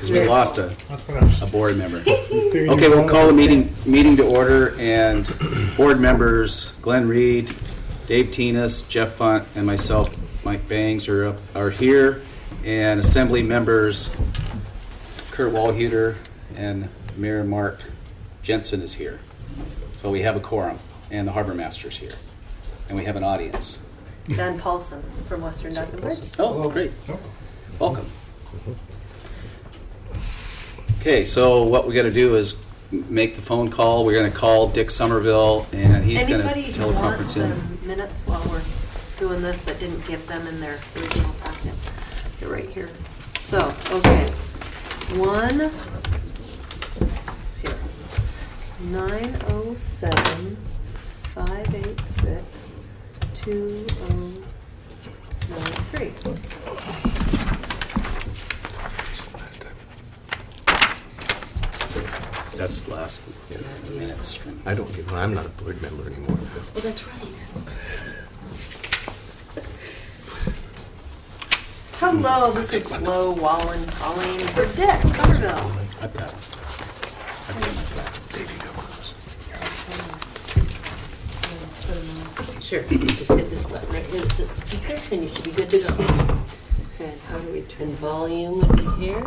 because we lost a That's what I'm saying. board member. Okay, we'll call the meeting to order, and board members Glenn Reed, Dave Tinas, Jeff Funt, and myself, Mike Bangs, are here, and assembly members Kurt Walhuter and Mayor Mark Jensen is here. So we have a quorum, and the harbor master's here, and we have an audience. John Paulson from Western Duck and Bridge. Oh, great. Welcome. Okay, so what we got to do is make the phone call. We're going to call Dick Somerville, and he's going to Anybody teleconference want in. the minutes while we're doing this that didn't get them in their original packet? They're right here. So, okay. Here. 907 586 2093. That's the last minutes. I don't get, I'm not a board member anymore. Well, that's right. Hello, this is Flo Wallen calling for Dick Somerville. I've got it. Sure, just hit this button right here that says speaker, and you should be good to go. And how do we turn? And volume would be here.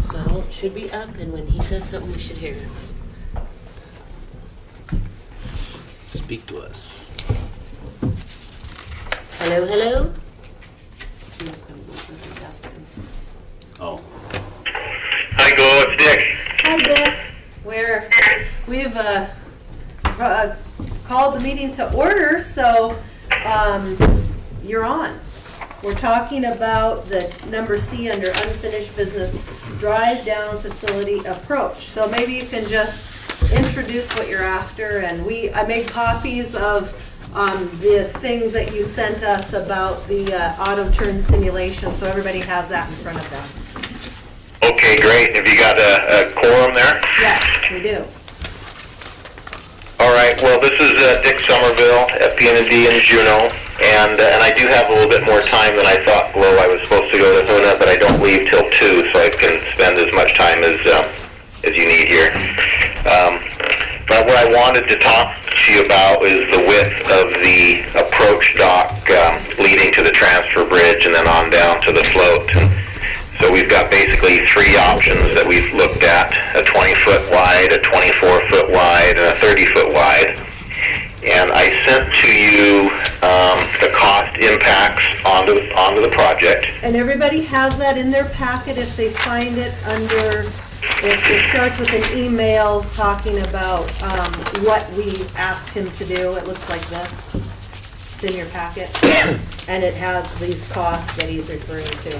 So it should be up, and when he says something, we should hear it. Speak to us. Hello, hello? He's gonna go through the desk and- Oh, Hi, Go. It's Dick. Hi, Dick. We've called the meeting to order, so you're on. We're talking about the number C under unfinished business, drive down facility approach. So maybe you can just introduce what you're after, and I made copies of the things that you sent us about the auto turn simulation, so everybody has that in front of them. Okay, great. Have you got a quorum there? Yes, we do. All right. Well, this is Dick Somerville, FP&D in Juneau, and I do have a little bit more time than I thought. Glow, I was supposed to go to Huna, but I don't leave till 2, so I can spend as much time as you need here. But what I wanted to talk to you about is the width of the approach dock leading to the transfer bridge and then on down to the float. So we've got basically 3 options that we've looked at: a 20-foot wide, a 24-foot wide, and a 30-foot wide. And I sent to you the cost impacts onto the project. And everybody has that in their packet if they find it under, it starts with an email talking about what we asked him to do. It looks like this. It's in your packet. And it has these costs that he's referring to.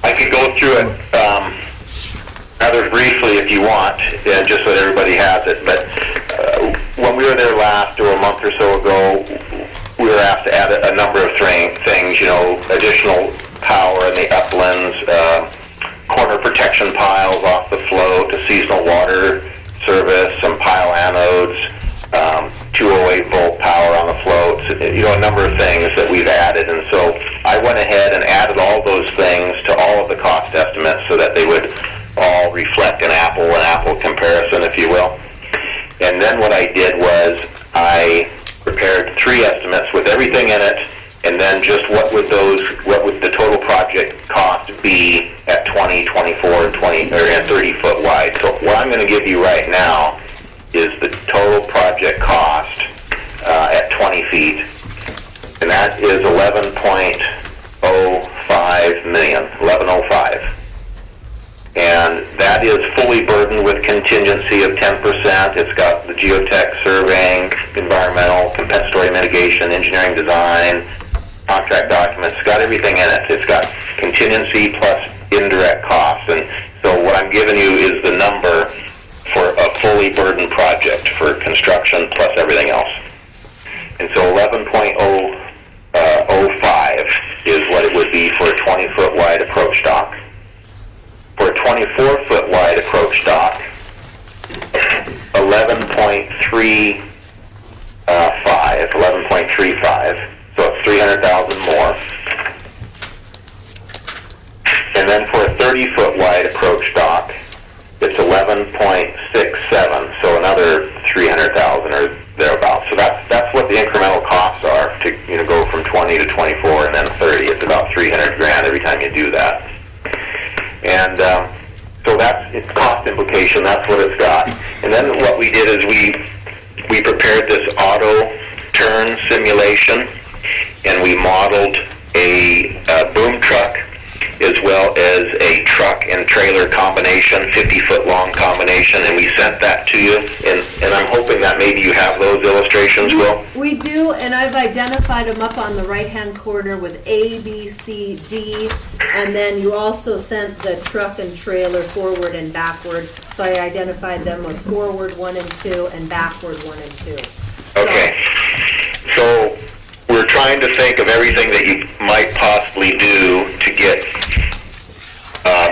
I could go through it rather briefly if you want, just so that everybody has it. But when we were there last, or a month or so ago, we were asked to add a number of things, additional power in the uplands, corner protection piles off the float, a seasonal water service, some pile anodes, 208-volt power on the floats, a number of things that we've added. And so I went ahead and added all those things to all of the cost estimates so that they would all reflect an apple comparison, if you will. And then what I did was I prepared 3 estimates with everything in it, and then just what would the total project cost be at 20, 24, 20, or 30 foot wide. So what I'm going to give you right now is the total project cost at 20 feet, and that is 11.05 million, 1105. And that is fully burdened with contingency of 10%. It's got the geotech surveying, environmental, compensatory mitigation, engineering design, contract documents. It's got everything in it. It's got contingency plus indirect costs. And so what I'm giving you is the number for a fully burdened project for construction plus everything else. And so 11.05 is what it would be for a 20-foot wide approach dock. For a 24-foot wide approach dock, 11.35, so it's 300,000 more. 30-foot wide approach dock, it's 11.67, so another 300,000 or thereabouts. So that's what the incremental costs are to go from 20 to 24 and then 30. It's about 300 grand every time you do that. And so that's its cost implication. That's what it's got. And then what we did is we prepared this auto turn simulation, and we modeled a boom truck as well as a truck and trailer combination, 50-foot long combination, and we sent that to you. And I'm hoping that maybe you have those illustrations, Will? We do, and I've identified them up on the right-hand corner with A, B, C, D, and then you also sent the truck and trailer forward and backward, so I identified them as forward 1 and 2 and backward 1 and 2. Okay. So we're trying to think of everything that you might possibly do to get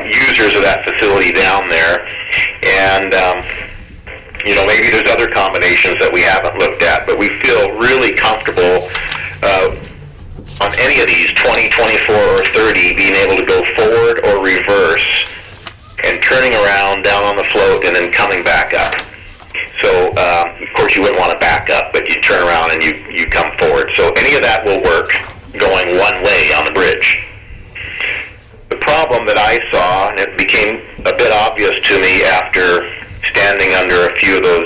users of that facility down there. And, maybe there's other combinations that we haven't looked at, but we feel really comfortable on any of these, 20, 24, or 30, being able to go forward or reverse and turning around down on the float and then coming back up. So, of course, you wouldn't want to back up, but you turn around and you come forward. So any of that will work going one way on the bridge. The problem that I saw, and it became a bit obvious to me after standing under a few of those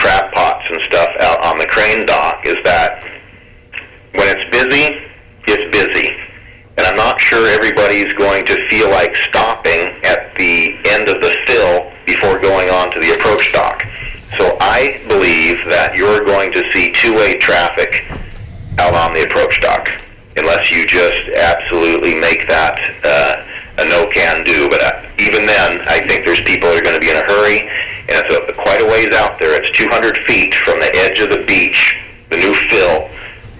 crab pots and stuff out on the crane dock, is that when it's busy, it's busy. And I'm not sure everybody's going to feel like stopping at the end of the fill before going on to the approach dock. So I believe that you're going to see two-way traffic out on the approach dock, unless you just absolutely make that a no-can-do. But even then, I think there's people that are going to be in a hurry, and it's quite a ways out there. It's 200 feet from the edge of the beach, the new fill,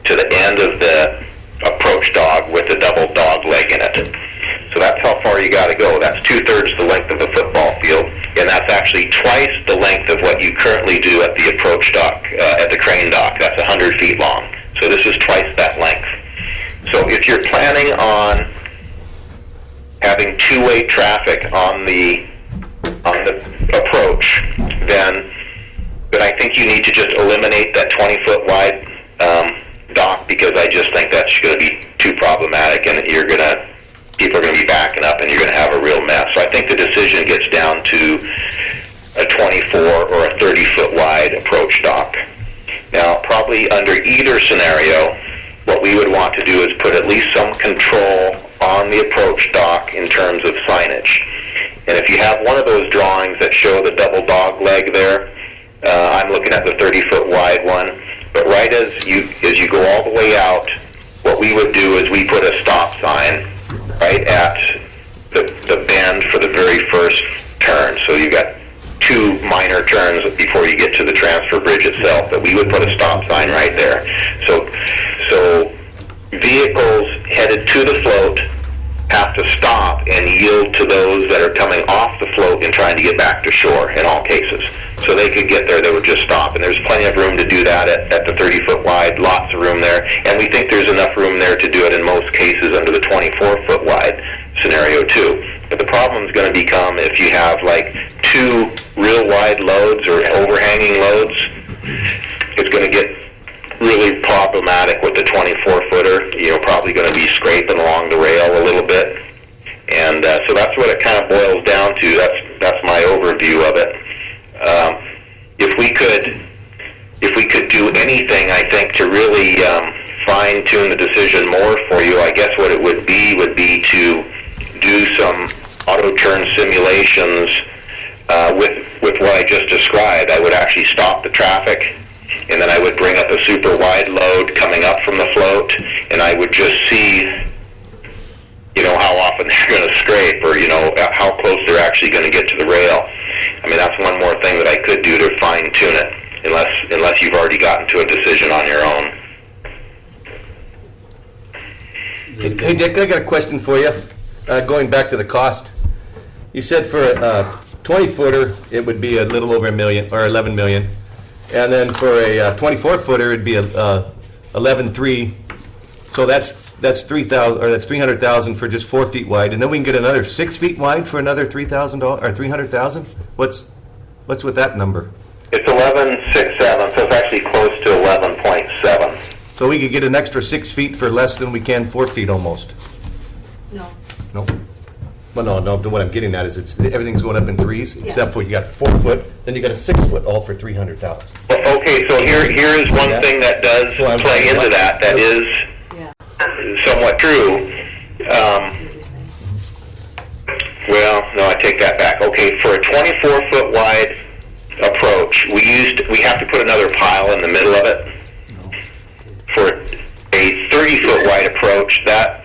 to the end of the approach dog with the double dog leg in it. So that's how far you got to go. That's 2/3 the length of the football field, and that's actually twice the length of what you currently do at the approach dock, at the crane dock. That's 100 feet long. So this is twice that length. So if you're planning on having two-way traffic on the approach, then I think you need to just eliminate that 20-foot wide dock, because I just think that's going to be too problematic, and people are going to be backing up, and you're going to have a real mess. So I think the decision gets down to a 24 or a 30-foot wide approach dock. Now, probably under either scenario, what we would want to do is put at least some control on the approach dock in terms of signage. And if you have one of those drawings that show the double dog leg there, I'm looking at the 30-foot wide one, but right as you go all the way out, what we would do is we put a stop sign right at the bend for the very first turn. So you've got two minor turns before you get to the transfer bridge itself, but we would put a stop sign right there. So vehicles headed to the float have to stop and yield to those that are coming off the float and trying to get back to shore in all cases. So they could get there, they would just stop. And there's plenty of room to do that at the 30-foot wide, lots of room there. And we think there's enough room there to do it in most cases under the 24-foot wide scenario too. But the problem is going to become if you have like two real wide loads or overhanging loads, it's going to get really problematic with the 24-footer. You're probably going to be scraping along the rail a little bit. And so that's what it kind of boils down to. That's my overview of it. If we could do anything, I think, to really fine-tune the decision more for you, I guess what it would be to do some auto-turn simulations with what I just described. I would actually stop the traffic, and then I would bring up a super wide load coming up from the float, and I would just see, how often they're going to scrape, or, how close they're actually going to get to the rail. I mean, that's one more thing that I could do to fine-tune it, unless you've already gotten to a decision on your own. Hey, Dick, I got a question for you. Going back to the cost, you said for a 20-footer, it would be a little over $1 million, or $11 million. And then for a 24-footer, it'd be 11.3. So that's that's 3,000, or that's 300,000 for just 4 feet wide, and then we can get another 6 feet wide for another $3,000, or 300,000? What's with that number? It's 11.67, so it's actually close to 11.7. So we could get an extra 6 feet for less than we can 4 feet almost? No. No. Well, no, what I'm getting at is everything's going up in threes, Yes. except for you got 4 foot, then you got a 6 foot, all for 300,000. Well, okay, so here is one thing that does So I'm- play into that is Yeah. somewhat true. Well, no, I take that back. Okay, for a 24-foot wide approach, we have to put another pile in the middle of it. For a 30-foot wide approach, that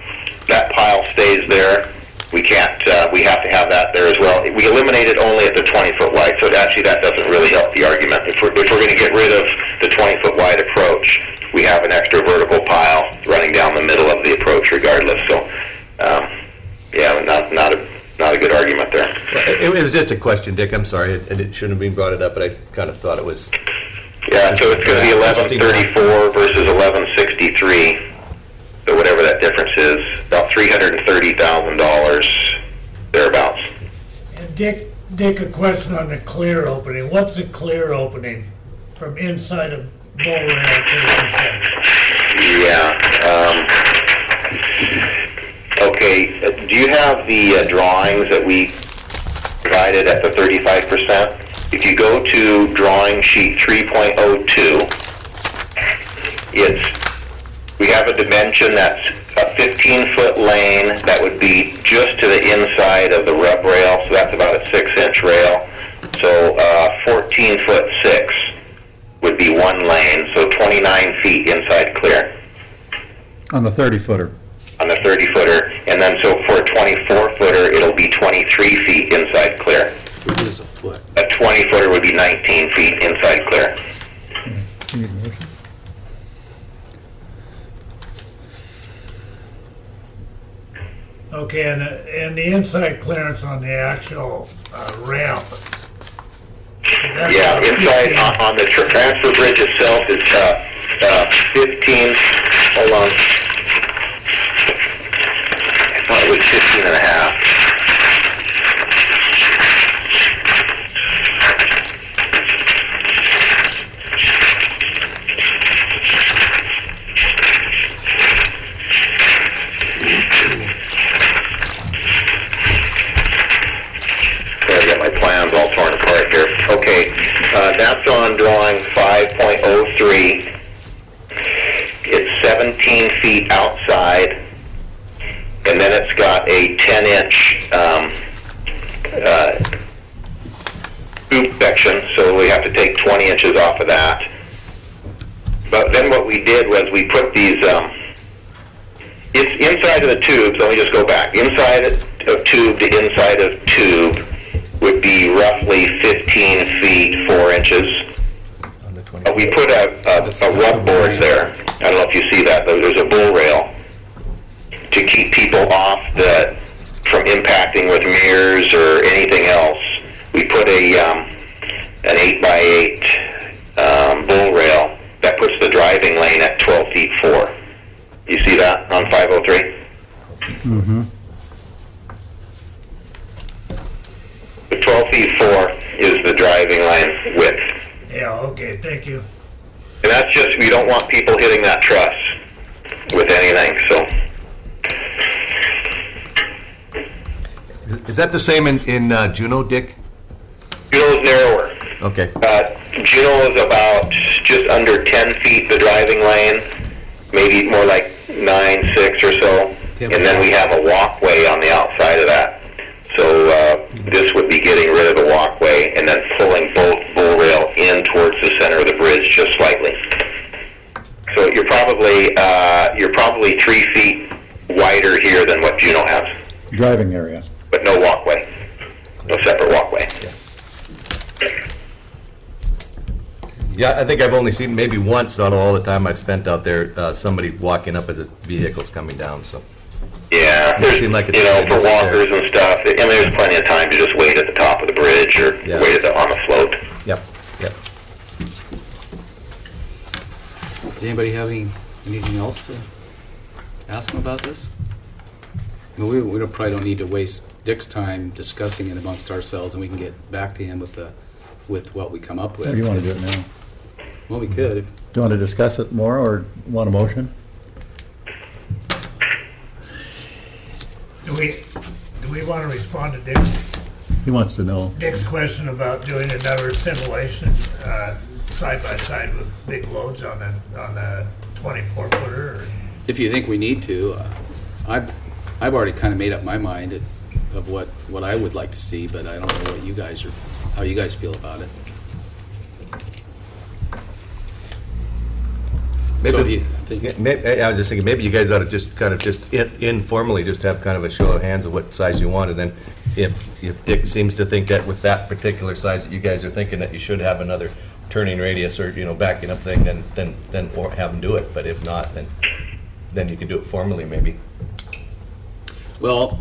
pile stays there. We can't. We have to have that there as well. We eliminate it only at the 20-foot wide, so actually that doesn't really help the argument. If we're going to get rid of the 20-foot wide approach, we have an extra vertical pile running down the middle of the approach, regardless. So, yeah, not a good argument there. It was just a question, Dick, I'm sorry, and it shouldn't have been brought it up, but I kind of thought it was. Yeah, so it's going to be 1134 versus 1163. So whatever that difference is, about $330,000 thereabouts. And Dick, a question on the clear opening. What's the clear opening from inside of bull rail to the inside? Yeah. Okay. Do you have the drawings that we provided at the 35%? If you go to drawing sheet 3.02, we have a dimension that's a 15-foot lane that would be just to the inside of the rub rail, so that's about a 6-inch rail. So 14-foot 6 would be one lane, so 29 feet inside clear On the 30-footer. on the 30-footer. And then so for a 24-footer, it'll be 23 feet inside clear. It is a foot. A 20-footer would be 19 feet inside clear. You need a motion? Okay, and the inside clearance on the actual ramp. That's Yeah, about inside 15. on the transfer bridge itself is 15, hold on. I thought it was 15 and a half. I got my plans all torn apart here. Okay, that's on drawing 5.03. It's 17 feet outside, and then it's got a 10-inch hoop section, so we have to take 20 inches off of that. But then what we did was we put these, it's inside of the tubes, let me just go back. Inside of tube to inside of tube would be roughly 15 feet, 4 inches. On the We put a rub board there. I don't know if you see that, but there's a bull rail to keep people off from impacting with mirrors or anything else. We put an 8x8 bull rail that puts the driving lane at 12 feet 4. You see that on 503? Mm-hmm. The 12 feet 4 is the driving lane width. Yeah, okay, thank you. And that's just, we don't want people hitting that truss with anything, so. Is that the same in Juneau, Dick? Juneau's narrower. Okay. Juneau is about just under 10 feet the driving lane, maybe more like 9-6 or so. And then we have a walkway on the outside of that. So this would be getting rid of the walkway and then pulling both bull rail in towards the center of the bridge just slightly. So you're probably 3 feet wider here than what Juneau has, Driving area. but no walkway, no separate walkway. Yeah, I think I've only seen maybe once out of all the time I spent out there, somebody walking up as a vehicle's coming down, so. Yeah, there's, seem like it's for necessary. walkers and stuff, I mean, there's plenty of time to just wait at the top of the bridge or Yeah. wait on the float. Yep, yep. Does anybody have anything else to? ask him about this? Well, we probably don't need to waste Dick's time discussing it amongst ourselves, and we can get back to him with what we come up with. Or do you want to do it now? Well, we could. Do you want to discuss it more, or want a motion? Do we want to respond to He wants to know. Dick's question about doing another simulation, side by side with big loads on the 24-footer? If you think we need to, I've already kind of made up my mind of what I would like to see, but I don't know what you guys are, how you guys feel about it. So do you think- I was just thinking, maybe you guys ought to just kind of just informally just have kind of a show of hands of what size you want, and then if Dick seems to think that with that particular size that you guys are thinking that you should have another turning radius or, backing up thing, then or have them do it. But if not, then you can do it formally maybe. Well,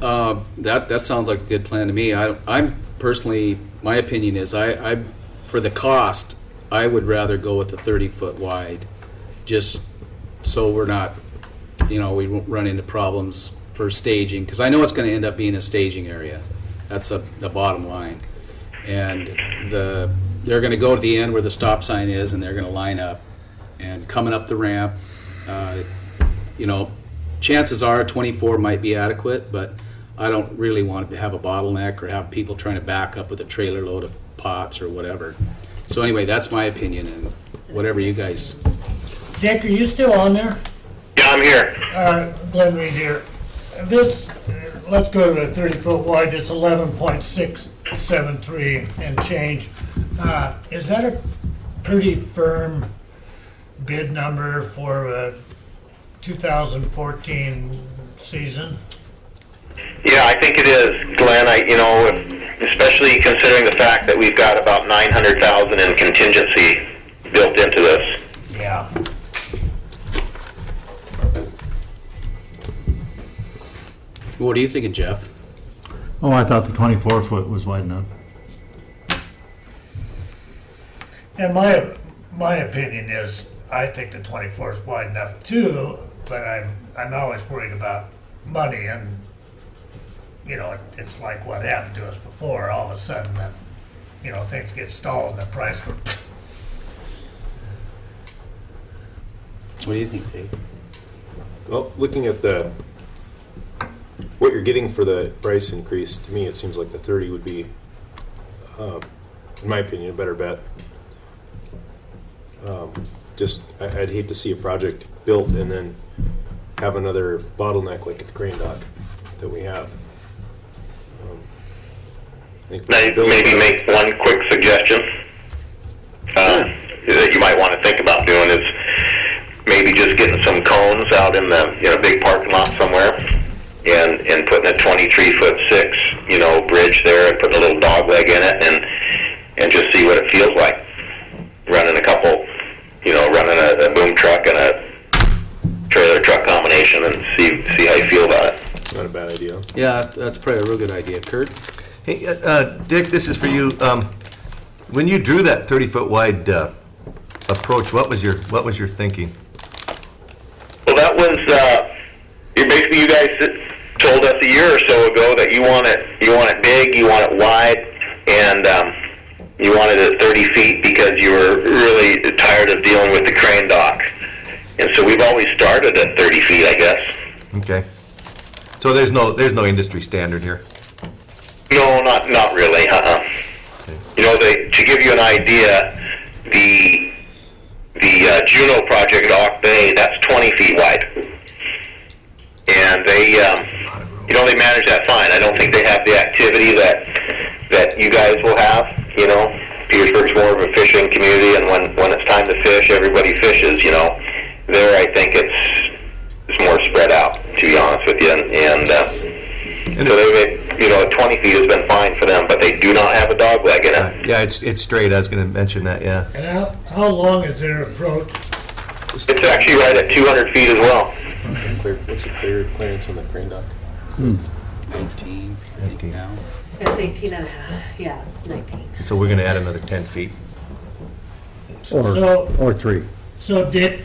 that sounds like a good plan to me. I'm personally, my opinion is, I for the cost, I would rather go with the 30-foot wide, just so we're not, we won't run into problems for staging, because I know it's going to end up being a staging area. That's the bottom line. And they're going to go to the end where the stop sign is, and they're going to line up. And coming up the ramp, chances are 24 might be adequate, but I don't really want to have a bottleneck or have people trying to back up with a trailer load of pots or whatever. So anyway, that's my opinion, and whatever you guys. Dick, are you still on there? Yeah, I'm here. Glenn Reed here. This, let's go to the 30-foot wide, it's 11.673 and change. Is that a pretty firm bid number for a 2014 season? Yeah, I think it is, Glenn. Especially considering the fact that we've got about $900,000 in contingency built into this. Yeah. What are you thinking, Jeff? Oh, I thought the 24-foot was wide enough. And my opinion is, I think the 24 is wide enough too, but I'm always worried about money, and it's like what happened to us before. All of a sudden, things get stalled and the price goes. What do you think, Dave? Well, looking at what you're getting for the price increase, to me, it seems like the 30 would be, in my opinion, a better bet. I'd hate to see a project built and then have another bottleneck like at the crane dock that we have. Maybe make one quick suggestion that you might want to think about doing is maybe just getting some cones out in a big parking lot somewhere and putting a 23'6" bridge there and putting a little dog leg in it and just see what it feels like running running a boom truck and a trailer truck combination and see how you feel about it. Not a bad idea. Yeah, that's probably a real good idea. Kurt? Hey, Dick, this is for you. When you drew that 30-foot wide approach, what was your thinking? Well, that was basically you guys told us a year or so ago that you want it big, you want it wide, and you wanted it 30 feet because you were really tired of dealing with the crane dock. And so we've always started at 30 feet, I guess. Okay. So there's no industry standard here. No, not really. Okay. To give you an idea, the Juno project at Auk Bay, that's 20 feet wide, and they manage that fine. I don't think they have the activity that you guys will have. Petersburg's more of a fishing community, and when it's time to fish, everybody fishes. There I think it's more spread out, to be honest with you, and so they 20 feet has been fine for them, but they do not have a dog leg in it. Yeah, it's straight. I was going to mention that. Yeah. And how long is their approach? It's actually right at 200 feet as well. What's the clearance on the crane dock? 19 now. It's 18 and a half. Yeah, it's 19. So we're going to add another 10 feet. Or 3. So Dick,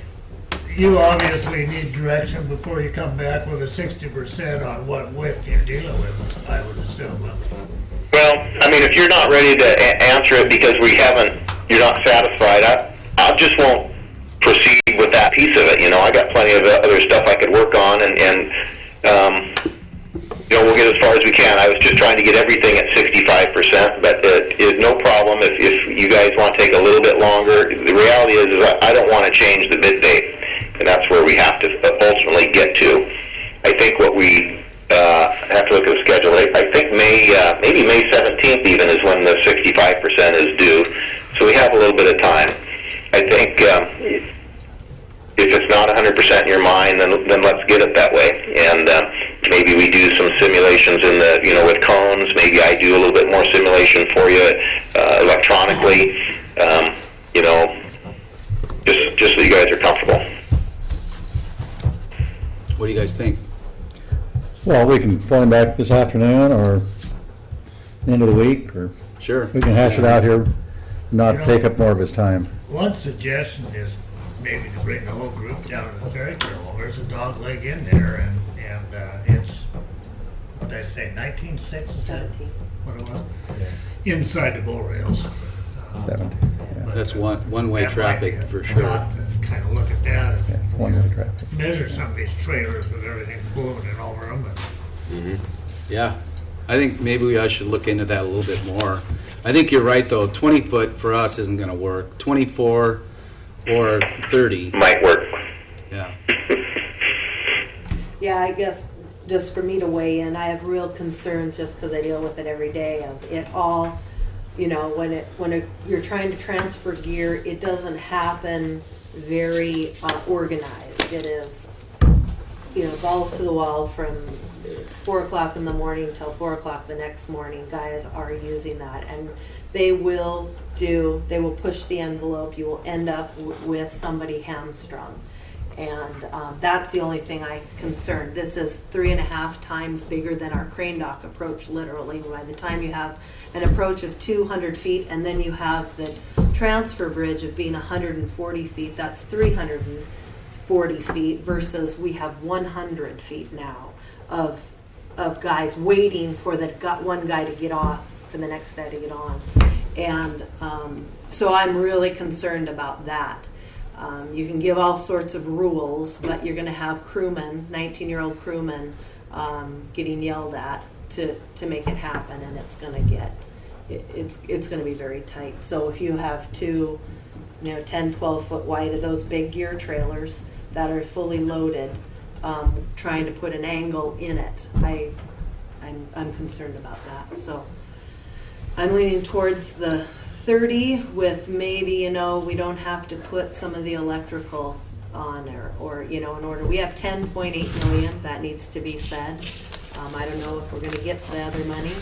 you obviously need direction before you come back with a 60% on what width you're dealing with, I would assume. Well, I mean, if you're not ready to answer it because you're not satisfied, I just won't proceed with that piece of it. You know, I got plenty of other stuff I could work on, and we'll get as far as we can. I was just trying to get everything at 65%, but it is no problem if you guys want to take a little bit longer. The reality is I don't want to change the bid date, and that's where we have to ultimately get to. I think what we have to look at the schedule. I think maybe May 17th even is when the 65% is due, so we have a little bit of time. I think if it's not 100% in your mind, then let's get it that way. And maybe we do some simulations with cones. Maybe I do a little bit more simulation for you electronically. Just so you guys are comfortable. What do you guys think? Well, we can phone back this afternoon or end of the week, or Sure. we can hash it out here, not take up more of his time. One suggestion is maybe to bring the whole group down to the ferry terminal. There's a dog leg in there, and it's, what did I say, 19.6 is that 17. what it was? Inside the boat rails. 70, But, That's one-way that traffic might be for a sure. thought to kind of look at that yeah, and one-way traffic. measure some of these trailers with everything ballooning over them. And Yeah, I think maybe I should look into that a little bit more. I think you're right, though. 20 foot for us isn't going to work. 24 or 30, Might work. yeah. Yeah, I guess just for me to weigh in, I have real concerns just because I deal with it every day of it all. When you're trying to transfer gear, it doesn't happen very organized. It is, balls to the wall from 4 o'clock in the morning till 4 o'clock the next morning. Guys are using that, and they will push the envelope. You will end up with somebody hamstrung. And that's the only thing I'm concerned. This is 3.5 times bigger than our crane dock approach, literally. By the time you have an approach of 200 feet, and then you have the transfer bridge of being 140 feet, that's 340 feet versus we have 100 feet now of guys waiting for one guy to get off for the next guy to get on. And so I'm really concerned about that. You can give all sorts of rules, but you're going to have crewmen, 19-year-old crewmen, getting yelled at to make it happen, and it's going to be very tight. So if you have two, 10, 12 foot wide of those big gear trailers that are fully loaded, trying to put an angle in it, I'm concerned about that. So I'm leaning towards the 30 with maybe, we don't have to put some of the electrical on or in order. We have 10.8 million, that needs to be said. I don't know if we're going to get the other money.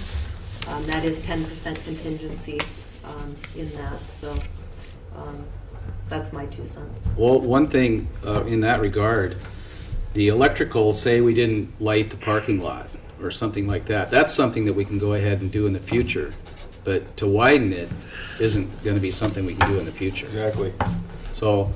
That is 10% contingency in that, so that's my 2 cents. Well, one thing in that regard, the electrical, say we didn't light the parking lot or something like that, that's something that we can go ahead and do in the future. But to widen it isn't going to be something we can do in the future. Exactly. So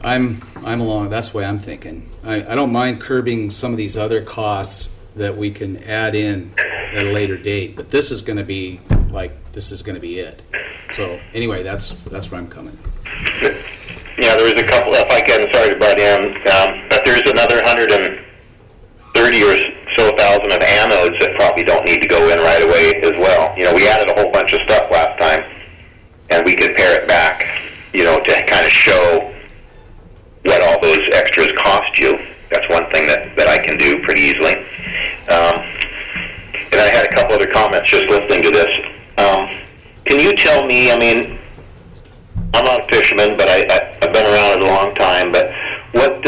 I'm along, that's the way I'm thinking. I don't mind curbing some of these other costs that we can add in at a later date, but this is going to be it. So anyway, that's where I'm coming. Yeah, there was a couple, if I can, sorry to butt in, but there's another 130 or so thousand of anodes that probably don't need to go in right away as well. We added a whole bunch of stuff last time, and we could pare it back, to kind of show what all those extras cost you. That's one thing that I can do pretty easily. And I had a couple other comments just listening to this. Can you tell me, I'm not a fisherman, but I've been around it a long time, but what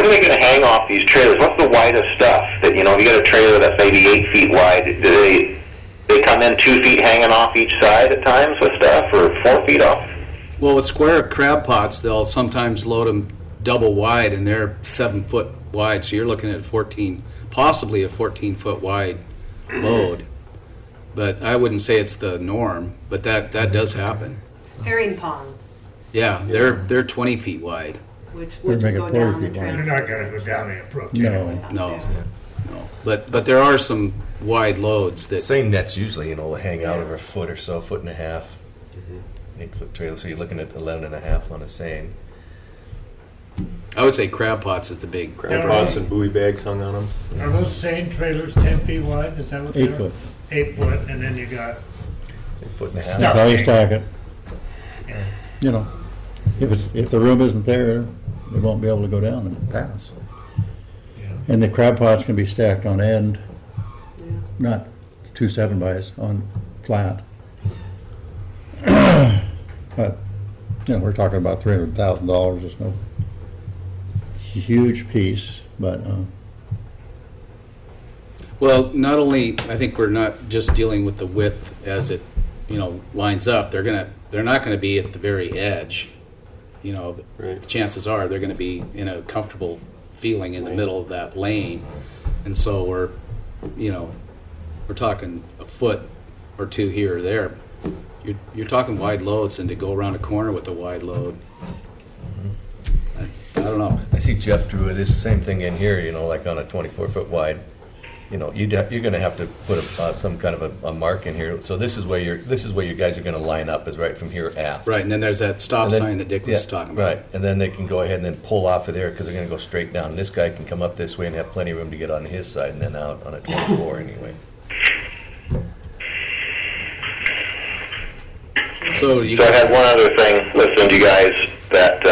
are they going to hang off these trailers? What's the widest stuff? That, you got a trailer that's maybe 8 feet wide. Do they come in 2 feet hanging off each side at times with stuff, or 4 feet off? Well, with square crab pots, they'll sometimes load them double wide, and they're 7 foot wide. So you're looking at possibly a 14-foot wide load. But I wouldn't say it's the norm, but that does happen. Herring ponds. Yeah, they're 20 feet wide. Which We'd would make it go 40 down the feet wide. You're trans. not gonna go down the approach No. anyway. No, no. But there are some wide loads that, Same nets usually, hang out over a foot or so, foot and a half. 8-foot trailer, so you're looking at 11 and a half on a seine. I would say crab pots is the big. Crab pots and buoy bags hung on them. Are those same trailers 10 feet wide? Is that what they are? 8 foot. 8 foot, and then you got, 8 foot and a half. That's how you stack it. yeah. You know, if the room isn't there, they won't be able to go down and pass. Yeah. And the crab pots can be stacked on end, Yeah. not 2 7-bys, on flat. But, we're talking about $300,000, it's no huge piece, but, Well, not only, I think we're not just dealing with the width as it, lines up, they're not gonna be at the very edge. Right. The chances are they're gonna be in a comfortable feeling in the middle of that lane. And so we're talking a foot or two here or there. You're talking wide loads, and to go around a corner with a wide load, I don't know. I see Jeff drew this same thing in here, like on a 24-foot wide. You're gonna have to put some kind of a mark in here. So this is where you guys are gonna line up, is right from here aft. Right, and then there's that stop And then- sign that Dick was yeah, talking about. Right, and then they can go ahead and then pull off of there, because they're gonna go straight down. And this guy can come up this way and have plenty of room to get on his side, and then out on a 24 anyway. So you So I guys, had one other thing, listening to you guys, that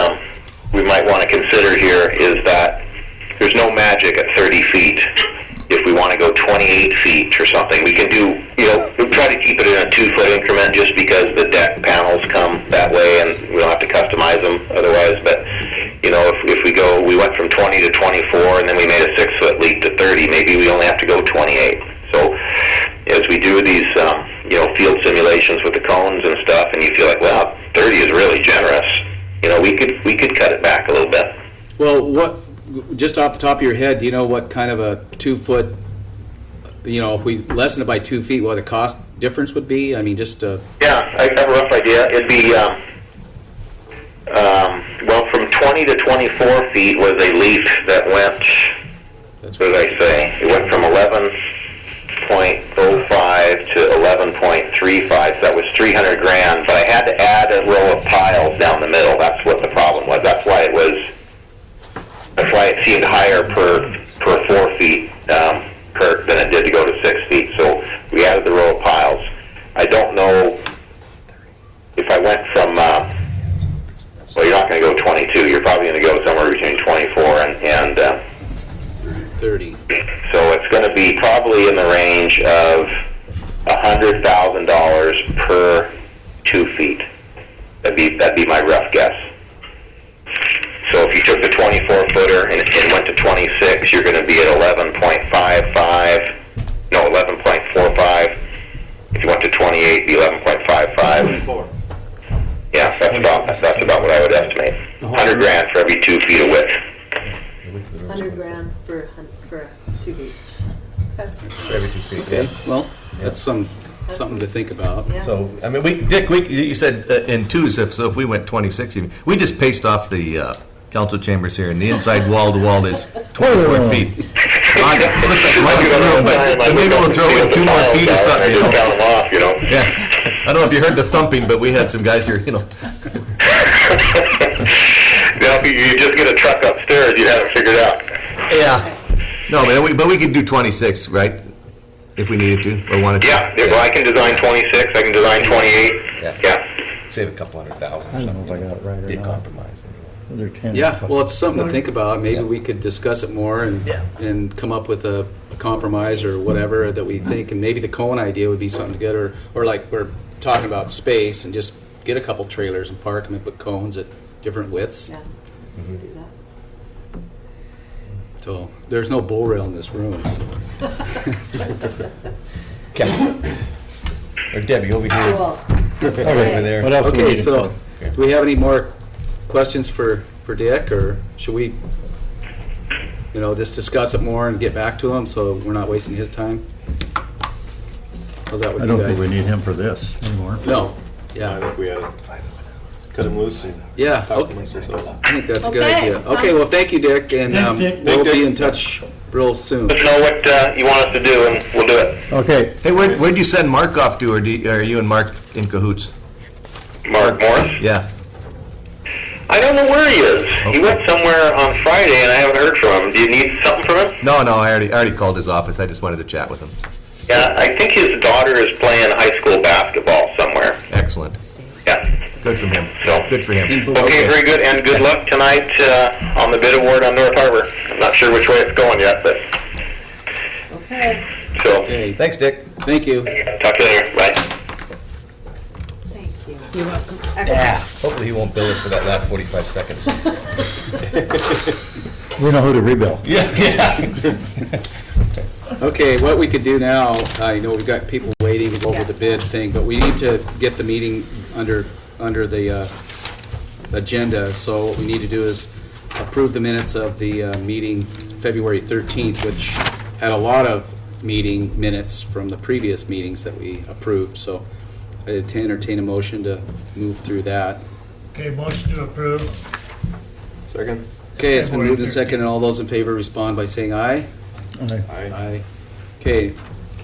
we might want to consider here is that there's no magic at 30 feet. If we want to go 28 feet or something, we can do, we'll try to keep it in a 2-foot increment just because the deck panels come that way and we don't have to customize them otherwise. But, if we went from 20 to 24 and then we made a 6-foot leap to 30, maybe we only have to go 28. So as we do these, field simulations with the cones and stuff, and you feel like, well, 30 is really generous, we could cut it back a little bit. well, just off the top of your head, do you know what kind of a 2-foot, if we lessen it by 2 feet, what the cost difference would be? I mean, just, Yeah, I have a rough idea. It'd be, from 20 to 24 feet was a leap that went, that's what did I say? It went from 11.05 to 11.35, so that was $300,000, but I had to add a row of piles down the middle. That's what the problem was. That's why it seemed higher per 4 feet than it did to go to 6 feet. So we added the row of piles. I don't know if I went from, well, you're not going to go 22. You're probably going to go somewhere between 24 and 30. so it's going to be probably in the range of $100,000 per 2 feet. That'd be my rough guess. So if you took the 24-footer and went to 26, you're going to be at 11.55. No, 11.45. If you went to 28, it'd be 11.55. Yeah, that's about what I would estimate. $100,000 for every 2 feet of width. $100,000 for 2 feet. Every 2 feet, Okay, yeah. well, that's something to think about. Yeah. So, I mean, Dick, you said in twos, so if we went 26 even, we just paced off the council chambers here, and the inside wall-to-wall is 24 feet. It looks like Mike's room, but maybe we'll throw in 2 more feet or something, Just count them off, Yeah, I don't know if you heard the thumping, but we had some guys here, Now, if you just get a truck upstairs, you'd have it figured out. Yeah. No, but we could do 26, right? If we needed to, or wanted to. Yeah, well, I can design 26, I can design 28. Yeah. Yeah. Save a couple $100,000 or I don't know something. if I got it right or Be a not. compromise anyway. They're 10. Yeah, well, it's something to think about. Maybe Yeah. we could discuss it more Yeah. and come up with a compromise or whatever that we think. And maybe the cone idea would be something to get, or like we're talking about space, and just get a couple trailers and park them and put cones at different widths. Yeah, do that. So there's no bull rail in this room. So. Or Debbie, over here. Cool. Over there. What else do we Okay, need? so do we have any more questions for Dick, or should we, just discuss it more and get back to him so we're not wasting his time? How's that with I you don't guys? think we need him for this anymore. No, I yeah. think we had cut them loose and Yeah, talk okay. amongst ourselves. I think that's a good Okay, idea. Okay, well, thank you, Dick, and Thanks, Dick. we'll be in touch real soon. Let us know what you want us to do, and we'll do it. Okay, Hey, where'd you send Mark off to, or are you and Mark in cahoots? Mark Morris? Yeah. I don't know where he is. He went somewhere on Friday, and I haven't heard from him. Do you need something from him? No, I already called his office. I just wanted to chat with him. Yeah, I think his daughter is playing high school basketball somewhere. Excellent. Yeah. Good for him. So- Good for him. Okay, very good, and good luck tonight on the bid award on North Harbor. I'm not sure which way it's going yet, but Okay, so Okay, Thanks, Dick. thank you. talk to you later. Bye. thank you. You're welcome. Hopefully he won't bill us for that last 45 seconds. we know who to rebill. Yeah. Okay, what we could do now, I know we've got people waiting to go over Yeah. the bid thing, but we need to get the meeting under the agenda. So what we need to do is approve the minutes of the meeting February 13th, which had a lot of meeting minutes from the previous meetings that we approved. So I'd entertain a motion to move through that. Okay, motion to approve. Second? Okay, it's been February moved and 13th. seconded, and all those in favor respond by saying aye. Okay. Aye. Okay,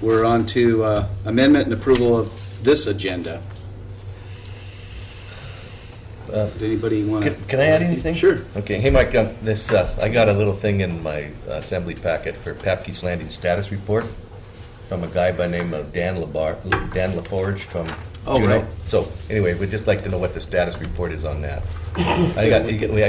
we're on to amendment and approval of this agenda. Does anybody want to? Can I add anything? Sure. Okay, hey Mike, I got a little thing in my assembly packet for Papke's Landing status report from a guy by the name of Dan LaForge from Oh, Juneau. right. So anyway, we'd just like to know what the status report is on that. I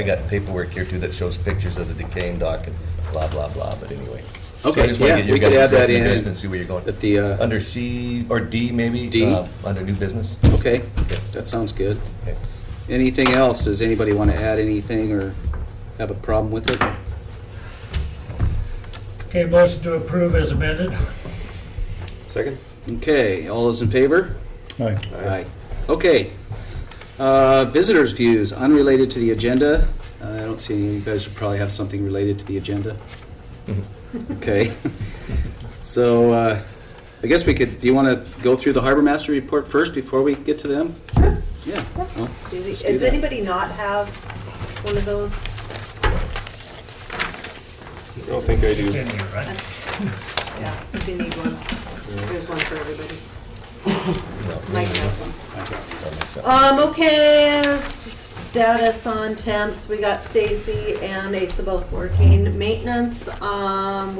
got paperwork here too that shows pictures of the decaying dock and blah, blah, blah, but anyway. So I Okay, just wanna yeah, get your we could guys' add that in recommendation and see where you're going. at the, Under C or D maybe? D. Under new business? okay, that sounds good. Okay. Anything else? Does anybody want to add anything or have a problem with it? Okay, motion to approve as amended. Second? Okay, all those in favor? Aye. Aye. Okay. Visitors' views, unrelated to the agenda. I don't see any, you guys should probably have something related to the agenda. Okay. So, I guess we could, do you want to go through the Harbor Master report first before we get to them? Sure. Yeah. Well, let's do Does that. anybody not have one of those? I don't think I It's do. in here, right? Yeah, if you need one, there's one for everybody. Mike has one. That makes sense. Okay, status on temps, we got Stacy and Asa both working. Maintenance,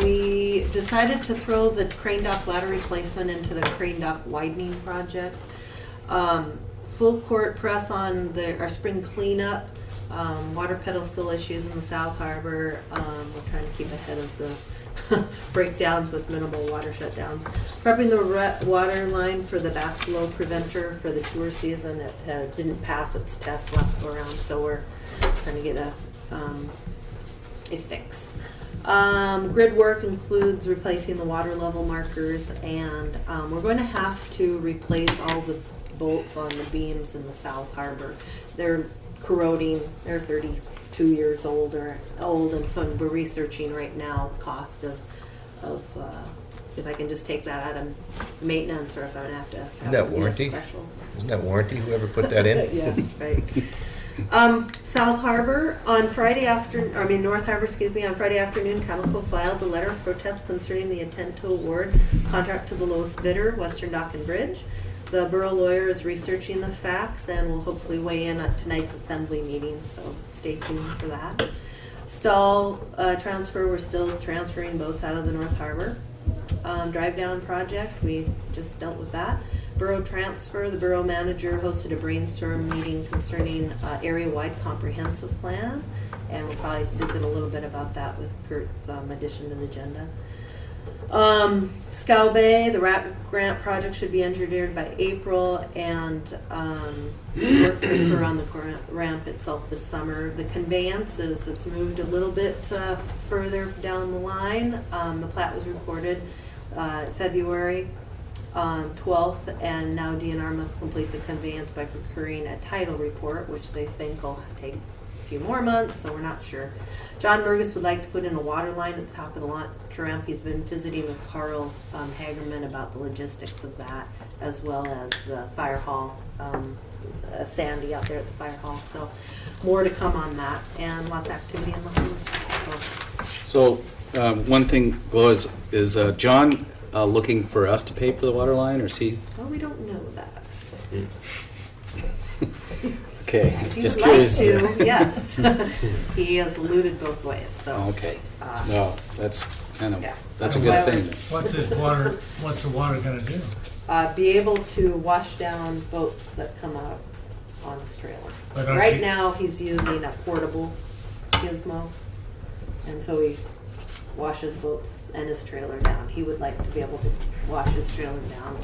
we decided to throw the crane dock ladder replacement into the crane dock widening project. Full court press on our spring cleanup. Water pedal still issues in the South Harbor. We're trying to keep ahead of the breakdowns with minimal water shutdowns. Prepping the water line for the backflow preventer for the tour season. It didn't pass its test last go around, so we're trying to get a fix. Grid work includes replacing the water level markers, and we're going to have to replace all the bolts on the beams in the South Harbor. They're corroding. They're 32 years old, and so we're researching right now cost of if I can just take that out of maintenance, or if I'm gonna have to have Isn't that it be a warranty? special. Isn't that warranty, whoever put that in? Yeah, right. South Harbor, on Friday North Harbor, on Friday afternoon, Chemical filed a letter of protest concerning the intent to award contract to the lowest bidder, Western Dock and Bridge. The borough lawyer is researching the facts and will hopefully weigh in at tonight's assembly meeting, so stay tuned for that. Stall transfer, we're still transferring boats out of the North Harbor. Drive down project, we just dealt with that. Borough transfer, the borough manager hosted a brainstorm meeting concerning area-wide comprehensive plan, and we'll probably visit a little bit about that with Kurt's addition to the agenda. Scow Bay, the RAP grant project should be engineered by April, and work to occur on the ramp itself this summer. The conveyances, it's moved a little bit further down the line. The plat was recorded February 12th, and now DNR must complete the conveyance by procuring a title report, which they think will take a few more months, so we're not sure. John Burgess would like to put in a water line at the top of the launch ramp. He's been visiting with Carl Hagerman about the logistics of that, as well as the fire hall, Sandy out there at the fire hall. So more to come on that, and lots of activity in Lakewood. So, one thing, Glo, is John looking for us to pay for the water line, or is he? Well, we don't know that. Okay, If you just would like curious. to, yes. He has alluded both ways, so. Okay, well, that's kind of, Yes. that's a good thing. What's the water gonna do? Be able to wash down boats that come out on his trailer. But aren't Right you- now, he's using a portable gizmo, and so he washes boats and his trailer down. He would like to be able to wash his trailer down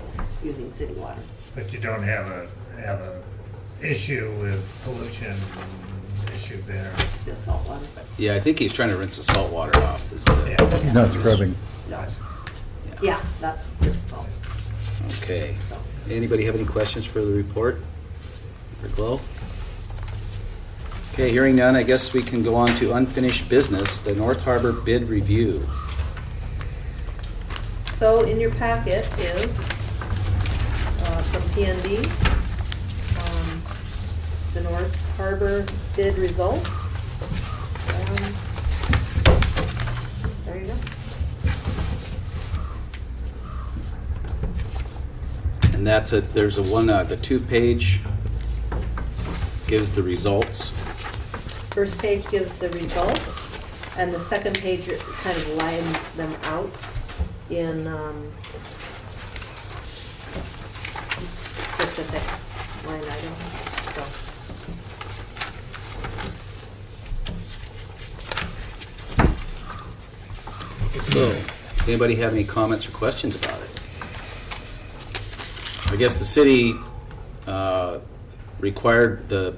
using city water. But you don't have a issue with pollution issue there. Just salt water. Yeah, I think he's trying to rinse the salt water off. Is the, Yeah. He's not scrubbing. No. Yeah, that's just salt. Okay. So. Anybody have any questions for the report for Glo? Okay, hearing none, I guess we can go on to unfinished business, the North Harbor bid review. So in your packet is from PND, the North Harbor bid results. There you go. And that's there's a one, the 2-page gives the results. First page gives the results, and the second page kind of lines them out in specific line items. So. So, does anybody have any comments or questions about it? I guess the city required the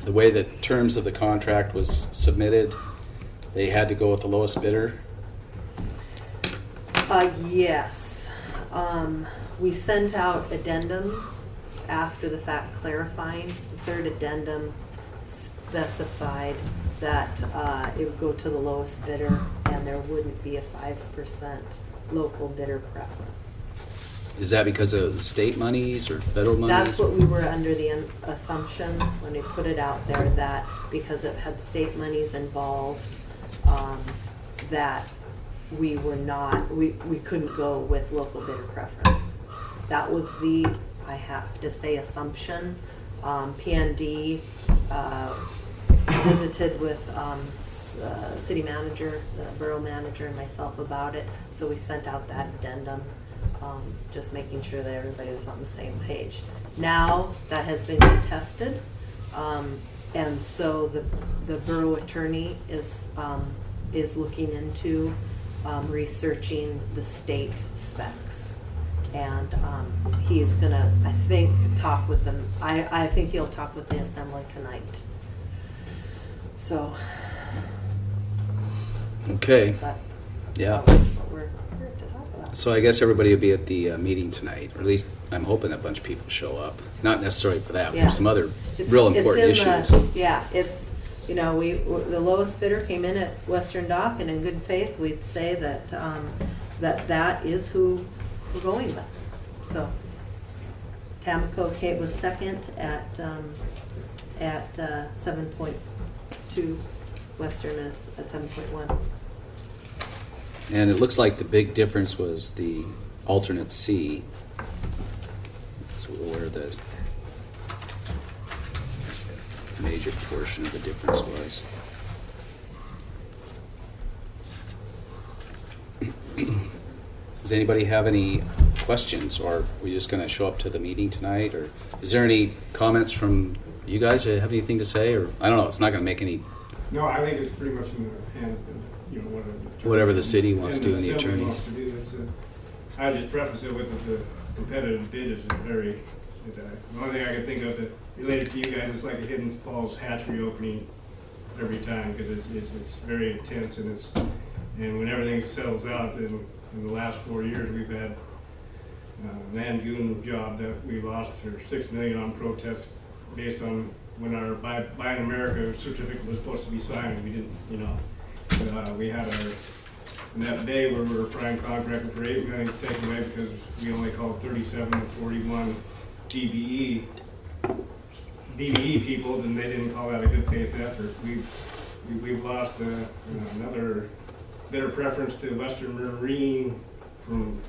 way the terms of the contract was submitted, they had to go with the lowest bidder. Yes. We sent out addendums after the fact clarifying. The third addendum specified that it would go to the lowest bidder and there wouldn't be a 5% local bidder preference. Is that because of the state monies or federal monies? That's what we were under the assumption when we put it out there, that because it had state monies involved, that we were not, we couldn't go with local bidder preference. That was the, I have to say, assumption. PND visited with city manager, the borough manager, and myself about it, so we sent out that addendum. Just making sure that everybody was on the same page. Now that has been contested, and so the borough attorney is looking into researching the state specs, and he's gonna, I think, talk with them. I think he'll talk with the assembly tonight. So. Okay, But yeah. that's what we're here to talk about. So I guess everybody will be at the meeting tonight, or at least I'm hoping a bunch of people show up. Not necessarily for that, but Yeah. for some other It's- real it's important in the- issues. Yeah, it's, you know, the lowest bidder came in at Western Dock, and in good faith, we'd say that, that is who we're going with. So, Tamco Kate was second at 7.2, Western is at 7.1. And it looks like the big difference was the alternate C. So where the major portion of the difference was. Does anybody have any questions, or are we just gonna show up to the meeting tonight, or is there any comments from you guys? Have anything to say, or, I don't know, it's not gonna make any, No, I think it's pretty much in the hand of, Whatever the city wants to do and the assembly attorneys. wants to do. I would just preface it with that the competitive bid is very, the only thing I can think of that related to you guys, it's like a Hidden Falls hatchery opening every time, because it's very intense, and when everything settles out, in the last 4 years, we've had Van Goon job that we lost for $6 million on protest based on when our Buy in America certificate was supposed to be signed, we didn't, you know, we had our, and that day where we were prime contractor for $8 million taken away because we only called 37 or 41 DBE people, then they didn't call that a good faith effort. We've lost another bidder preference to Western Marine from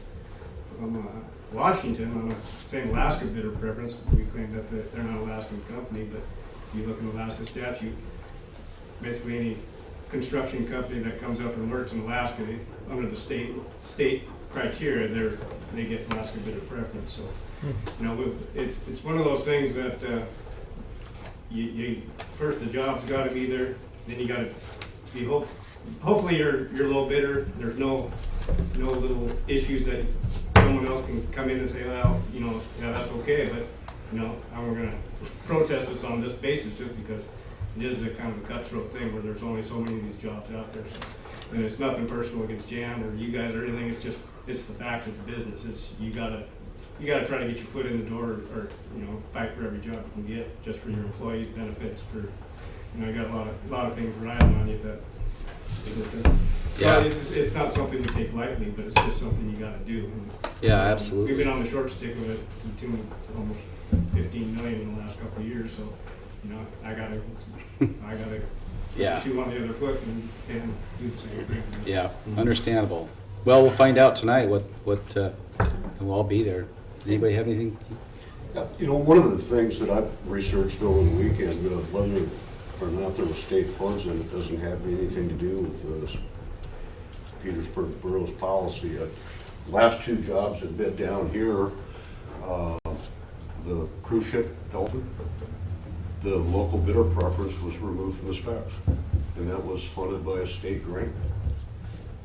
Washington on the same Alaska bidder preference. We claim that they're not an Alaskan company, but if you look in the Alaska statute, basically any construction company that comes up and works in Alaska, under the state criteria, they get Alaska bidder preference. So, you know, it's one of those things that you first the job's got to be there, then you got to be hopefully you're low bidder. There's no little issues that someone else can come in and say, well, you know, yeah, that's okay, but you know, we're going to protest this on this basis just because it is a kind of a cutthroat thing where there's only so many of these jobs out there. So, and it's nothing personal against Jan or you guys or anything. It's the fact of the business. It's you gotta try to get your foot in the door, or you know, fight for every job you can get, just for your employees' benefits. For you know, you got a lot of things riding on you that. Yeah. It's not something we take lightly, but it's just something you got to do. And, Yeah, absolutely. We've been on the short stick with it to the tune of almost 15 million in the last couple of years. So, you know, I gotta Yeah. chew on the other foot and do the same thing. Yeah, understandable. Well, we'll find out tonight what we'll all be there. Anybody have anything? Yeah, you know, one of the things that I've researched over the weekend, whether or not there were state funds in it, doesn't have anything to do with Petersburg Borough's policy. Last two jobs that bid down here, the cruise ship Dolphin, the local bidder preference was removed from the specs, and that was funded by a state grant.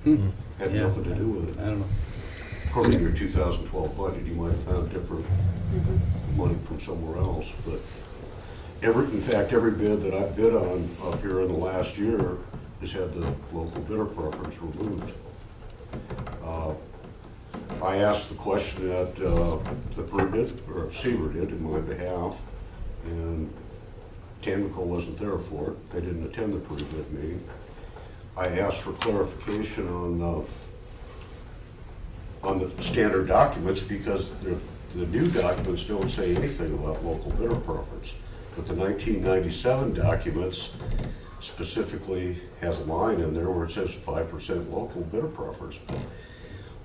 Had Yeah. nothing to do with it. I don't know. According to your 2012 budget, you might have found different money from somewhere else, but in fact, every bid that I've bid on up here in the last year has had the local bidder preference removed. I asked the question at the pre-bid, or Seaver did in my behalf, and Tamco wasn't there for it. They didn't attend the pre-bid meeting. I asked for clarification on the standard documents because the new documents don't say anything about local bidder preference. But the 1997 documents specifically has a line in there where it says 5% local bidder preference.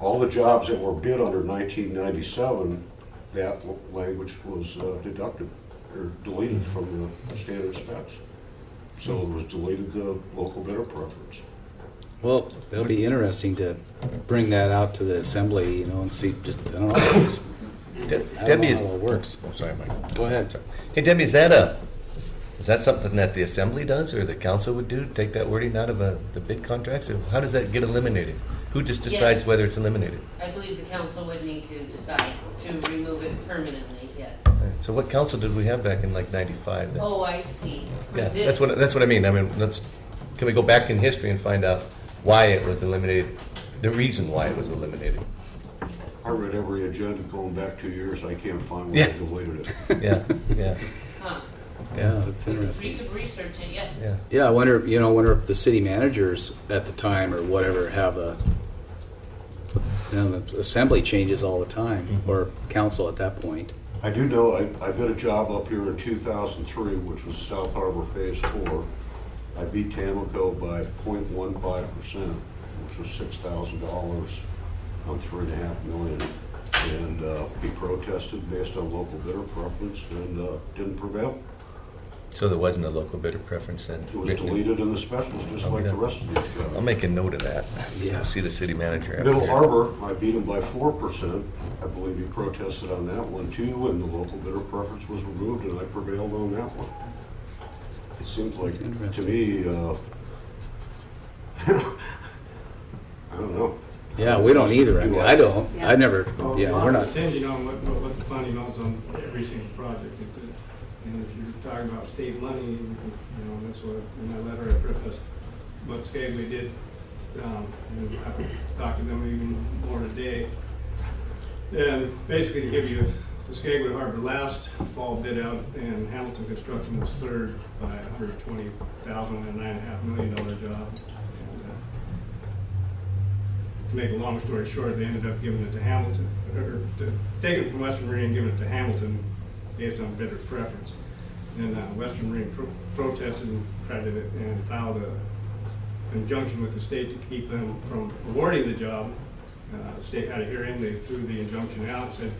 All the jobs that were bid under 1997, that language was deducted or deleted from the standard specs. So it was deleted the local bidder preference. Well, it'll be interesting to bring that out to the assembly, you know, and see. Just I don't know. I don't Debbie, know how it works. Oh, sorry, Mike. Go ahead. Hey, Debbie, is that something that the assembly does or the council would do? Take that wording out of the bid contracts? Or how does that get eliminated? Who just decides Yes. whether it's eliminated? I believe the council would need to decide to remove it permanently, yes. So what council did we have back in like '95? then? Oh, I see. For Yeah, this- that's what I mean. I mean, can we go back in history and find out why it was eliminated, the reason why it was eliminated? I read every agenda going back 2 years. I can't find where Yeah. they deleted it. Yeah, yeah, Huh. Yeah, that's We interesting. could research it, yes. yeah. Yeah, I wonder if the city managers at the time or whatever have the assembly changes all the time, or council at that point. I do know I bid a job up here in 2003, which was South Harbor Phase 4. I beat Tamco by 0.15%, which was $6,000 on $3.5 million. And he protested based on local bidder preference and didn't prevail. So there wasn't a local bidder preference then? It was deleted in the specials, just like the rest of these jobs. I'll make a note of that. Yeah. See the city manager after. Middle Harbor, I beat him by 4%. I believe he protested on that one too, and the local bidder preference was removed, and I prevailed on that one. It seems like, That's to interesting. me, I don't know. Yeah, we don't either. I mean, I don't. Yeah. I never. Well, Yeah, a lot we're of not. it's hinging on what the funding is on every single project. And if you're talking about state money, you know, that's what, in that letter I prefaced what Skagway did, and I talked to them even more today. And basically to give you the Skagway Harbor last fall bid out, and Hamilton Construction was third by $120,000 and a $9.5 million job. And, to make a long story short, they ended up giving it to Hamilton, or taking it from Western Marine and giving it to Hamilton based on bidder preference. And Western Marine protested and tried to, and filed an injunction with the state to keep them from awarding the job. The state had a hearing, they threw the injunction out, said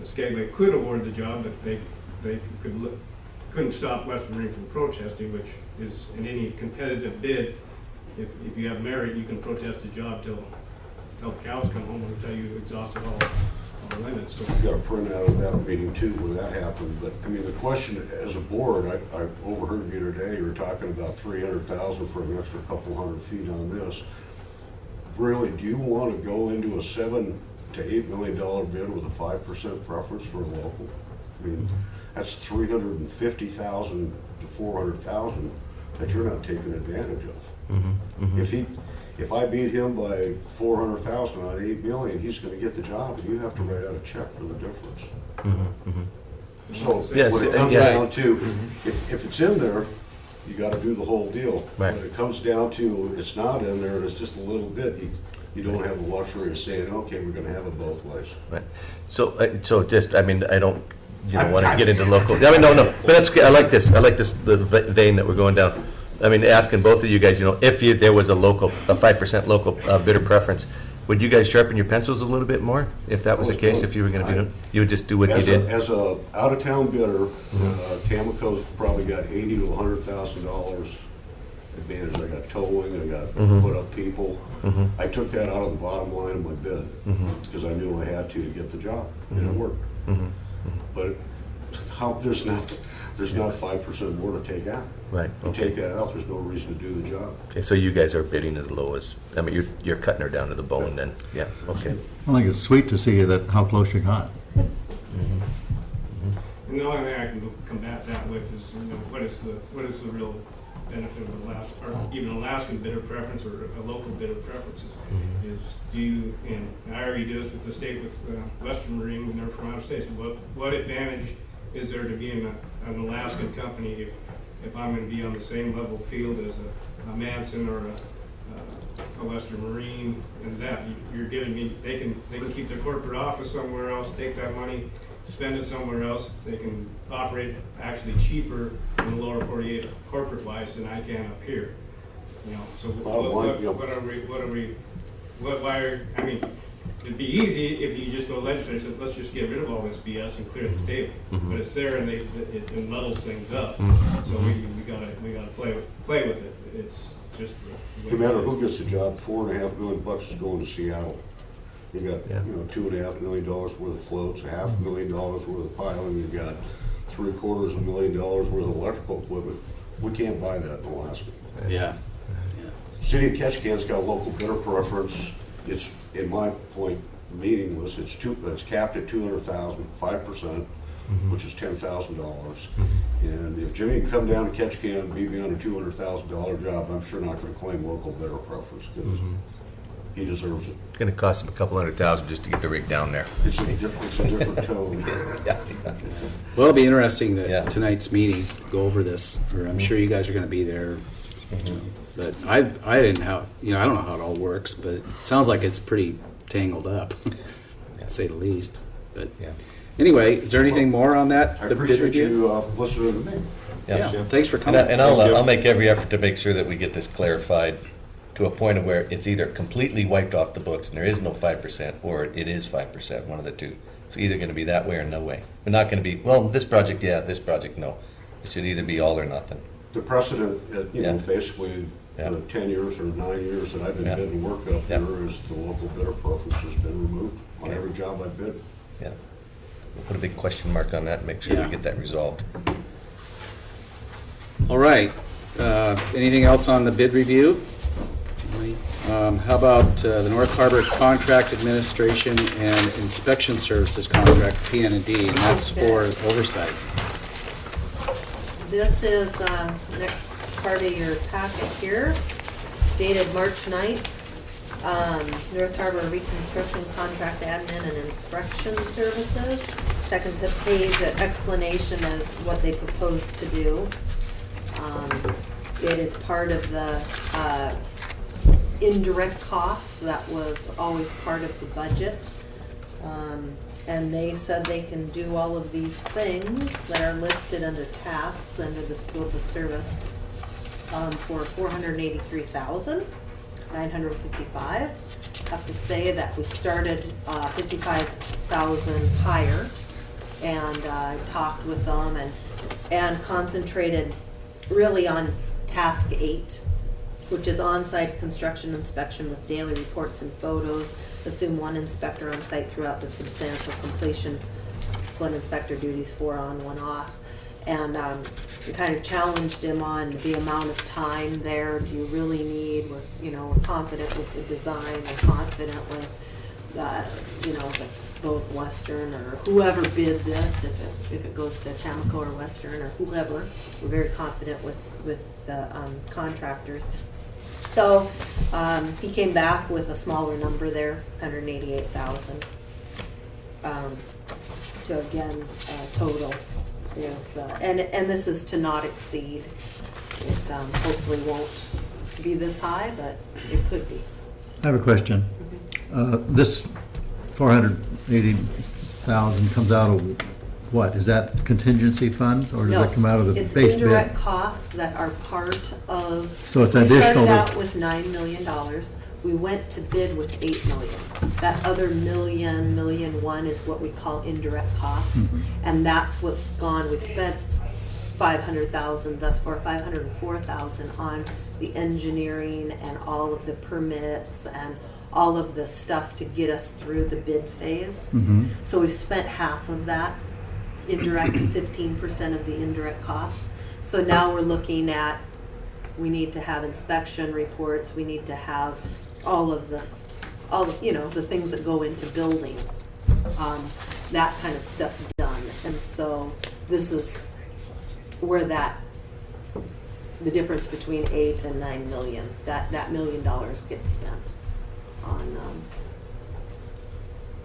Skagway could award the job, but they couldn't stop Western Marine from protesting, which is in any competitive bid. If you have merit, you can protest the job till the cows come home until you exhausted all the limits. So I've got a printout of that meeting too where that happened, but I mean, the question as a board, I overheard you today, you were talking about 300,000 for an extra couple hundred feet on this. Really, do you want to go into a $7 to $8 million bid with a 5% preference for a local? I mean, that's 350,000 to 400,000 that you're not taking advantage of. If I beat him by 400,000 on 8 million, he's going to get the job, and you have to write out a check for the difference. So Yes, when it comes yeah. down to, if it's in there, you got to do the whole deal. Right. When it comes down to it's not in there, and it's just a little bit, you don't have the luxury of saying, okay, we're going to have it both ways. Right. So just, I mean, I don't, want to get into local, I mean, no, but that's good. I like this, the vein that we're going down. I mean, asking both of you guys, if there was a 5% local bidder preference, would you guys sharpen your pencils a little bit more? If that was the case, if you were going to be, you would just do what you did? As a out-of-town bidder, Tamoco's probably got $80,000 to $100,000 advantage. I got towing, I got put up people. I took that out of the bottom line of my bid because I knew I had to get the job, and it worked. But there's not 5% more to take out. Right. You take that out, there's no reason to do the job. Okay, so you guys are bidding as low as, I mean, you're cutting her down to the bone then, yeah, okay. I think it's sweet to see that how close you got. and the only thing I can combat that with is, what is the real benefit of or even Alaskan bidder preference or a local bidder preference is do you, and I already do this with the state with Western Marine when they're from out of state, so what advantage is there to being an Alaskan company if I'm going to be on the same level field as a Manson or a Western Marine, and that you're giving me, they can keep their corporate office somewhere else, take that money, spend it somewhere else. They can operate actually cheaper in the lower 48 corporate wise than I can up here. So I mean, it'd be easy if you just go legislature and said, let's just get rid of all this BS and clear the table. But it's there and it muddles things up. So we gotta play with it. It's just the way No matter it is. who gets the job, $4.5 million is going to Seattle. You got, $2.5 million worth of floats, $500,000 worth of piling, you got $750,000 worth of electrical equipment. We can't buy that in Alaska. Yeah. City of Ketchikan's got a local bidder preference. It's, in my point, meaningless. It's capped at 200,000, 5%, which is $10,000. And if Jimmy can come down to Ketchikan and beat me on a $200,000 job, I'm sure not going to claim local bidder preference because he deserves it. It's going to cost him a couple $100,000 just to get the rig down there. It's a different tone. Yeah. Well, it'll be interesting that Yeah. tonight's meeting, go over this, or I'm sure you guys are gonna be there. But I didn't have, I don't know how it all works, but it sounds like it's pretty tangled up, to say the least. But Yeah. anyway, is there anything more on that? I the bid appreciate review? you listening to me. Yeah, thanks for coming. And I'll make every effort to make sure that we get this clarified to a point of where it's either completely wiped off the books and there is no 5%, or it is 5%, one of the two. It's either going to be that way or no way. We're not going to be, well, this project, yeah, this project, no. It should either be all or nothing. The precedent, Yeah. basically, Yeah. the 10 years or 9 years that I've been Yeah. bidding work up Yeah. there is the local bidder preference has been removed on every job I bid. Yeah. We'll put a big question mark on that and make sure Yeah. we get that resolved. All right, anything else on the bid review? How about the North Harbor Contract Administration and Inspection Services Contract, PN&D, and that's for oversight. This is next part of your packet here, dated March 9th. North Harbor Reconstruction Contract Admin and Inspection Services. second page, the explanation is what they propose to do. It is part of the indirect costs that was always part of the budget. And they said they can do all of these things that are listed under tasks, under the scope of service, for $483,955. Have to say that we started 55,000 higher, and talked with them and concentrated really on task 8, which is on-site construction inspection with daily reports and photos. Assume 1 inspector on site throughout the substantial completion. Split inspector duties, 4 on, 1 off. And we kind of challenged him on the amount of time there. Do you really need? We're confident with the design. We're confident with both Western or whoever bid this. If it goes to Cameco or Western or whoever, we're very confident with the contractors. So he came back with a smaller number there, 188,000. To again, total is, and this is to not exceed. It hopefully won't be this high, but it could be. I have a question. This 480,000 comes out of what? Is that contingency funds, or does No, that come out of the it's base bid? indirect costs that are part of. So it's we additional started to- out with $9 million. We went to bid with $8 million. That other $1 million is what we call indirect costs, Mhm. and that's what's gone. We've spent 500,000 thus far, 504,000 on the engineering and all of the permits and all of the stuff to get us through the bid phase. Mhm. So we've spent half of that, indirect, 15% of the indirect costs. So now we're looking at, we need to have inspection reports, we need to have all of the things that go into building, that kind of stuff done. And so this is where the difference between 8 and 9 million, that $1 million gets spent on,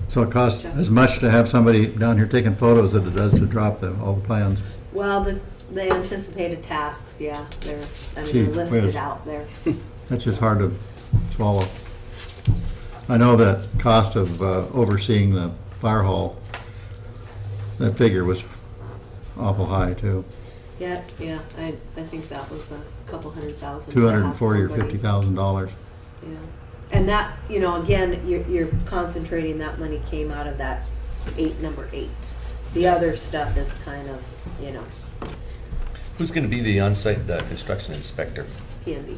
So it costs as much to have somebody down here taking photos as it does to drop all the plans. well, the anticipated tasks, yeah, they're Gee listed whiz. out there. That's just hard to swallow. I know that cost of overseeing the fire hall, that figure was awful high too. Yeah, I think that was a couple $100,000. $240,000 or Somebody- $50,000. Yeah, and that, again, you're concentrating, that money came out of that number 8. The other stuff is kind of, Who's going to be the on-site construction inspector? candy.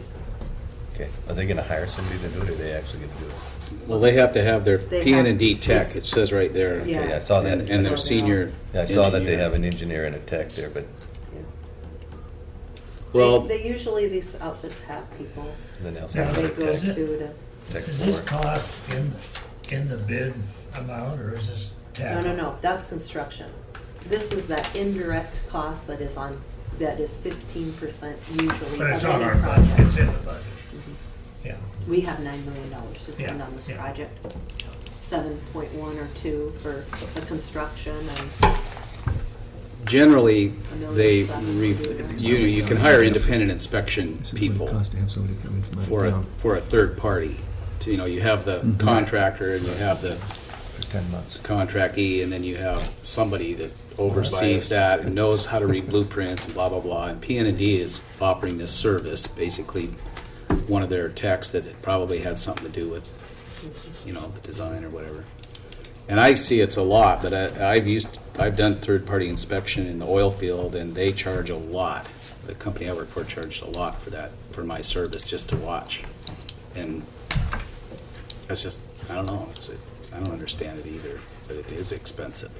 Okay, are they going to hire somebody to do it, or are they actually going to do it? Well, they have to have their They P&D have- tech, it's- it says right there. Yeah. Okay, I saw that. And their So senior Yeah, I saw that they engineer. have an engineer and a tech there, but Well, They usually, these outfits have people then else Yeah, have they a go is tech. it- to Tech Is this floor. cost in the bid amount, or is this tax? No, that's construction. This is that indirect cost that is 15% usually But it's of on any our budget, project. it's in the budget. Yeah. We have $9 million to spend Yeah, on this yeah. project. 7.1 or 2 for the construction, and generally, they, $1,700,000. you can hire independent inspection This is what it people costs to have somebody come in from out of for town a third party. So, you have the contractor and you have the for 10 months. contractee, and then you have somebody that oversees that and knows how to read blueprints and blah, blah, blah. And P&D is offering this service, basically one of their techs that probably had something to do with, the design or whatever. And I see it's a lot, but I've done third-party inspection in the oil field, and they charge a lot. The company I work for charged a lot for that, for my service, just to watch. And that's just, I don't know, I don't understand it either, but it is expensive.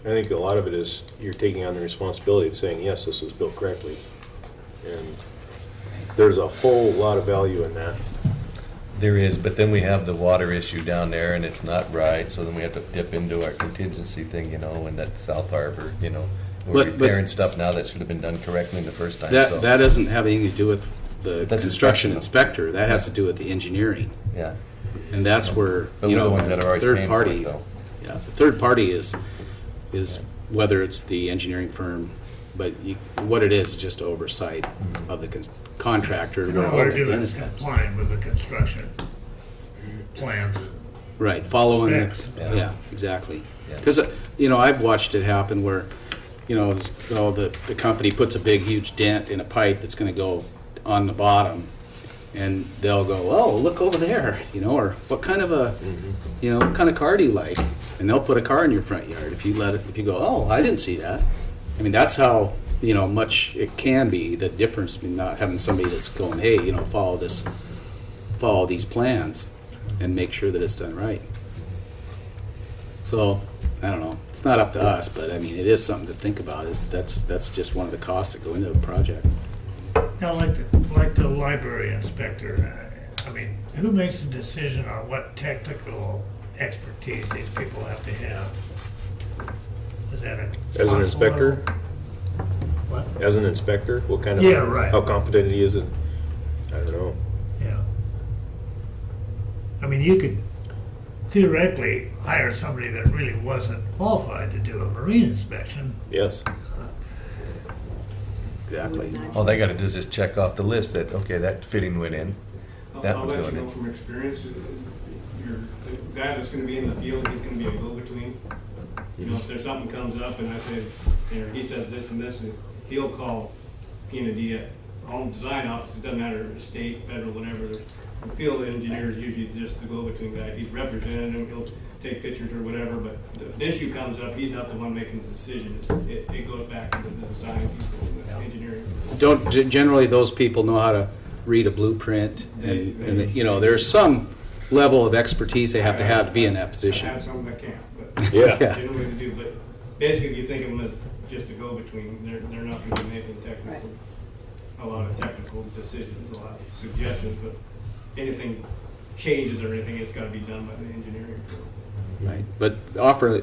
I think a lot of it is you're taking on the responsibility of saying, yes, this was built correctly. And there's a whole lot of value in that. There is, but then we have the water issue down there, and it's not right, so then we have to dip into our contingency thing, and that South Harbor, we're But- repairing stuff now that should have been done correctly the first time, so. That doesn't have anything to do with the That's construction inspection, inspector, that has to do with the engineering. Yeah, And that's where, but we're the ones that are always third paying for party, it, though. yeah, the third party is, is whether it's the engineering firm, but what it is just oversight of the contractor. And all we're doing is complying with the construction plans. Right, following, Specs. yeah, exactly. Yeah. Because, I've watched it happen where, the company puts a big, huge dent in a pipe that's gonna go on the bottom, and they'll go, oh, look over there, or what kind of what kind of car do you like? And they'll put a car in your front yard if you go, oh, I didn't see that. I mean, that's how, much it can be, the difference between not having somebody that's going, hey, follow these plans and make sure that it's done right. So, I don't know, it's not up to us, but I mean, it is something to think about, that's just one of the costs that go into a project. Now, like the library inspector, I mean, who makes the decision on what technical expertise these people have to have? Is that a As an council inspector? level? What? As an inspector, what kind of? Yeah, right. How competent he is it? I don't know. Yeah. I mean, you could theoretically hire somebody that really wasn't qualified to do a marine inspection. Yes. Exactly. All they gotta do is just check off the list that, okay, that fitting went in. That I'll one's let going you know in. from experience, the guy that's gonna be in the field, he's gonna be a go-between. If there's something comes up and I say, he says this and this, and he'll call P&D at home design office, it doesn't matter, state, federal, whatever. The field engineer is usually just the go-between guy. He's representing him, he'll take pictures or whatever, but if an issue comes up, he's not the one making the decision. It goes back to the design people and the engineering. Generally, those people know how to read a blueprint, and there's some level of expertise they have to be in that I position. have some that can't, but Yeah. generally they do. But basically, if you think of them as just a go-between, they're not going to be making a lot of technical decisions, a lot of suggestions. But anything changes or anything, it's got to be done by the engineering firm. Right, but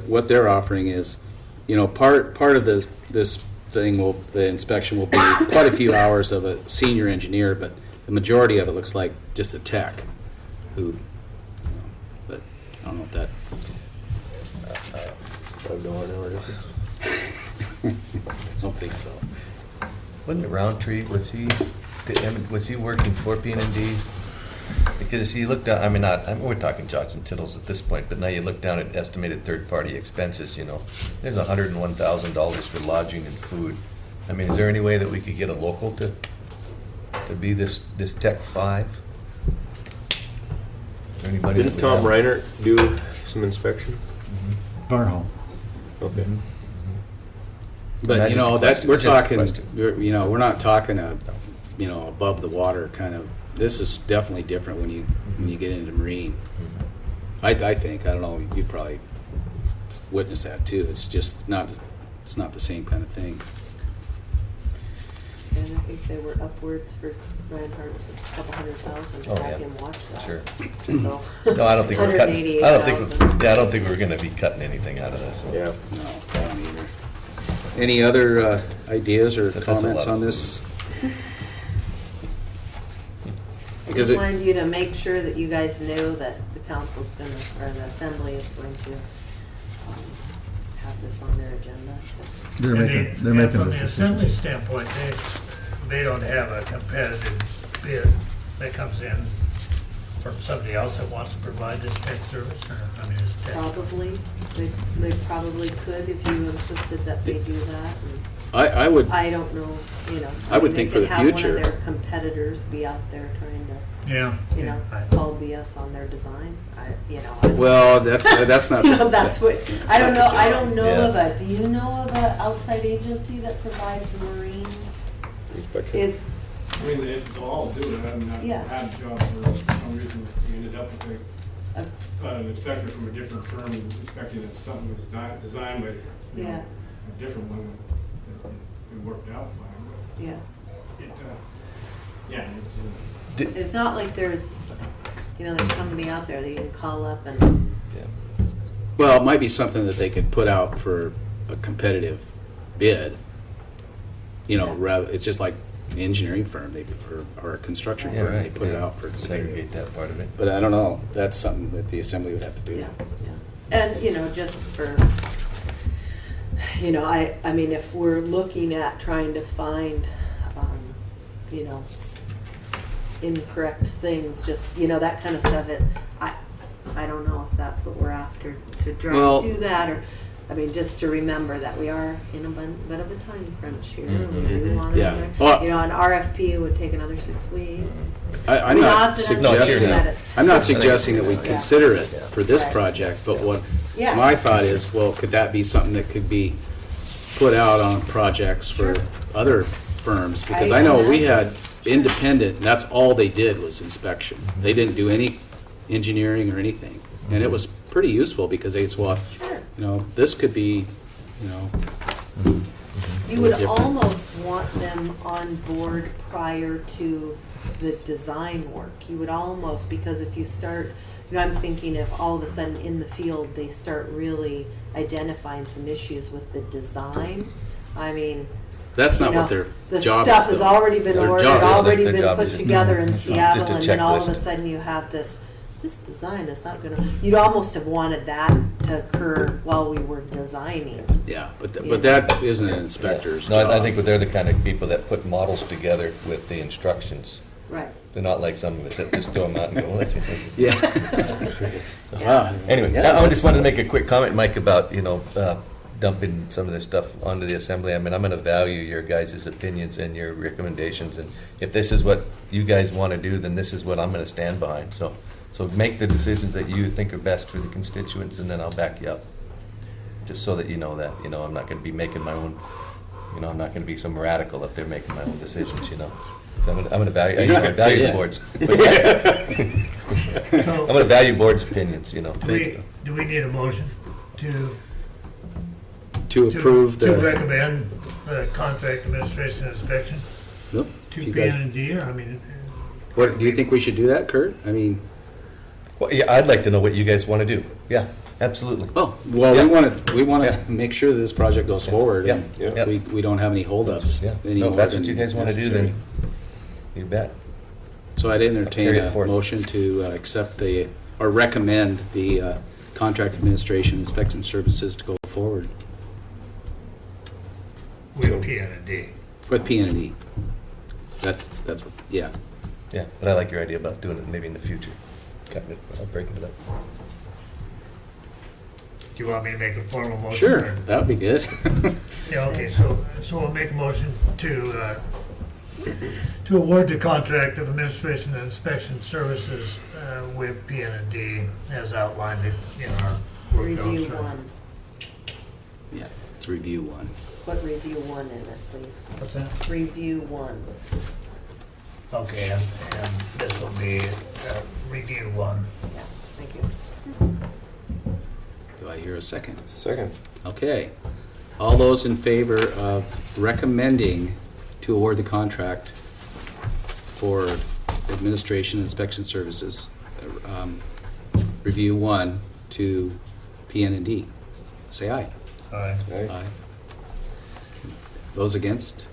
what they're offering is, part of this thing the inspection will be quite a few hours of a senior engineer, but the majority of it looks like just a tech who, but I don't know if that. $5 difference. I don't think so. Wasn't it Roundtree, was he working for P&D? Because you look down, we're talking Jots and Tittles at this point, but now you look down at estimated third-party expenses, there's $101,000 for lodging and food. I mean, is there any way that we could get a local to be this Tech 5? Is there anybody that Didn't we Tom have? Reiner do some inspection? Fire hall. Okay. But Not just a that question, we're just a talking, question. we're not talking above the water kind of. This is definitely different when you get into marine. I think, I don't know, you probably witnessed that too. It's just not the same kind of thing. And I think they were upwards for Ryan Hart was a couple $100,000 to Oh, have yeah. him watch that. Sure. So. No, I don't think we're cutting, I don't think $188,000. we're gonna be cutting anything out of this one. Yeah. No, I don't either. Any other ideas or That's a comments lot of on food. this? I Because just it- wanted you to make sure that you guys know that the council's gonna, or the assembly is going to have this on their agenda. They're And making and this from the decision. assembly standpoint, they don't have a competitive bid that comes in from somebody else that wants to provide this tech service, or, is tech. Probably, they probably could if you insisted that they do that. And I would, I don't know, I would mean, think they for the could have future. one of their competitors be out there trying to, Yeah. call BS on their design. I well, that's not. that's what, I don't know Yeah. do you know of a outside agency that provides marine? Inspection. It's, I mean, it's all do it. I mean, I Yeah. had a job for some reason, we ended up with an inspector from a different firm inspecting that something was designed by, Yeah. a different one. It worked out fine, yeah. but yeah, It's not like there's somebody out there that you can call up and, Yeah. Well, it might be something that they could put out for a competitive bid. Yeah. Rather, it's just like an engineering firm, or a construction Yeah, firm, they right, put it yeah. out for competitive. Segregate that part of it. But I don't know, that's something that the assembly would have to do. yeah. And, just for you know, I mean, if we're looking at trying to find, you know, incorrect things, just, you know, that kind of stuff, I don't know if that's what we're after, to try Well- to do that, or, I mean, just to remember that we are in a bit of a time crunch here. We do want Yeah. to, Well- you know, an RFP would take another 6 weeks. I'm not that I'm suggesting, saying that it's- I'm not suggesting that we Yeah. consider it for this Right. project, but what Yeah. my thought is, well, could that be something that could be put out on projects for Sure. other firms? Because I I know we imagine. had independent, and that's all they did was inspection. They didn't do any engineering or anything. And it was pretty useful because they just, well, Sure. you know, this could be, you know, You would different. almost want them on board prior to the design work. You would almost, because if you start, you know, I'm thinking if all of a sudden in the field, they start really identifying some issues with the design, I mean, that's not you what know, their the job is. stuff has though. already been Their ordered, job is- already their been job put is just- together in just a Seattle, and then all of a checklist. sudden you have this design is not gonna, you'd almost have wanted that to occur while we were designing. Yeah, but that isn't an inspector's No, job. I think they're the kind of people that put models together with the instructions. Right. They're not like some of us that just throw them out and go, let's see. Yeah. So, wow. Anyway, Yeah, I just wanted to make a quick comment, Mike, about, you know, dumping some of this stuff onto the assembly. I mean, I'm going to value your guys' opinions and your recommendations, and if this is what you guys want to do, then this is what I'm going to stand behind. So make the decisions that you think are best for the constituents, and then I'll back you up. Just so that you know that, you know, I'm not going to be making my own, you know, I'm not going to be some radical if they're making my own decisions, you know. I'm going to value, You're not gonna value fit the in. boards. I'm So, going to value boards' opinions, you know. do we need a motion to To approve to the, recommend the contract administration inspection nope. to You P guys- and D? I mean, What, do you think we should do that, Kurt? I mean, Well, yeah, I'd like to know what you guys want to do. Yeah, absolutely. oh, well, Yeah. we want Yeah. to make sure that this project goes forward. Yeah. and Yeah. We don't have any holdups Yeah. anymore. No, if that's what than you guys want to do, necessary. then you bet. So I'd entertain Carry it a forth. motion to accept or recommend the contract administration inspection services to go forward with P and D. with P&E. That's what, yeah. Yeah, but I like your idea about doing it maybe in the future. Cutting it, breaking it up. Do you want me to make a formal motion? Sure, or- that would be good. Yeah, okay, so we'll make a motion to award the contract of administration and inspection services with P and D as outlined in our work Review notes. one. Yeah, it's review one. Put review one in it, please. What's that? Review one. Okay, and this will be review one. Yeah, thank you. Do I hear a second? Second. Okay. All those in favor of recommending to award the contract for administration inspection services, review one to PN&D, say aye. Aye. Aye. Those against?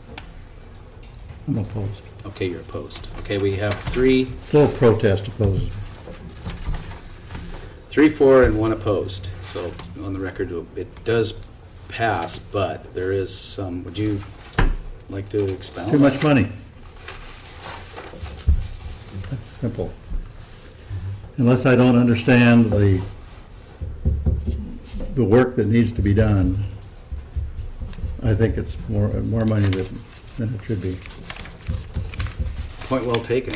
I'm opposed. Okay, you're opposed. Okay, we have three, Full protest opposed. 4, and 1 opposed. So on the record, it does pass, but there is some, would you like to expound? Too much money. That's simple. Unless I don't understand the work that needs to be done, I think it's more money than it should be. Point well taken.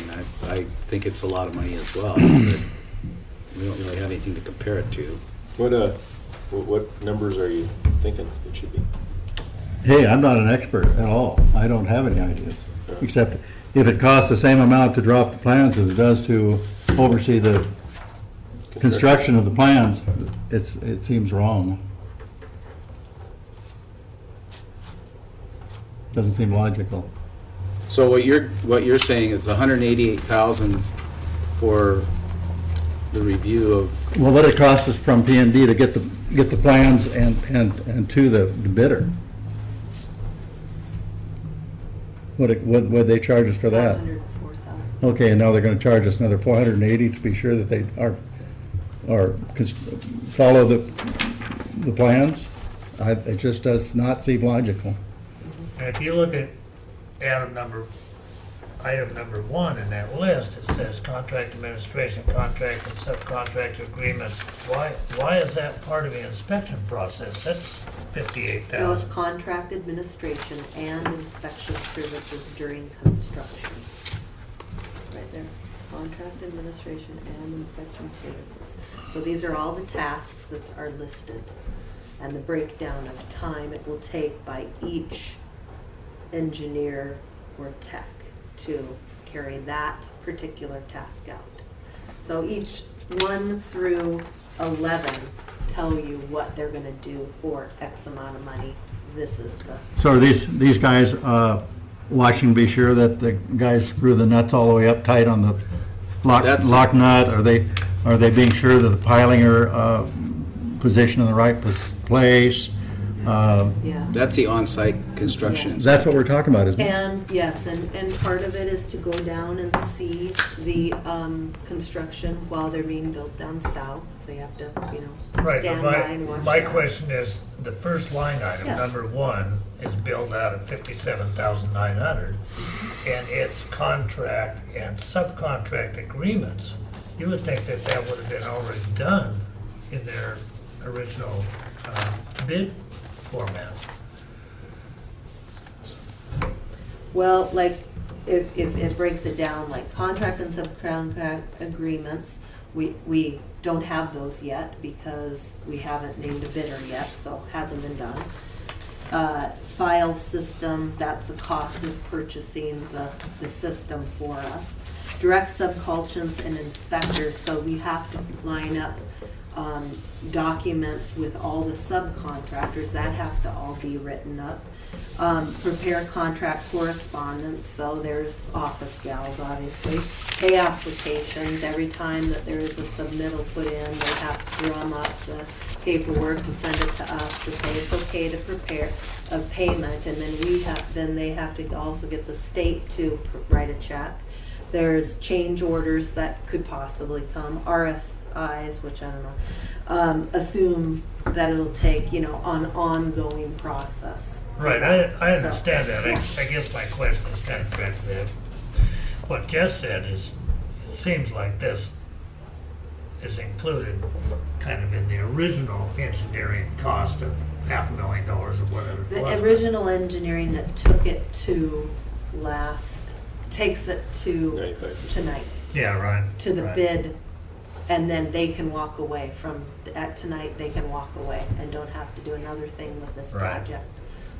I think it's a lot of money as well. But we don't really have anything to compare it to. What numbers are you thinking it should be? Hey, I'm not an expert at all. I don't have any ideas, except if it costs the same amount to draw up the plans as it does to oversee the construction of the plans, it seems wrong. Doesn't seem logical. So what you're saying is the 188,000 for the review of, Well, what it costs us from P and D to get the plans and to the bidder. What they charge us for that? 504,000. Okay, and now they're gonna charge us another 480 to be sure that they follow the plans? It just does not seem logical. And if you look at item number 1 in that list, it says contract administration, contract and subcontract agreements. Why is that part of the inspection process? That's It was $58,000. contract administration and inspection services during construction. Right there, contract administration and inspection services. So these are all the tasks that are listed and the breakdown of time it will take by each engineer or tech to carry that particular task out. So each 1 through 11 tell you what they're gonna do for X amount of money. This is the, So are these guys watching to be sure that the guys screw the nuts all the way up tight on the That's- lock nut? Are they being sure that the piling are positioned in the right place? yeah. That's the on-site construction. That's what we're talking about, isn't it? And, yes, and part of it is to go down and see the construction while they're being built down south. They have to, Right, stand by and but watch my that. question is, the first line item, Yeah. number 1, is billed out at $57,900, and it's contract and subcontract agreements. You would think that that would have been already done in their original bid format. Well, like, if it breaks it down, like contract and subcontract agreements, we don't have those yet because we haven't named a bidder yet, so hasn't been done. File system, that's the cost of purchasing the system for us. Direct subcultures and inspectors, so we have to line up documents with all the subcontractors, that has to all be written up. Prepare contract correspondence, so there's office gals, obviously. Pay applications, every time that there is a submittal put in, they have to drum up the paperwork to send it to us to say it's okay to prepare a payment, and then they have to also get the state to write a check. There's change orders that could possibly come, RFIs, which I don't know, assume that it'll take, an ongoing process. Right, I understand that. I guess my question is kind of correct there. What Jess said is, it seems like this is included kind of in the original engineering cost of $500,000 or whatever it The was. original engineering that took it to takes it to 95%. tonight, Yeah, right. to the right. bid, and then they can walk away at tonight, they can walk away and don't have to do another thing with this Right. project.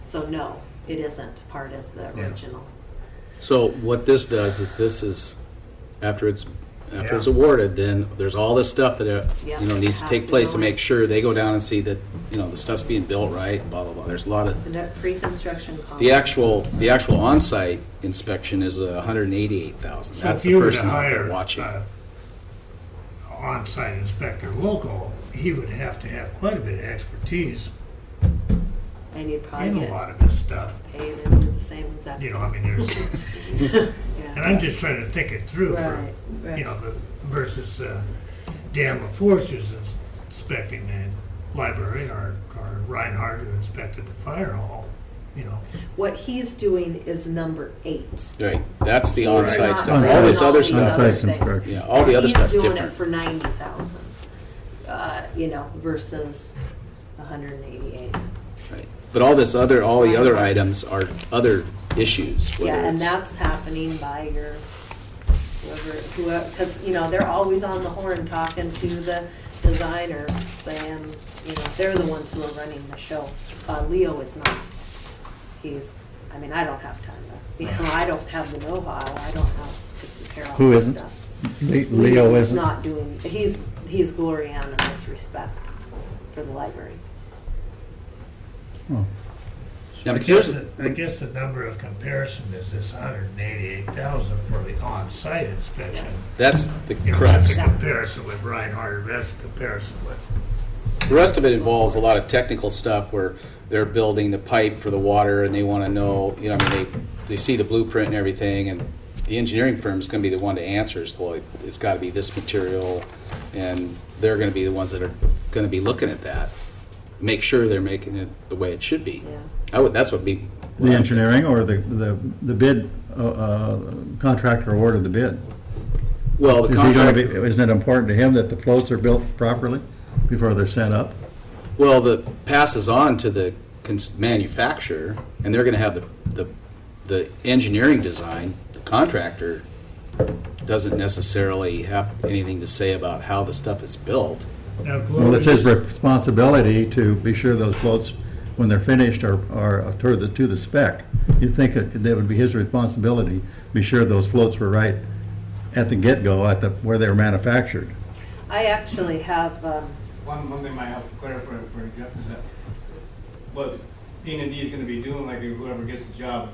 So no, it isn't part of the Yeah. original. So what this does is after it's Yeah. awarded, then there's all this stuff that Yeah, needs to has take to place go to in. make sure they go down and see that the stuff's being built right. Blah blah blah. There's a lot of And that pre-construction costs. the actual on-site inspection is $188,000. So That's if you the were to person out there hire watching. on-site inspector local, he would have to have quite a bit of expertise And you'd probably in a get lot of this stuff. paid into the same exact. I mean, there's, Yeah. and I'm just trying to think it through for, Right. versus Dan LaForce is inspecting the library, or Reinhardt who inspected the fire hall, What he's doing is number 8. Right. That's the He's on-site not stuff. doing All this all other these stuff. other On-site things. construction. Yeah, all the other stuff's He's doing it different. for 90,000, versus 188. Right. But all the other items are other issues. Yeah, whether and it's- that's happening by your, whoever, because, they're always on the horn talking to the designer, saying, they're the ones who are running the show. Leo is not. I don't have time to, I don't have the know-how, I don't have to prepare all Who this isn't? stuff. Leo is isn't? not doing, he's Gloriana in this respect for the library. Oh. Yeah, I because guess the number of comparison is this 188,000 for the on-site inspection. that's the That's crux. a comparison with Reinhardt, that's a comparison with, The rest of it involves a lot of technical stuff where they're building the pipe for the water and they want to know, they see the blueprint and everything, and the engineering firm is going to be the one to answer. So it's got to be this material, and they're going to be the ones that are going to be looking at that. make sure they're making it the way it should be. Yeah. That's what be. The engineering or the bid, contractor awarded the bid? Well, the Is he gonna contract. isn't it important to him that the floats are built properly before they're sent up? Well, the passes on to the manufacturer, and they're going to have the engineering design. The contractor doesn't necessarily have anything to say about how the stuff is built. Now, Well, it's his Gloria, responsibility to be sure those floats, when they're finished, are to the spec. You'd think that would be his responsibility, be sure those floats were right at the get-go, where they were manufactured. I actually have, One thing I have to clarify for you, Jeff, is that what P&D is gonna be doing, like whoever gets the job,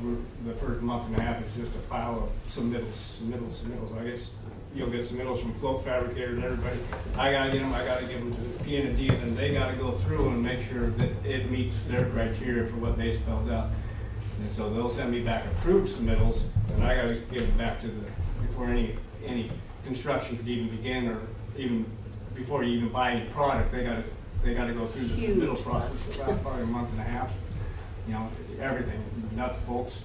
the first month and a half is just a pile of submittals. I guess you'll get submittals from float fabricators and everybody. I gotta get them, I gotta give them to P&D, and then they gotta go through and make sure that it meets their criteria for what they spelled out. And so they'll send me back approved submittals, and I gotta give them back to before any construction could even begin, or even before you even buy any product, they gotta go through the Huge submittal process list. for probably a month and a half. You know, everything, nuts, bolts,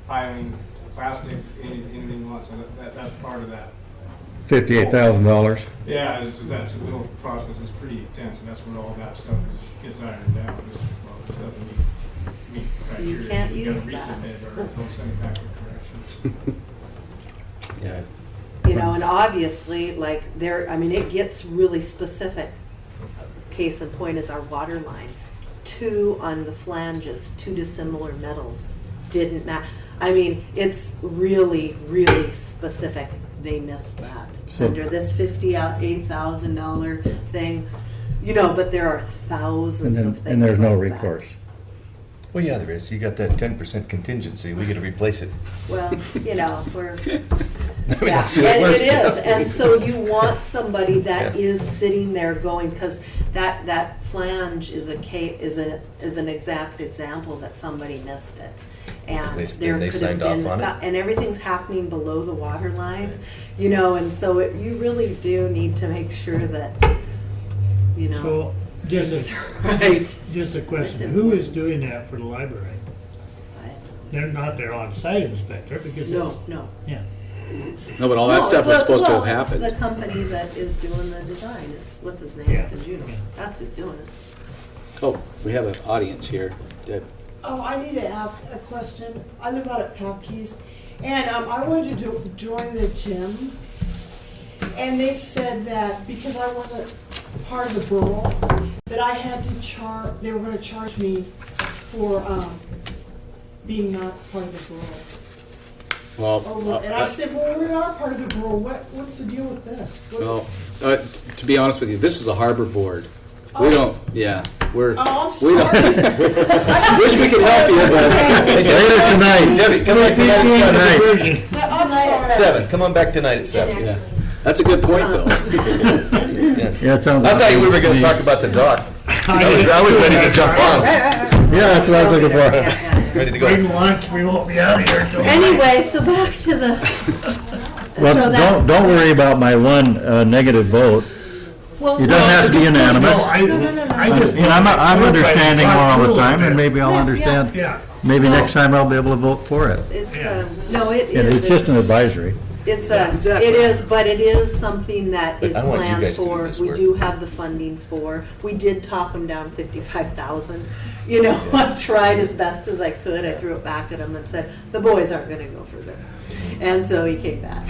piling, plastic, anything you want, so that's part of that. $58,000. Yeah, that submittal process is pretty intense, and that's where all that stuff gets ironed out. Well, this doesn't meet criteria. can't You gotta use that. resubmit, or they'll send it back with corrections. Yeah. you know, and obviously, like, it gets really specific. Case in point is our water line. 2 on the flanges, 2 dissimilar metals, didn't match. I mean, it's really, really specific. They missed that. So- Under this $58,000 thing, you know, but there are thousands of things And there's no like that. recourse. Well, yeah, there is. You got that 10% contingency. We got to replace it. Well, you know, we're, I mean, yeah, that's the way it and works. it is, and so you want somebody that Yeah. is sitting there going, because that flange is an exact example that somebody missed it. And They there could have signed off been, on it? and everything's happening below the water line, you know, and so you really do need to make sure that, you know. so, it's right. just a question, who is doing that for the library? I- They're not their on-site inspector, because No, it's, no. yeah. No, but all that No, stuff was well, supposed to have well, it's happened. the company that is doing the design, is, what's his name, Yeah. up in Juneau. Yeah. That's who's doing it. Oh, we have an audience here. Deb. Oh, I need to ask a question. I live out at Papkeys, and I wanted to join the gym. And they said that because I wasn't part of the borough, that I had to they were gonna charge me for, being not part of the borough. Well, And I said, well, we are part of the borough. What's the deal with this? well, to be honest with you, this is a harbor board. We Oh. don't, yeah, we're, Oh, I'm we don't, wish we could help you, but. Later tonight. Debbie, come back tonight at 7. I'm sorry. 7. Come on back tonight at 7. Yeah, that's a good point, Bill. Yeah, it sounds like. I thought we were going to talk about the dock. I was ready to jump on. Yeah, that's what I was looking for. Yeah. Ready to Bring go. lunch, we won't be out of here till. Anyway, so back to the. Well, so that- don't worry about my one negative vote. Well, It doesn't have to be unanimous. No, I just. And I'm understanding more all the time, and maybe I'll Yeah, understand. Yeah, Maybe next time I'll be able to vote for it. It's, Yeah. no, it And is. it's just an advisory. It's exactly. it is, but it is something that But is I want you planned guys to do for. this We work. do have the funding for. We did talk them down 55,000. You know, I tried as best as I could. I threw it back at him and said, the boys aren't gonna go for this. And so he came back.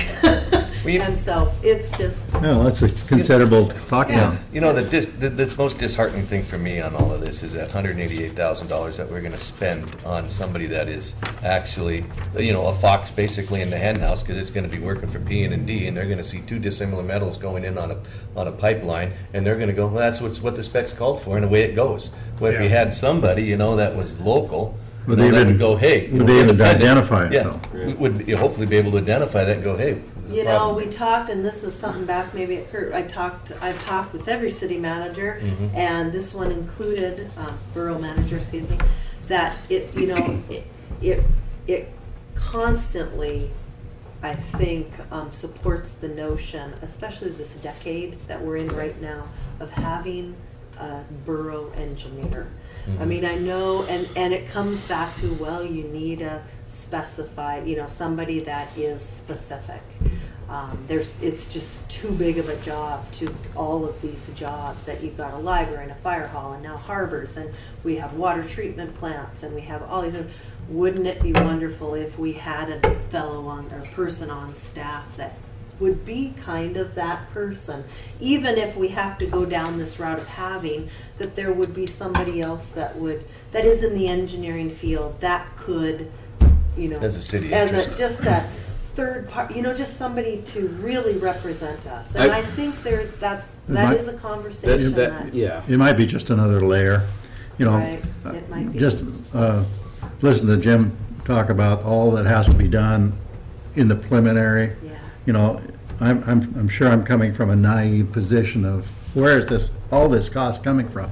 you- And so it's just, No, that's a considerable talk down. You know, the most disheartening thing for me on all of this is that $188,000 that we're going to spend on somebody that is actually, you know, a fox basically in the hen house, because it's going to be working for P&D, and they're going to see 2 dissimilar metals going in on a pipeline, and they're going to go, well, that's what the specs called for, and away it goes. Well, if you Yeah. had somebody, you know, that was local, you Would know, they that even- would go, hey. you would know, they we're even independent. identify it, Yeah, though? we would hopefully be able to identify that and go, hey. there's a you know, problem. we talked, and this is something back maybe at Kurt. I've talked with every city manager, Mhm. and this one included, borough manager, excuse me, that it, you know, it constantly, I think, supports the notion, especially this decade that we're in right now, of having a borough engineer. I mean, I know, and it comes back to, well, you need a specified, somebody that is specific. It's just too big of a job to all of these jobs that you've got a library and a fire hall and now harbors and we have water treatment plants and we have all these. Wouldn't it be wonderful if we had a person on staff that would be kind of that person, even if we have to go down this route of having, that there would be somebody else that is in the engineering field that could, As a city as interest. just that third part, just somebody to really represent us. And I think that is a conversation that. Yeah. It might be just another layer, Right, it might be. Just listen to Jim talk about all that has to be done in the preliminary. Yeah. I'm sure I'm coming from a naive position of where is all this cost coming from?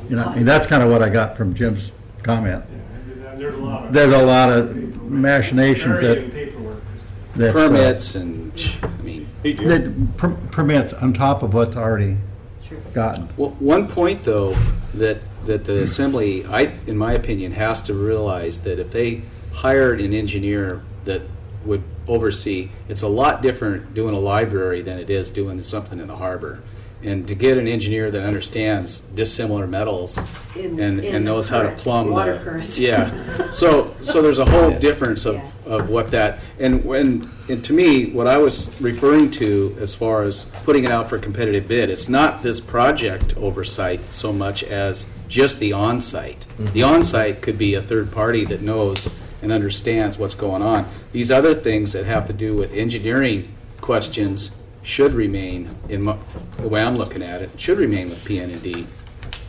That's kind of what I got from Jim's comment. There's a lot of. There's a lot of machinations Buried in that. paperwork. Permits and, Permits on top of what's already True. gotten. Well, one point, though, that the Assembly, in my opinion, has to realize that if they hired an engineer that would oversee, it's a lot different doing a library than it is doing something in the harbor. And to get an engineer that understands dissimilar metals and knows how to plumb water the current. Yeah. So there's a whole difference of what that and to me, what I was referring to as far as putting it out for competitive bid, it's not this project oversight so much as just the on-site. The on-site could be a third party that knows and understands what's going on. These other things that have to do with engineering questions should remain, the way I'm looking at it, should remain with PN&D.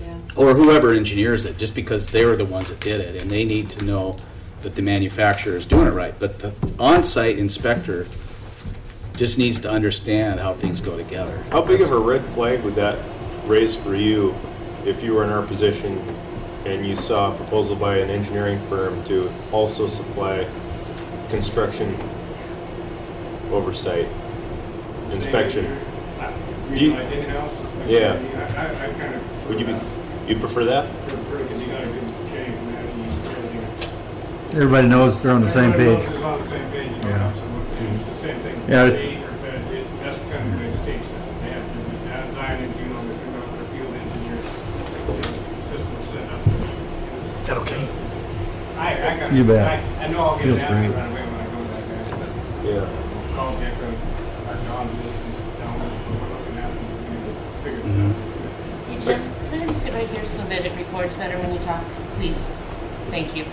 Yeah. Or whoever engineers it, just because they were the ones that did it, and they need to know that the manufacturer is doing it right. But the on-site inspector just needs to understand how things go together. How big of a red flag would that raise for you if you were in our position and you saw a proposal by an engineering firm to also supply construction oversight, inspection? You like in-house? Yeah. I kind of. Would you prefer that? Because you got a good chain, everything. Everybody knows they're on the same Everybody page. else is on the same page, you don't have someone, it's the same thing. Yeah, it's- State or fed, that's kind of the state system. They have to design and do all this, thing about their field engineers, the system set up. Is that okay? I got, You bet. I know I'll get Feels an answer great. right away when I go to that guy. Yeah. Call Dick or John, and just tell them what we're looking at, and we'll figure this out. Hey, Jim, can I have you sit right here so that it records better when you talk? Please. Thank you.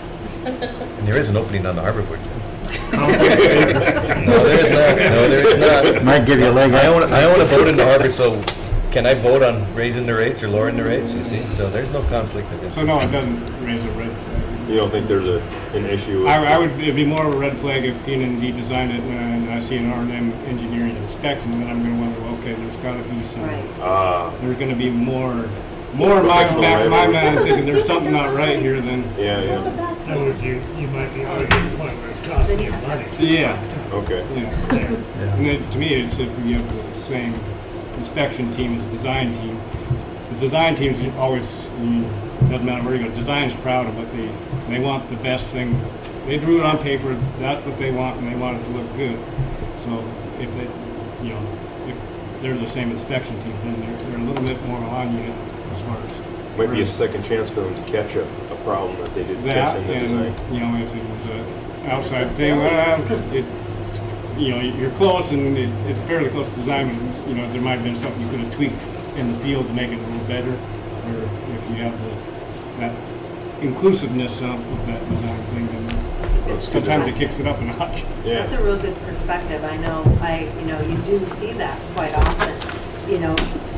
And there is an opening on the harbor board, Jim. No, there is not. No, there is not. Might give you a leg I up. own a boat in the harbor, so can I vote on raising the rates or lowering the rates, you see? So there's no conflict of So interest. no, it doesn't raise a red flag. You don't think there's an issue with... It'd be more of a red flag if P&D designed it and I see an R&M engineering inspection, then I'm gonna wonder, okay, there's gotta be some, Right. there's gonna be more in my back of my mind, This is thinking there's a something not stupid right design. here, then, Yeah, It's on the yeah. back. In other words, you might be arguing the point where it's costing you money. yeah, Okay. yeah. There. And then, to me, it's if you have the same inspection team as design team. The design team's always, doesn't matter where you go, design's proud of what they want the best thing. They drew it on paper, that's what they want, and they want it to look good. So if they, if they're the same inspection team, then they're a little bit more on you as far as. Might be a second chance for them to catch a problem that they didn't That, catch in the design. and, if it was an outside thing, you're close and it's a fairly close design, but, there might have been something you could have tweaked in the field to make it a little better, or if you have that inclusiveness of that design thing, then sometimes it kicks it up a notch. Yeah. That's a real good perspective. I know, you do see that quite often,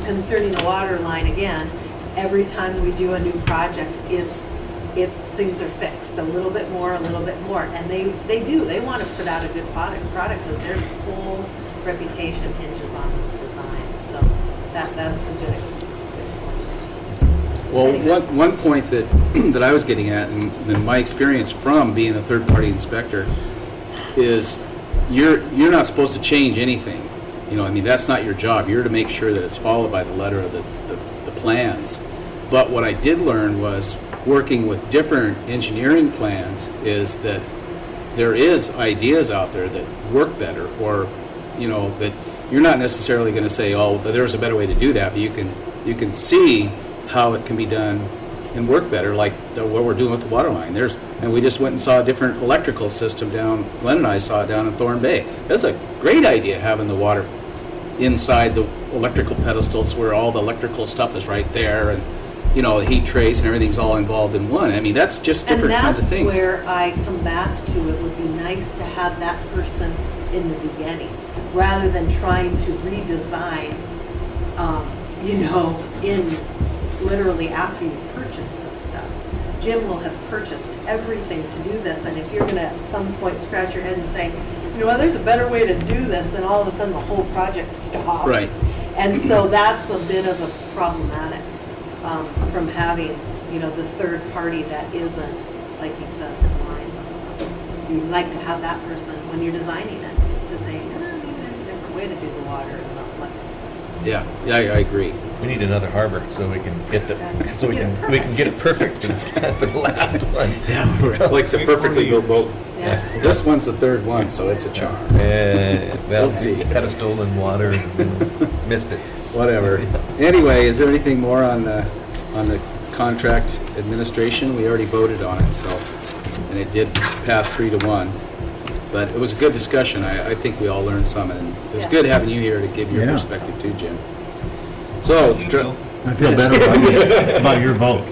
concerning the water line again. Every time we do a new project, things are fixed a little bit more, and they want to put out a good product because their whole reputation hinges on this design. So that's a good point. Well, Anyway. one point that I was getting at, and my experience from being a third-party inspector, is you're not supposed to change anything. That's not your job. You're to make sure that it's followed by the letter of the plans. But what I did learn was, working with different engineering plans, is that there is ideas out there that work better, or, you know, that you're not necessarily going to say, oh, there's a better way to do that, but you can see how it can be done and work better, like what we're doing with the water line. And we just went and saw a different electrical system down, Glenn and I saw it down in Thorn Bay. That's a great idea, having the water inside the electrical pedestals where all the electrical stuff is right there, and, you know, the heat trace and everything's all involved in one. I mean, that's just different kinds of And things. that's where I come back to, it would be nice to have that person in the beginning, rather than trying to redesign, you know, in literally after you've purchased this stuff. Jim will have purchased everything to do this, and if you're gonna at some point scratch your head and say, you know what, there's a better way to do this, then all of a sudden the whole project stops. Right. And so that's a bit of a problematic, from having, you know, the third party that isn't, like he says, in line. You'd like to have that person, when you're designing it, to say, maybe there's a different way to do the water and not like. Yeah, I agree. We need another harbor so we can get we can get it perfect instead of the last one. Yeah, right. Like the perfectly built boat. Yeah. This one's the third one, so it's a charm. Well, We'll see. pedestal and water and missed it. Whatever. Anyway, is there anything more on the contract administration? We already voted on it, so, and it did pass 3-1. But it was a good discussion. I think we all learned some, and it's Yeah. good having you here to give your Yeah. perspective too, Jim. So, I feel better about your vote.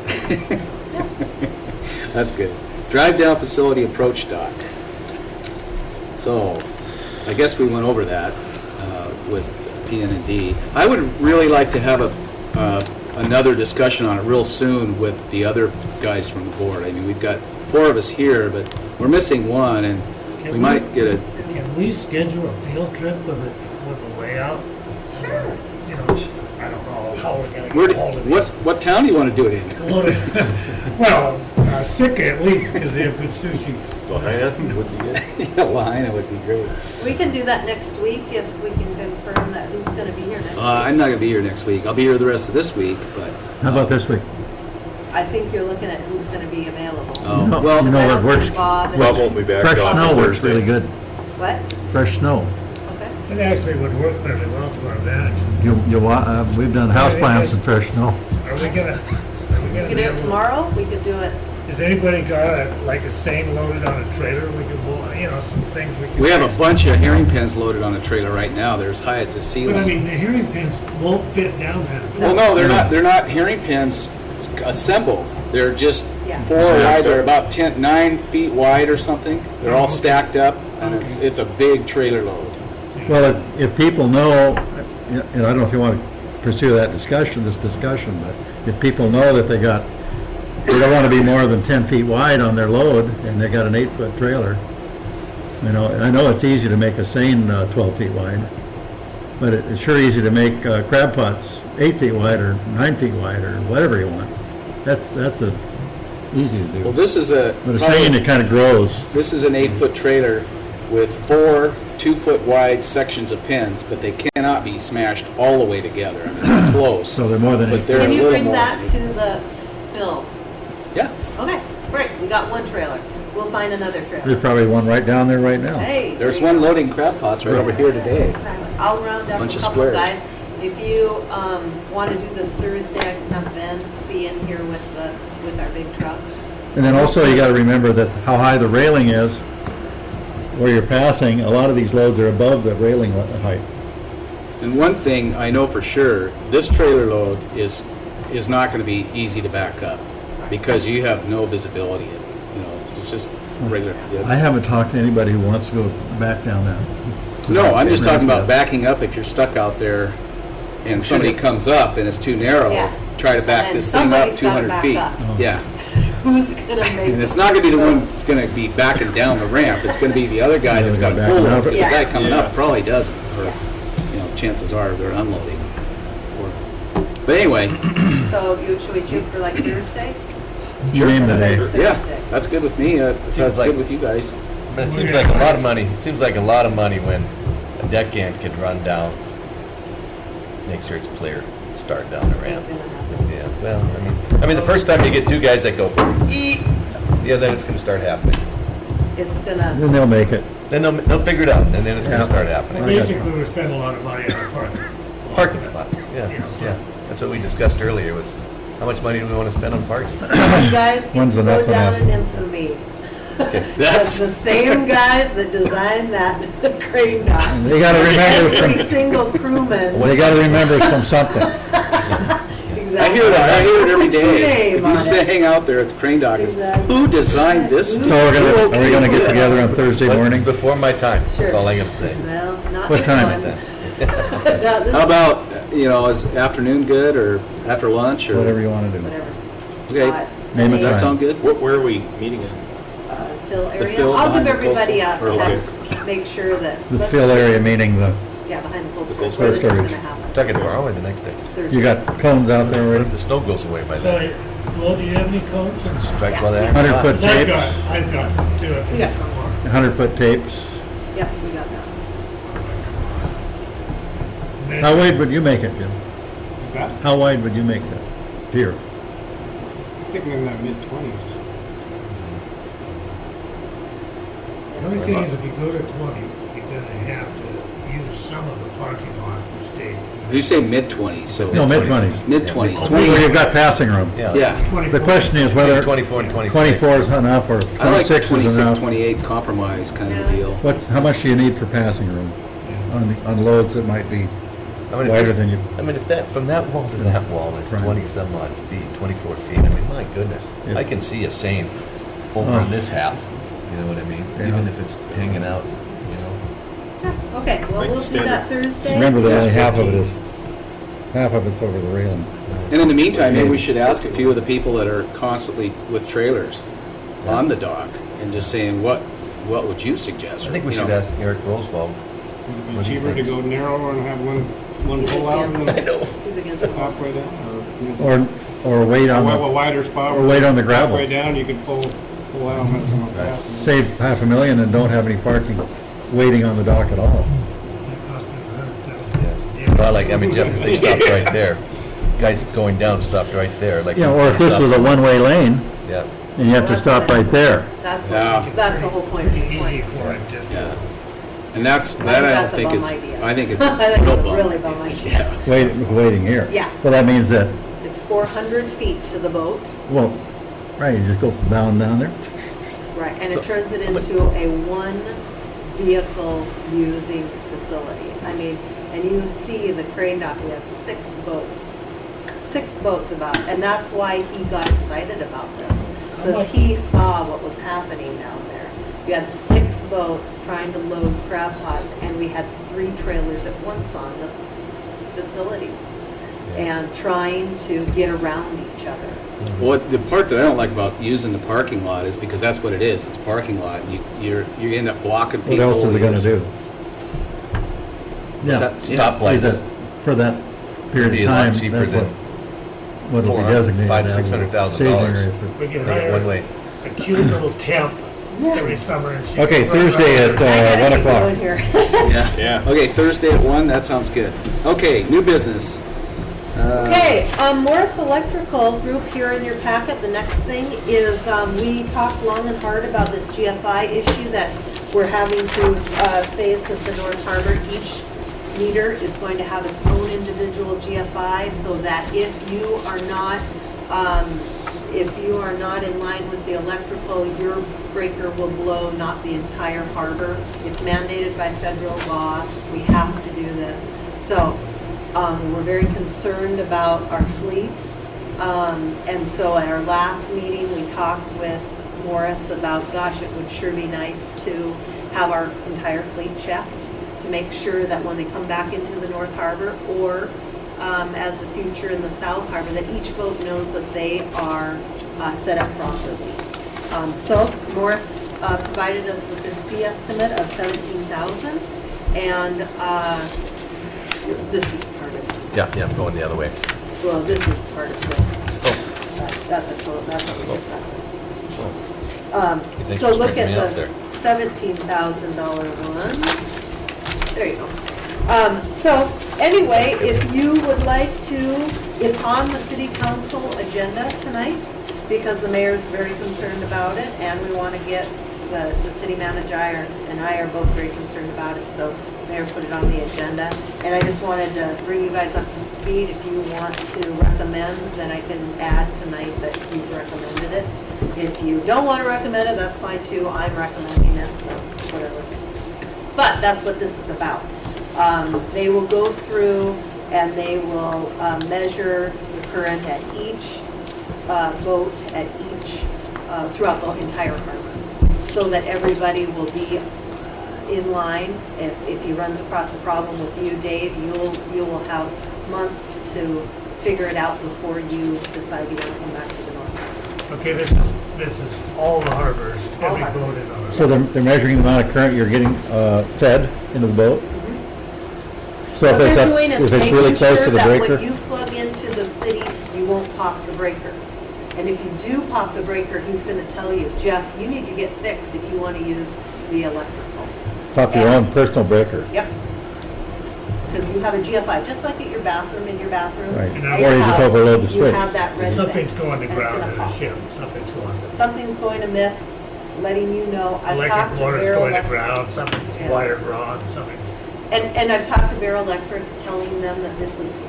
that's good. Drive down facility approach dock. So, I guess we went over that with PN&D. I would really like to have another discussion on it real soon with the other guys from the board. I mean, we've got 4 of us here, but we're missing one, and Can we might get a, Can we schedule a field trip with a way out? Sure. You know, I don't know how we're gonna where, get hold of what, these. what town do you want to do it in? Well, Sitka at least, because they have good sushi. Lahaina would be good. Yeah, Lahaina would be great. We can do that next week if we can confirm that who's gonna be here next week. I'm not going to be here next week. I'll be here the rest of this week, but. How about this week? I think you're looking at who's gonna be available. Oh, No, well, you know I what don't works? think Bob is- Bob won't be back. Fresh till snow works Thursday. really good. What? Fresh snow. Okay. It actually would work fairly well to our advantage. We've done house plants in fresh snow. Are we gonna We could be do it able- tomorrow, we could do it, Has anybody got like a seine loaded on a trailer? We could, you know, some things we could. we have a bunch of herring pens loaded on a trailer right now. They're as high as the ceiling. But I mean, the herring pins won't fit down that. Well, no, they're not herring pens assembled. They're just Yeah. 4 wide. They're about 9 feet wide or something. They're all stacked up, and it's a big trailer load. Well, if people know, and I don't know if you want to pursue this discussion, but if people know that they don't want to be more than 10 feet wide on their load, and they got an 8-foot trailer, you know, I know it's easy to make a seine 12 feet wide, but it's sure easy to make crab pots 8 feet wide or 9 feet wide or whatever you want. That's easy to Well, do. this is a But a seine, it kind of grows. this is an 8-foot trailer with 4 2-foot wide sections of pins, but they cannot be smashed all the way together. I mean, they're close. So they're more than But 8 they're can a you little bring more. that to the bill? Yeah. Okay, great, we got one trailer, we'll find another trailer. There's probably one right down there right now. Hey. There's there you one go. loading crab pots right over here today. I'll round up Bunch a of couple squares. guys. If you want to do this Thursday, I can have Ben be in here with our big truck. And then also you gotta remember that how high the railing is, where you're passing, a lot of these loads are above the railing height. And one thing I know for sure, this trailer load is not going to be easy to back up because you have no visibility. You know, it's just regular. I haven't talked to anybody who wants to go back down that. No, I'm just talking about Ramp. backing up if you're stuck out there and somebody comes up and it's too narrow. Yeah. Try to back And this thing up somebody's gotta 200 back feet. up. Yeah. Who's gonna make? And it's not going to be the one that's going to be backing down the ramp. It's going to be the other guy that's got a Backing full up. load. Because the Yeah. guy coming up probably doesn't. Or, you know, chances are they're unloading. But anyway, So should we shoot for like Thursday? You name the day. Thursday. yeah, that's good with me. That's Seems like- good with you guys. But it seems like a lot of money. It seems like a lot of money when a deckhand could run down, make sure it's clear. start down the ramp. Yeah, well, I mean, the first time you get two guys that go, eat, yeah, then it's gonna start happening. It's gonna, Then they'll make it. Then they'll figure it out, and then it's gonna Yeah. start happening. Basically, we spend a lot of money on parking. Parking spot, yeah, yeah. That's what we discussed earlier, was how much money do we wanna spend on parking? you guys get When's to enough go down enough? in infamy. Okay. That's the same guys that designed that crane dock. They gotta remember Every from, single crewman. they gotta remember it's from something. I hear it every day. If you stay hang out there at the crane dock, it's, Exactly. who designed this? So are we gonna get together on Thursday But morning? It's before my time, Sure. that's all I gotta say. Well, not What this time? one. Not this How about, is afternoon good, or after lunch, or? Whatever you wanna do. Whatever. Okay, Name it that time. sound good? Where are we meeting at? Phil area. Phil I'll give behind the everybody coastal- make sure that. The let's- fill area, meaning Yeah, behind the cold cold storage, where this is storage. gonna happen. Talking tomorrow or the next day? Thursday. you got cones out there What already? if the snow goes away by So, then? Well, do you have any codes? Strike while the iron's 100-foot I've tapes, got some too, if you Yeah. need some more. 100-foot tapes. Yep, we got that. How wide would you make it, Jim? What's that? How wide would you make that pier? Sticking in that mid-20s. The only thing is, if you go to 20, you're gonna have to use some of the parking lot for staging. You say mid-twenties, so. No, mid-20s. Mid-twenties, Where 20, you've got passing room. yeah. The question is whether 24 and 26. 24 is enough or I like the 26 is 26, enough. 28 compromise kind of Yeah. deal. How much do you need for passing room on loads that might be I mean, if wider this- than you? I mean, if that, from that wall to that wall, it's Right. 20 some odd feet, 24 feet, I mean, my goodness. Yes. I can see a seine over Oh. in this half, you know what I mean? Yeah. Even if it's hanging out, you know. Yeah, okay, well, Right, we'll do standard. that Thursday. Remember that Yes, only half of it 15. is, half of it's over the railing. And in the meantime, maybe we should ask a few of the people that are constantly with trailers on the dock and just saying, what would you suggest? I think we You should know, ask Eric Rosewald. Would What it do be you cheaper to think? go narrower and have one He's pull out against- and then He's against the wall. halfway down? Or wait on A the, wider spot. or wait on the gravel. Halfway down, you could pull out and let someone pass. save $500,000 and don't have any parking waiting on the dock at all. That cost me $100,000. Well, like, I mean, Jeff, if they stopped right there, guys going down stopped right there, like. Yeah, or if this was a one-way lane Yeah, and you have to stop right there. That's Yeah. what, that's the whole point. Pretty easy for it, just Yeah. to And that I don't that's a think bum is, idea. I think it's I a think real it's a bum. really bum idea. Waiting here. Yeah. Well, that means that, It's 400 feet to the boat, well, right, you just go down there. right, and So- it turns it into a one vehicle using facility. I mean, and you see the crane dock, we have 6 boats about, and that's why he got excited about this. Because he saw what was happening down there. We had 6 boats trying to load crab pots, and we had 3 trailers at once on the facility. And trying to get around each other. What, the part that I don't like about using the parking lot is because that's what it is, it's a parking lot. You end up blocking people. What else is it gonna do? stoplights. For that period Be of a lot time, cheaper that's than what it'll be designated $500,000, as. $600,000. Staging area we can Make it hire one way. a cute little temp every summer and she. Okay, can run Thursday around at, there. I gotta 1 keep o'clock. going here. Yeah. Yeah. Okay, Thursday at 1, that sounds good. Okay, new business. Okay, Morris Electrical Group here in your packet. The next thing is, we talked long and hard about this GFI issue that we're having to face at the North Harbor. Each meter is going to have its own individual GFI, so that if you are not in line with the electrical, your breaker will blow, not the entire harbor. It's mandated by federal law. We have to do this. So, we're very concerned about our fleet. And so at our last meeting, we talked with Morris about, gosh, it would sure be nice to have our entire fleet checked to make sure that when they come back into the North Harbor or as the future in the South Harbor, that each boat knows that they are set up properly. So Morris provided us with this fee estimate of $17,000, and this is part of it. Yeah, I'm going the other way. Well, this is part of this. Oh. That's a total, that's what we just You think So you're look stringing at me out the there. $17,000 one. There you go. So, anyway, if you would like to, it's on the city council agenda tonight, because the mayor's very concerned about it, and we want to get, the city manager and I are both very concerned about it, so the mayor put it on the agenda. And I just wanted to bring you guys up to speed. If you want to recommend, then I can add tonight that you've recommended it. If you don't want to recommend it, that's fine too. I'm recommending it, so whatever. But that's what this is about. They will go through and they will measure the current at each boat, at each, throughout the entire harbor, so that everybody will be in line. If he runs across a problem with you, Dave, you will have months to figure it out before you decide you want to come back to the North Harbor. Okay, this is all the harbors, All every harbors. boat in the harbor. So they're measuring the amount of current you're getting fed into the boat? So What if it's they're up, doing is if it's really making close sure to the that breaker? when you plug into the city, you won't pop the breaker. And if you do pop the breaker, he's gonna tell you, Jeff, you need to get fixed if you wanna use the electrical. Pop your own personal breaker? Yep. Because you have a GFI, just like at your bathroom, in your bathroom. Right. at Or your you just house, overload the You switch. have that red thing. Something's going to and it's ground gonna in a pop. ship, something's going to. Something's going to miss, letting you know. I've Electric talked to motor's Bear going to Electric. ground, something's Yeah. wired wrong, something. And I've talked to Bear Electric, telling them that this is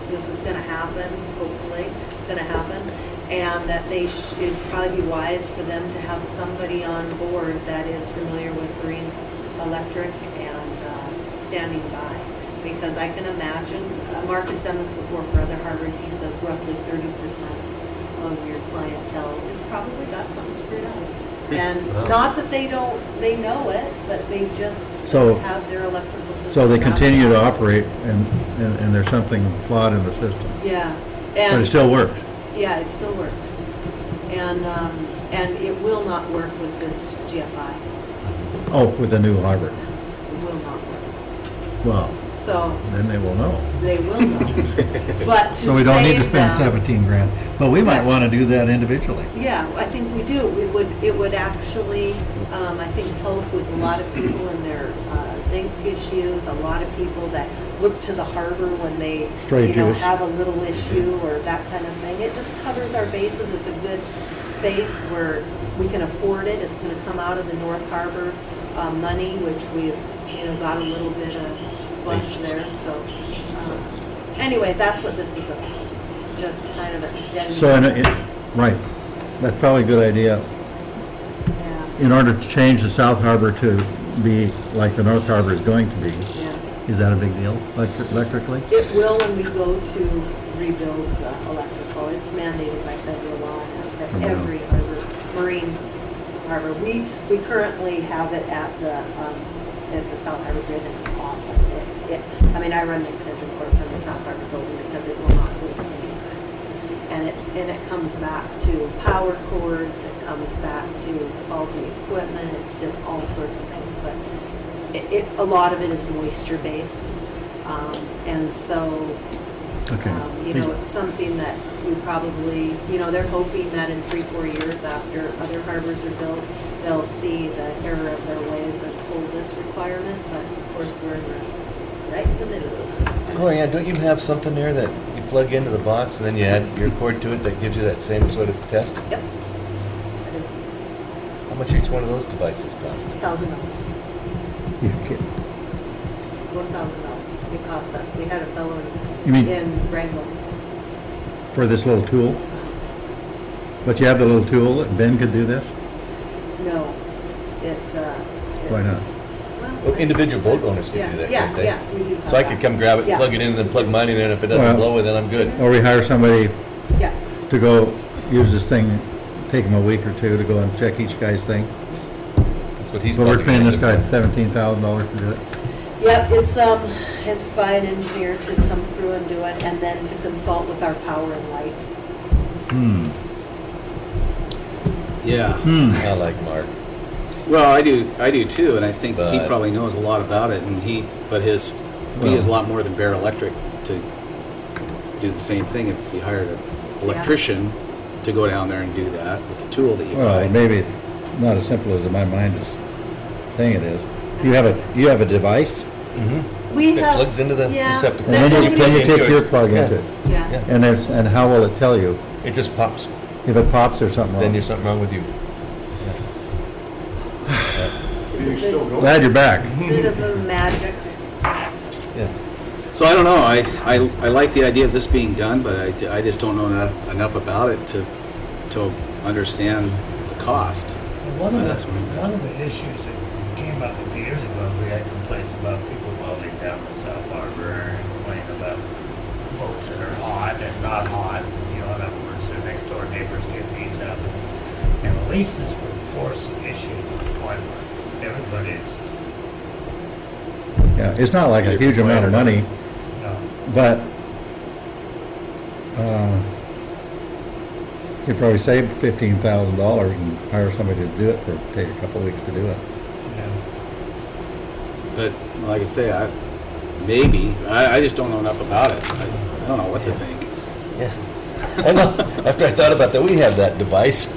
gonna happen, hopefully, it's gonna happen. And that it'd probably be wise for them to have somebody on board that is familiar with marine electric and standing by. Because I can imagine, Mark has done this before for other harbors, he says roughly 30% of your clientele has probably got something screwed up. And not that they know it, but they just So- have their electrical system. So they not continue to down. operate and there's something flawed in the system? Yeah. But And it still works? yeah, it still works. And it will not work with this GFI. Oh, with the new harbor? It will not work. Well, So then they will know. they will know. But to So we don't need to save spend them- 17 grand, but we might want to do that individually. Yeah, I think we do. It would actually, I think, help with a lot of people in their zinc issues, a lot of people that look to the harbor when they, Stray juice. have a little issue or that kind of thing. It just covers our bases. It's a good faith where we can afford it. It's gonna come out of the North Harbor money, which we've, got a little bit of slush there, so. Anyway, that's what this is about. Just kind of extending. So, right, that's probably a good idea. Yeah, In order to change the South Harbor to be like the North Harbor is going to be, yeah. is that a big deal electrically? It will when we go to rebuild the electrical. It's mandated by federal law now that Yeah. every harbor, marine harbor, we currently have it at the South Harbor grid, and it's awful. I run the extension cord from the South Harbor building because it will not go anywhere. And it comes back to power cords, it comes back to faulty equipment, it's just all sorts of things. But a lot of it is moisture based. And so, Okay. it's something that we probably, they're hoping that in 3-4 years after other harbors are built, they'll see the error of their ways and pull this requirement, but of course, we're right in the middle of it. Gloria, don't you have something there that you plug into the box and then you add your cord to it that gives you that same sort of test? Yep. How much each one of those devices cost? $1,000. You're kidding. $1,000. It cost us. We had a fellow You mean- in Wrangell. For this little tool? But you have the little tool that Ben could do this? No. Why not? Well, individual boat owners can do that, can't they? Yeah, we do have So I that. could come grab it, Yeah. plug it in, and then plug mine in, and if it doesn't Well- blow, then I'm good. Or we hire somebody Yeah. to go use this thing, take them a week or two to go and check each guy's thing? That's what he's But we're plugging paying in this to guy do. $17,000 to do it? Yep, it's by an engineer to come through and do it, and then to consult with our power and light. Yeah. I like Mark. Well, I do too, and I think he But- probably knows a lot about it, and but his fee is a lot more than Bear Electric to do the same thing if you hired an electrician to go down there and do that with the tool that you Well, buy. maybe it's not as simple as my mind is saying it is. You have a device? Mm-hmm. We It have. plugs into the yeah, receptacle. And then you Plug in take your yours. plug into it. Yeah. And how will it tell you? It just pops. If it pops, there's something Then wrong. there's something wrong with you. You still go. Glad you're back. It's a bit of a magic. Yeah. So I don't know, I like the idea of this being done, but I just don't know enough about it to understand the cost. One of That's right. one of the issues that came up a few years ago is we had complaints about people welding down the South Harbor and complaining about boats that are hot and not hot. You know, in other words, their next door neighbors get beat up. And at least this would force the issue of deployment. Everybody's, Yeah, it's not like a huge amount of money, no, but you'd probably save $15,000 and hire somebody to do it take a couple of weeks to do it. you know. But like I say, I just don't know enough about it. I don't know what to think. Yeah. I know. After I thought about that, we have that device,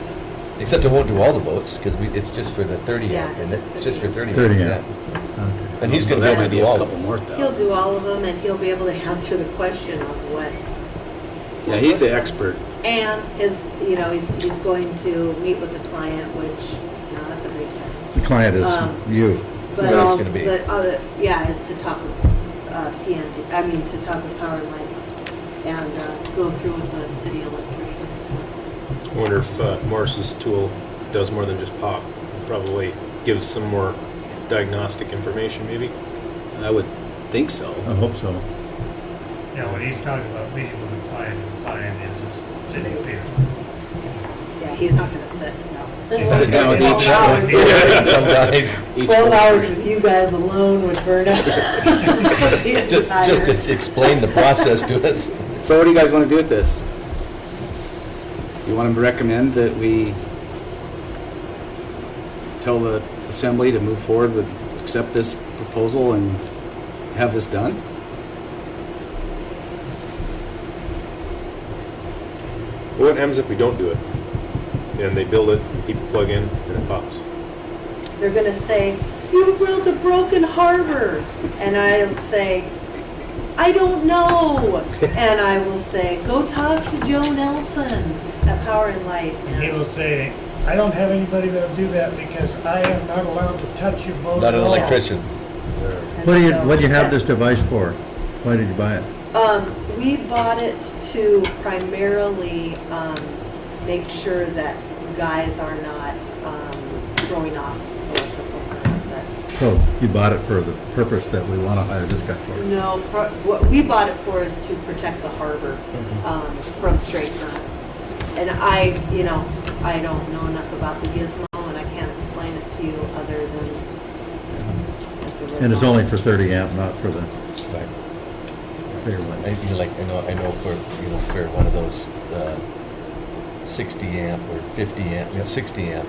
except it won't do all the boats because it's just for the 30 Yeah, amp, and it's it's just for 30 30 amp. amp. Yeah. And he's So going to that be able might to be do a all couple of it. more He'll thousand. do all of them, and he'll be able to answer the question of what. Yeah, he's the expert. And he's going to meet with the client, which, that's a big thing. The client is you. But Who it's also, gonna be. but other, is to talk with to talk with Power and Light and go through with the city electricians. I wonder if Morris's tool does more than just pop. Probably gives some more diagnostic information, maybe. I would think so. I hope so. You know, when he's talking about meeting with the client is the city of Peterson. Yeah, he's not gonna sit, Sit down with each hours. Some guys, 12 hours with you guys alone would burn out. just to explain the process to us. So what do you guys want to do with this? You want to recommend that we tell the assembly to move forward with, accept this proposal and have this done? What happens if we don't do it? And they build it, people plug in, and it pops. They're gonna say, you built a broken harbor. And I'll say, I don't know. And I will say, go talk to Joe Nelson at Power and Light. And he will say, I don't have anybody that'll do that because I am not allowed to touch your boat Not at an all. electrician. What do you have this device for? Why did you buy it? We bought it to primarily make sure that guys are not throwing off electrical current. So you bought it for the purpose that we want to hire this guy for? No, what we bought it for is to protect the harbor from straight current. And I don't know enough about the gizmo, and I can't explain it to you other than. And it's only for 30 amp, not for the Right. bigger one. I know for for one of those 60 amp or 50 amp, 60 amp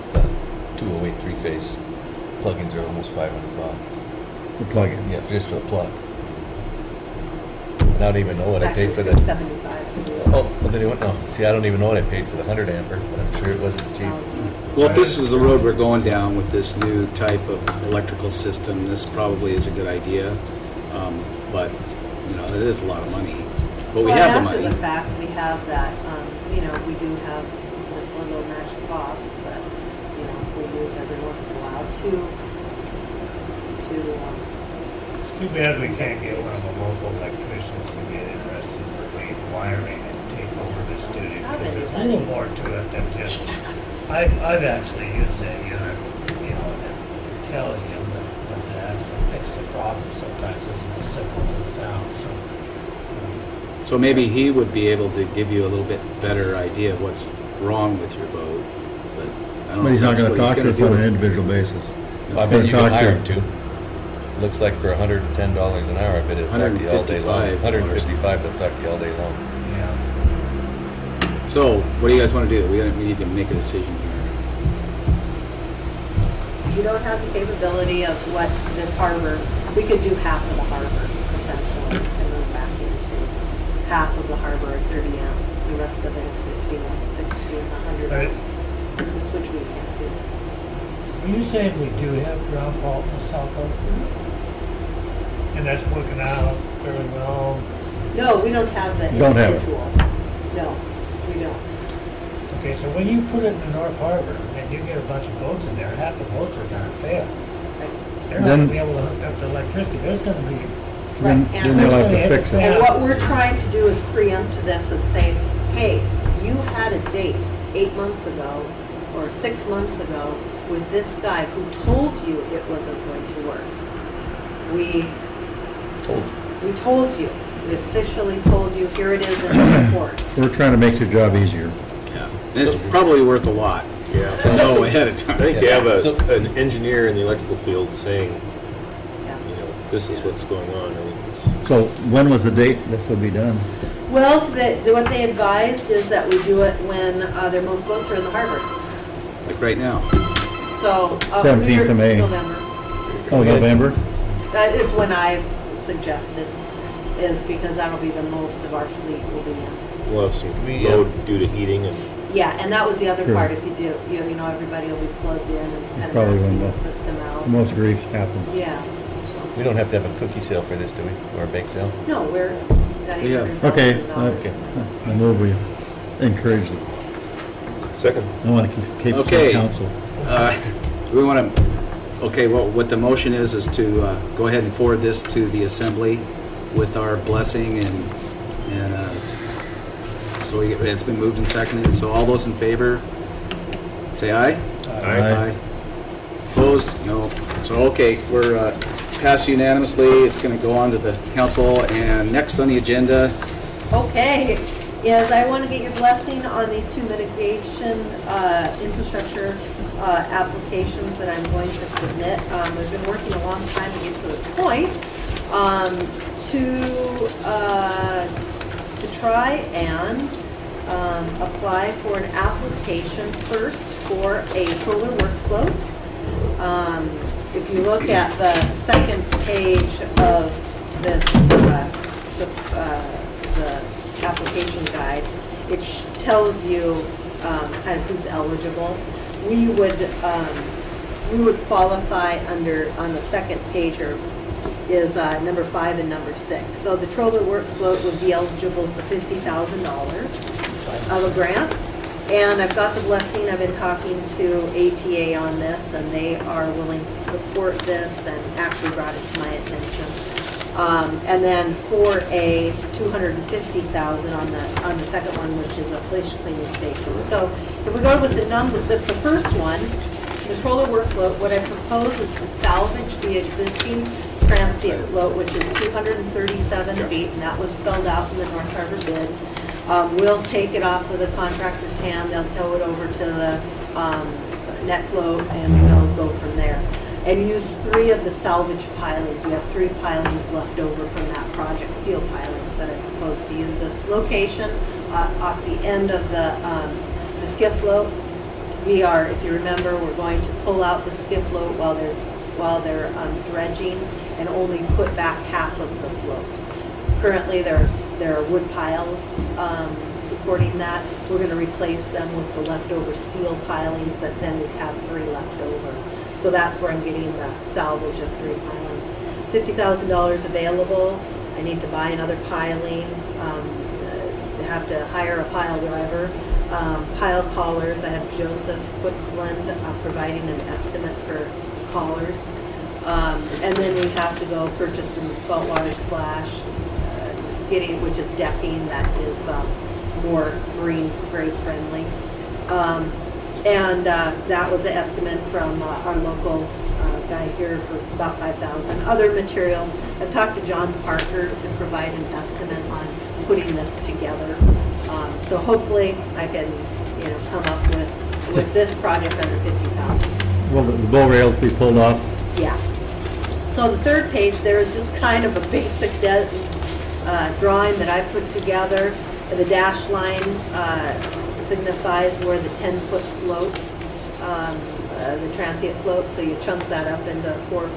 208 3-phase plugins are almost $500. The plug-in. Yeah, just for the plug. I don't even know what I paid for the. $675. Oh, well, then you went, no. See, I don't even know what I paid for the 100 amper, but I'm sure it wasn't cheap. Well, if this is the road we're going down with this new type of electrical system, this probably is a good idea. But, it is a lot of money. But we have the money. After the fact, we have that, we do have this little magic box that, we use every once in a while It's too bad we can't get one of the local electricians to get interested in remote wiring and take over this duty, because there's a little more to it than just, I've actually used that unit, and it tells you that to actually fix the problem sometimes isn't as simple as it sounds, so. So maybe he would be able to give you a little bit better idea of what's wrong with your boat. But I don't know But he's if not that's going what to he's talk to gonna us on an do. individual basis. I He's bet you gonna can talk hire him to. Looks like for $110 an hour, I bet it'll talk to you all day long. $155. $155, they'll talk to you all day long. Yeah. So, what do you guys want to do? We need to make a decision here. We don't have the capability of what this harbor, we could do half of the harbor, essentially, to move back into half of the harbor at 30 amp. The rest of it is 50 amp, 60, 100 Right. amp, which we can't do. Are you saying we do have ground fault in the South Oak? And that's working out fairly well. No, we don't have the Don't have it. individual. No, we don't. Okay, so when you put it in the North Harbor and you get a bunch of boats in there, half the boats are gonna fail. They're not Then- gonna be able to hook up to electricity. There's gonna be, Then Right, then they'll have to and- fix it. And what we're trying to do is preempt this and say, hey, you had a date 8 months ago or 6 months ago with this guy who told you it wasn't going to work. We told you. We officially told you, here it is in the report. We're trying to make your job easier. Yeah. And it's probably worth a lot Yeah. to know ahead of I time. think to have So- an engineer in the electrical field saying, Yeah. you know, this is what's going on, I think it's, So when was the date this would be done? Well, what they advised is that we do it when their most boats are in the harbor. Like right now. So. 17th of May. November. Oh, November? That is when I suggested, is because that'll be the most of our fleet will be in. we'll have some We, load due to heating and Yeah, and that was the other Sure. part, if you do, you know, everybody will be plugged in and kind of Probably maxing when the system out. Most griefs happen. Yeah. We don't have to have a cookie sale for this, do we? Or a bake sale? No, we're, got Yeah. Okay, $800,000. I move we encourage it. second. I want to keep Okay. some counsel. We want to, okay, well, what the motion is to go ahead and forward this to the assembly with our blessing and so it's been moved and seconded. So all those in favor, say aye. Aye. Opposed? No. So, okay, we're passed unanimously. It's going to go on to the council. And next on the agenda, Okay, is I want to get your blessing on these two mitigation infrastructure applications that I'm going to submit. I've been working a long time to get to this point. To try and apply for an application first for a troller work float. If you look at the second page of this, the application guide, it tells you kind of who's eligible. We would qualify under, on the second page, or is number 5 and number 6. So the troller work float would be eligible for $50,000 of a grant. And I've got the blessing, I've been talking to ATA on this, and they are willing to support this and actually brought it to my attention. And then for a $250,000 on the second one, which is a fish cleaning station. So if we go with the first one, the troller work float, what I propose is to salvage the existing transient float, which is 237 feet, and that was spelled out in the North Harbor bid. We'll take it off of the contractor's hand, they'll tow it over to the net float, and we'll go from there. And use 3 of the salvage pilings. We have 3 pilings left over from that project, steel pilings that I propose to use. This location off the end of the skiff float. We are, if you remember, we're going to pull out the skiff float while they're dredging and only put back half of the float. Currently, there are wood piles supporting that. We're going to replace them with the leftover steel pilings, but then we have 3 left over. So that's where I'm getting the salvage of 3 pilings. $50,000 available. I need to buy another piling. I have to hire a pile driver. Pile collars, I have Joseph Quixland providing an estimate for collars. And then we have to go purchase some saltwater splash, which is decking that is more marine grade friendly. And that was an estimate from our local guy here for about $5,000. Other materials, I've talked to John Parker to provide an estimate on putting this together. So hopefully I can, come up with this project under $50,000. Will the bow rails be pulled off? Yeah. So the third page, there is just kind of a basic drawing that I put together. The dash line signifies where the 10-foot float, the transient float, so you chunk that up into 4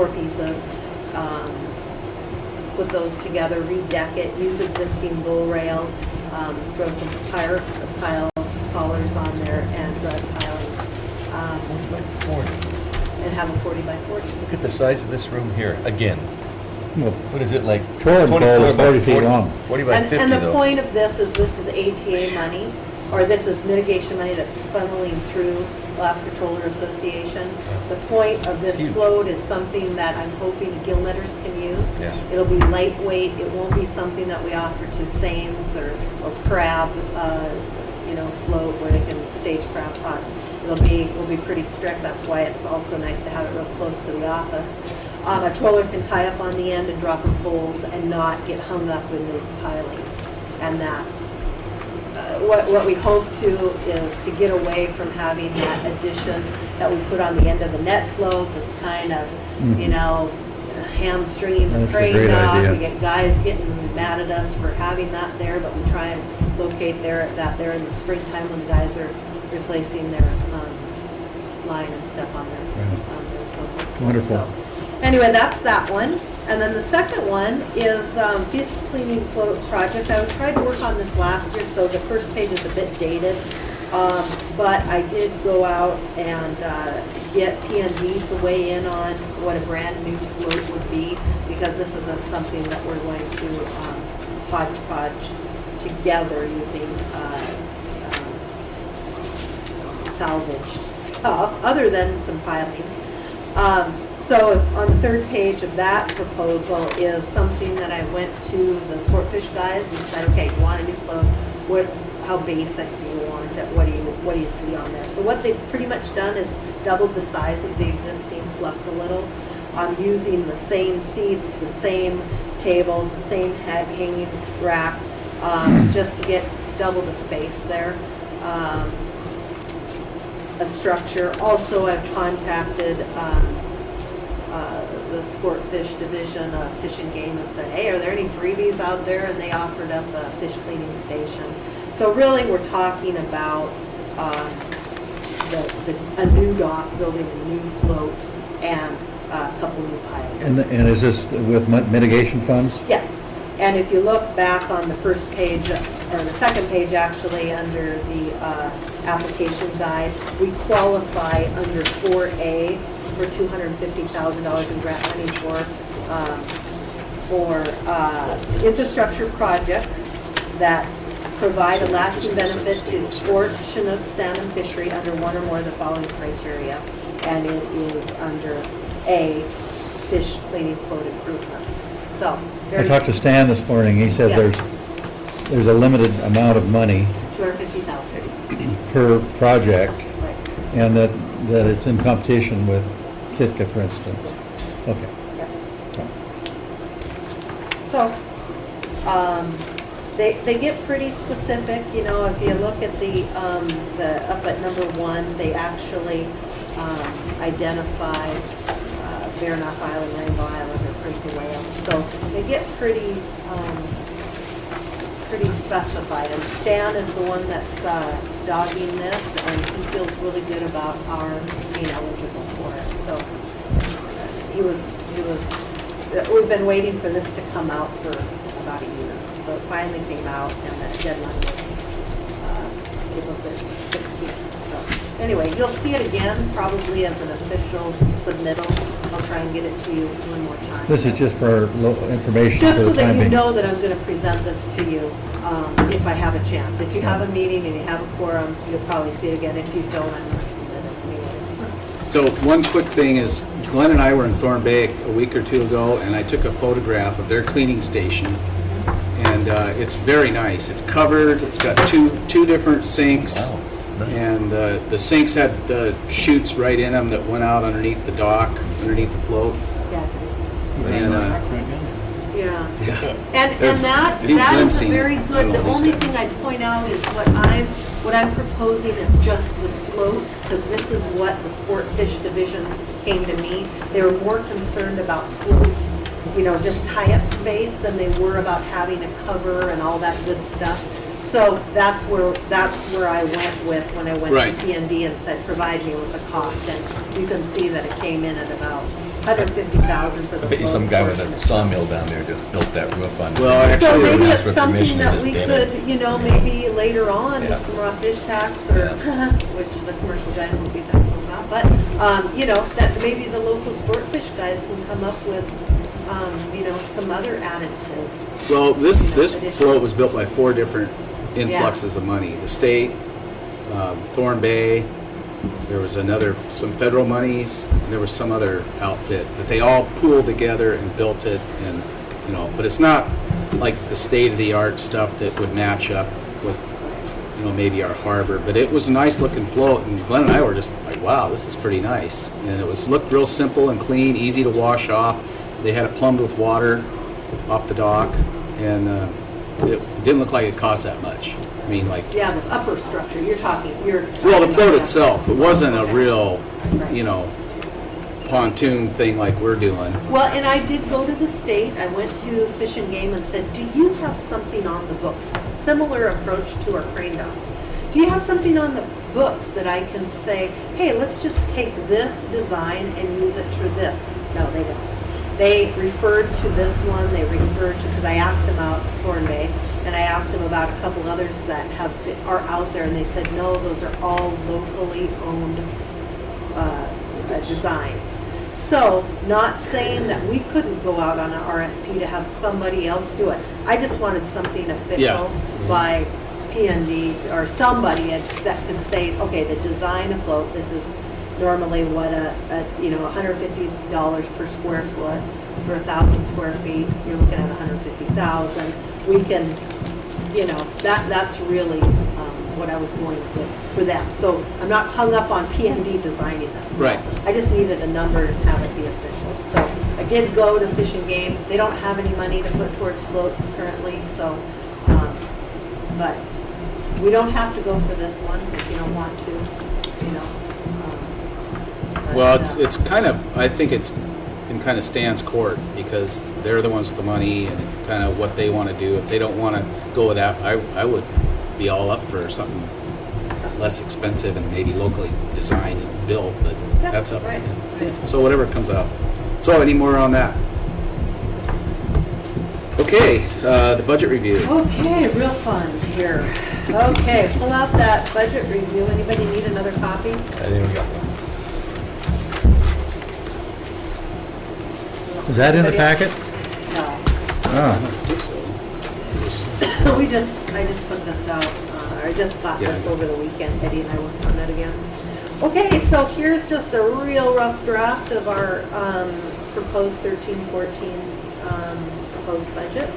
pieces, put those together, redeck it, use existing bull rail, throw some pile collars on there and drug piling. And have a 40 by 40. Look at the size of this room here, again. What is it, like Trolling pole is 24 by 40 feet long. 40 by 50 And the though. point of this is ATA money, or this is mitigation money that's funneling through Alaska Troller Association. The point of this Huge. float is something that I'm hoping gill netters can use. Yeah. It'll be lightweight, it won't be something that we offer to seines or crab, float where they can stage crab pots. It'll be pretty strict, that's why it's also nice to have it real close to the office. A troller can tie up on the end and drop her poles and not get hung up in these pilings. And that's, what we hope to is to get away from having that addition that we put on the end of the net float that's kind of, hamstringing the That's a crane great dock. idea. We get guys getting mad at us for having that there, but we try and locate that there in the springtime when the guys are replacing their line and stuff on their float. Wonderful. So, anyway, that's that one. And then the second one is fish cleaning float project. I tried to work on this last year, so the first page is a bit dated. But I did go out and get P&D to weigh in on what a brand new float would be, because this isn't something that we're going to hodgepodge together using salvaged stuff, other than some pilings. So on the third page of that proposal is something that I went to the Sportfish guys and said, okay, you want a new float? How basic do you want it? What do you see on there? So what they've pretty much done is doubled the size of the existing plus a little. Using the same seats, the same tables, the same hanging rack, just to get double the space there. A structure. Also, I've contacted the Sportfish division of Fish and Game and said, hey, are there any freebies out there? And they offered up a fish cleaning station. So really, we're talking about a new dock, building a new float, and a couple new pilings. And is this with mitigation funds? Yes, and if you look back on the first page, or the second page actually, under the application guide, we qualify under 4A for $250,000 in grant money for infrastructure projects that provide a lasting benefit to sport, Chinook, salmon fishery under one or more of the following criteria. And it is under A, fish cleaning float improvements. So I there's talked to Stan this morning, he said Yes. there's a limited amount of money $250,000. per project, Right. and that it's in competition with Sitka, for instance. Okay. So, they get pretty specific, if you look at the up at number 1, they actually identify Baranof Island, Rainbow Island, or Prince of Wales. So they get pretty specified. And Stan is the one that's dogging this, and he feels really good about our being eligible for it. So we've been waiting for this to come out for about a year. So it finally came out, and the deadline was April 16th. So anyway, you'll see it again, probably as an official submittal. I'll try and get it to you one more time. This is just for local information Just for so the that time you being. know that I'm going to present this to you if I have a chance. If you have a meeting and you have a quorum, you'll probably see it again. If you don't, I'm going to submit it anyway. So one quick thing is, Glenn and I were in Thorn Bay a week or two ago, and I took a photograph of their cleaning station, and it's very nice. It's covered, it's got two different sinks, Wow, nice. and the sinks had chutes right in them that went out underneath the dock, underneath the float. Yes. And, Yeah. yeah. And There's- that I think is Glenn's a seen it. very I don't good, know the if he's only got it. thing I'd point out is what I'm proposing is just the float, because this is what the Sportfish division came to me. They were more concerned about float, just tie-up space than they were about having a cover and all that good stuff. So that's where I went with when I went Right. to P&D and said, provide me with a cost. And you can see that it came in at about $150,000 for the I bet you float some guy with portion a itself. sawmill down there just built that roof on. Well, actually, So maybe asked it's for something permission and that just we did could, it. maybe later on, Yeah. with some raw fish tax or, which the commercial guys would be thankful about, but, that maybe the local Sportfish guys can come up with some other additive. Well, this additional- float was built by 4 different influxes of money. The state, Thorn Bay, there was some federal monies, and there was some other outfit. But they all pooled together and built it, and, but it's not like the state-of-the-art stuff that would match up with, maybe our harbor. But it was a nice looking float, and Glenn and I were just like, wow, this is pretty nice. And it looked real simple and clean, easy to wash off. They had it plumbed with water off the dock, and it didn't look like it cost that much. I mean, like, Yeah, the upper structure, you're talking well, the float about- itself, it wasn't a Okay. real, Right. pontoon thing like we're doing. Well, and I did go to the state, I went to Fish and Game and said, do you have something on the books? Similar approach to our crane dock. Do you have something on the books that I can say, hey, let's just take this design and use it to this? No, they don't. They referred to this one, because I asked them out Thorn Bay, and I asked them about a couple others that are out there, and they said, no, those are all locally owned designs. So, not saying that we couldn't go out on an RFP to have somebody else do it. I just wanted something official by P&D or somebody that could say, okay, to design a float, this is normally what $150 per square foot for 1,000 square feet. You're looking at 150,000. We can, that's really what I was going with for them. So I'm not hung up on P&D designing this. Right. I just needed a number and have it be official. So I did go to Fish and Game. They don't have any money to put towards floats currently, so, but we don't have to go for this one if you don't want to, but, Well, it's kind of, I think it's in kind of Stan's court, because they're the ones with the money and kind of what they want to do. If they don't want to go with that, I would be all up for something less expensive and maybe locally designed and built, but Yeah, that's up to right, them. right. So whatever comes out. So any more on that? Okay, the budget review. Okay, real fun here. Okay, pull out that budget review. Anybody need another copy? I think we got one. Is that in the packet? No. Ah, I think so. I just put this out, or I just got this Yeah. over the weekend. Eddie and I worked on it again. Okay, so here's just a real rough draft of our proposed 13-14 proposed budget.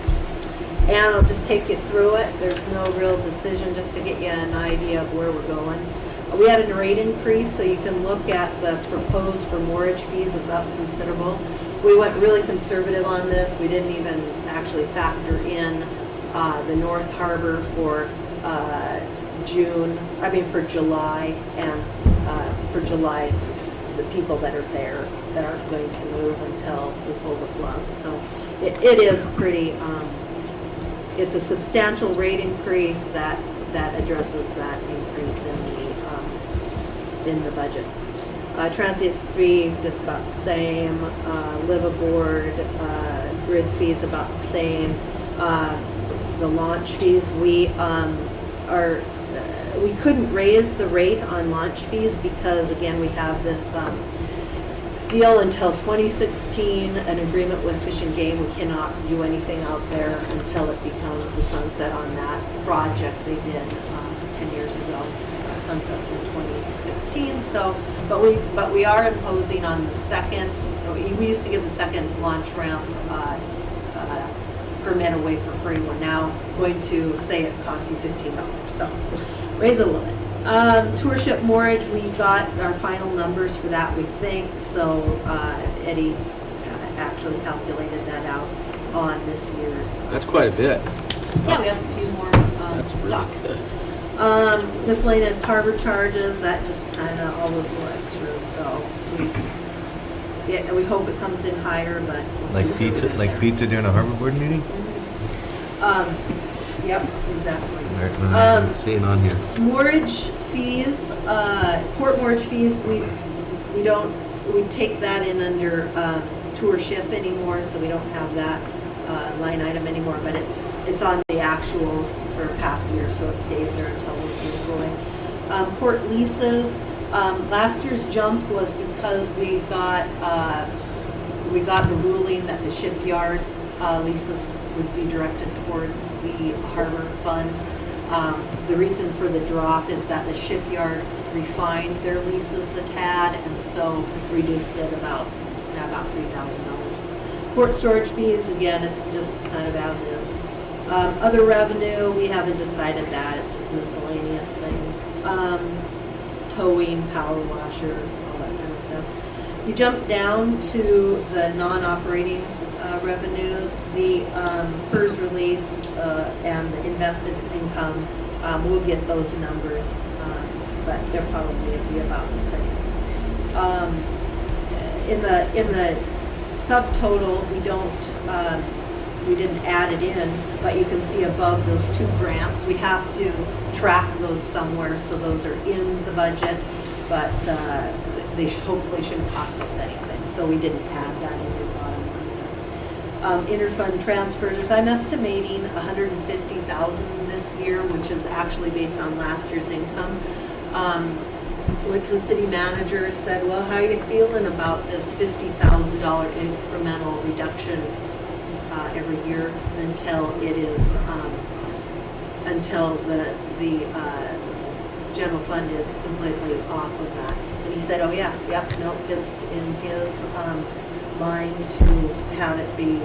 And I'll just take you through it. There's no real decision, just to get you an idea of where we're going. We had a rate increase, so you can look at the proposed for mortgage fees is up considerable. We went really conservative on this. We didn't even actually factor in the North Harbor for for July, and for July's, the people that are there that aren't going to move until we pull the plug. So it is pretty, it's a substantial rate increase that addresses that increase in the budget. Transient fee, just about the same. Live aboard, grid fees about the same. The launch fees, we couldn't raise the rate on launch fees because, again, we have this deal until 2016, an agreement with Fish and Game. We cannot do anything out there until it becomes a sunset on that project they did 10 years ago. Sunsets in 2016. So, but we are imposing on the second. We used to give the second launch ramp permit away for free. We're now going to say it costs you $15. So, raise a little bit. Tour ship moorage, we got our final numbers for that, we think. So Eddie actually calculated that out on this year's. That's quite a bit. Yeah, we have a few more That's really stock. good. Miscellaneous harbor charges, that just kind of all those little extras. So we hope it comes in higher, but Like pizza during a harbor board meeting? Yep, exactly. Seeing on here. Moorage fees, port moorage fees, we take that in under tour ship anymore, so we don't have that line item anymore, but it's on the actuals for past years, so it stays there until those years going. Port leases, last year's jump was because we got we got the ruling that the shipyard leases would be directed towards the harbor fund. The reason for the drop is that the shipyard refined their leases a tad and so reduced it about $3,000. Port storage fees, again, it's just kind of as is. Other revenue, we haven't decided that, it's just miscellaneous things. Towing, power washer, all that kind of stuff. You jump down to the non-operating revenues, the PERS relief and the invested income, we'll get those numbers, but they're probably be about the same. In the subtotal, we didn't add it in, but you can see above those 2 grants, we have to track those somewhere, so those are in the budget, but they hopefully shouldn't cost us anything, so we didn't add that in your bottom line there. Interfund transfers, I'm estimating $150,000 this year, which is actually based on last year's income. Went to the city manager, said, well, how are you feeling about this $50,000 incremental reduction every year until it is, until the general fund is completely off of that. And he said, oh yeah, yep, no, it's in his mind to have it be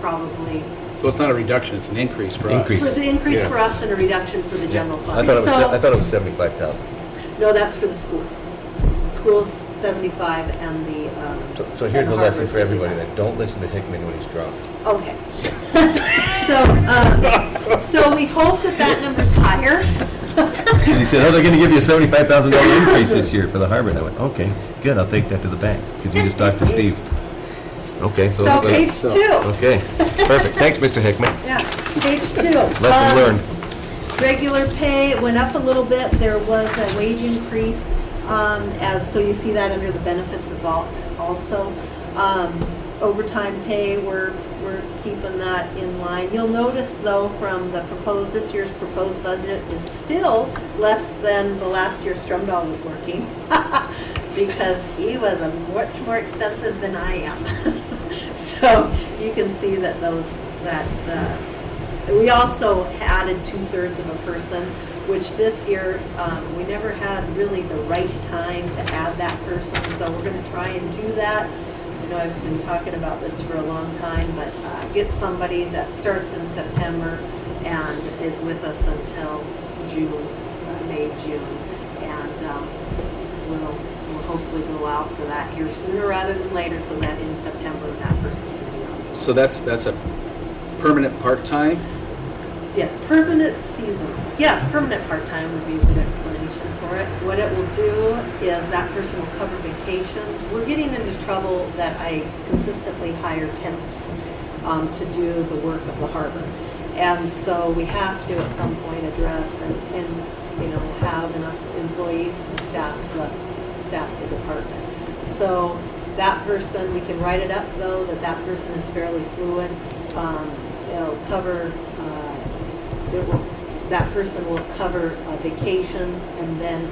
probably. So it's not a reduction, it's an increase for us. Increase. So it's an increase Yeah. for us and a reduction for the general fund. I thought So- it was 75,000. No, that's for the school. School's 75 and the. So here's and the lesson Harbor's for everybody 55. then. Don't listen to Hickman when he's drunk. Okay. So we hope that number's higher. He said, oh, they're gonna give you a $75,000 increase this year for the harbor. And I went, okay, good, I'll take that to the bank, because he just talked to Steve. Okay, so. So page 2. Okay, perfect. Thanks, Mr. Hickman. Yeah, page 2. Lesson learned. Regular pay went up a little bit. There was a wage increase, so you see that under the benefits is also. Overtime pay, we're keeping that in line. You'll notice though from this year's proposed budget is still less than the last year Strumdahl was working because he was much more expensive than I am. So you can see that we also added 2/3 of a person, which this year we never had really the right time to add that person. So we're going to try and do that. I know I've been talking about this for a long time, but get somebody that starts in September and is with us until June, May, June, and we'll hopefully go out for that here sooner rather than later, so that in September that person can be on. So that's a permanent part-time? Yes, permanent season. Yes, permanent part-time would be a good explanation for it. What it will do is that person will cover vacations. We're getting into trouble that I consistently hire temps to do the work of the harbor. And so we have to at some point address and have enough employees to staff the department. So that person, we can write it up though, that person is fairly fluid. It'll cover that person will cover vacations and then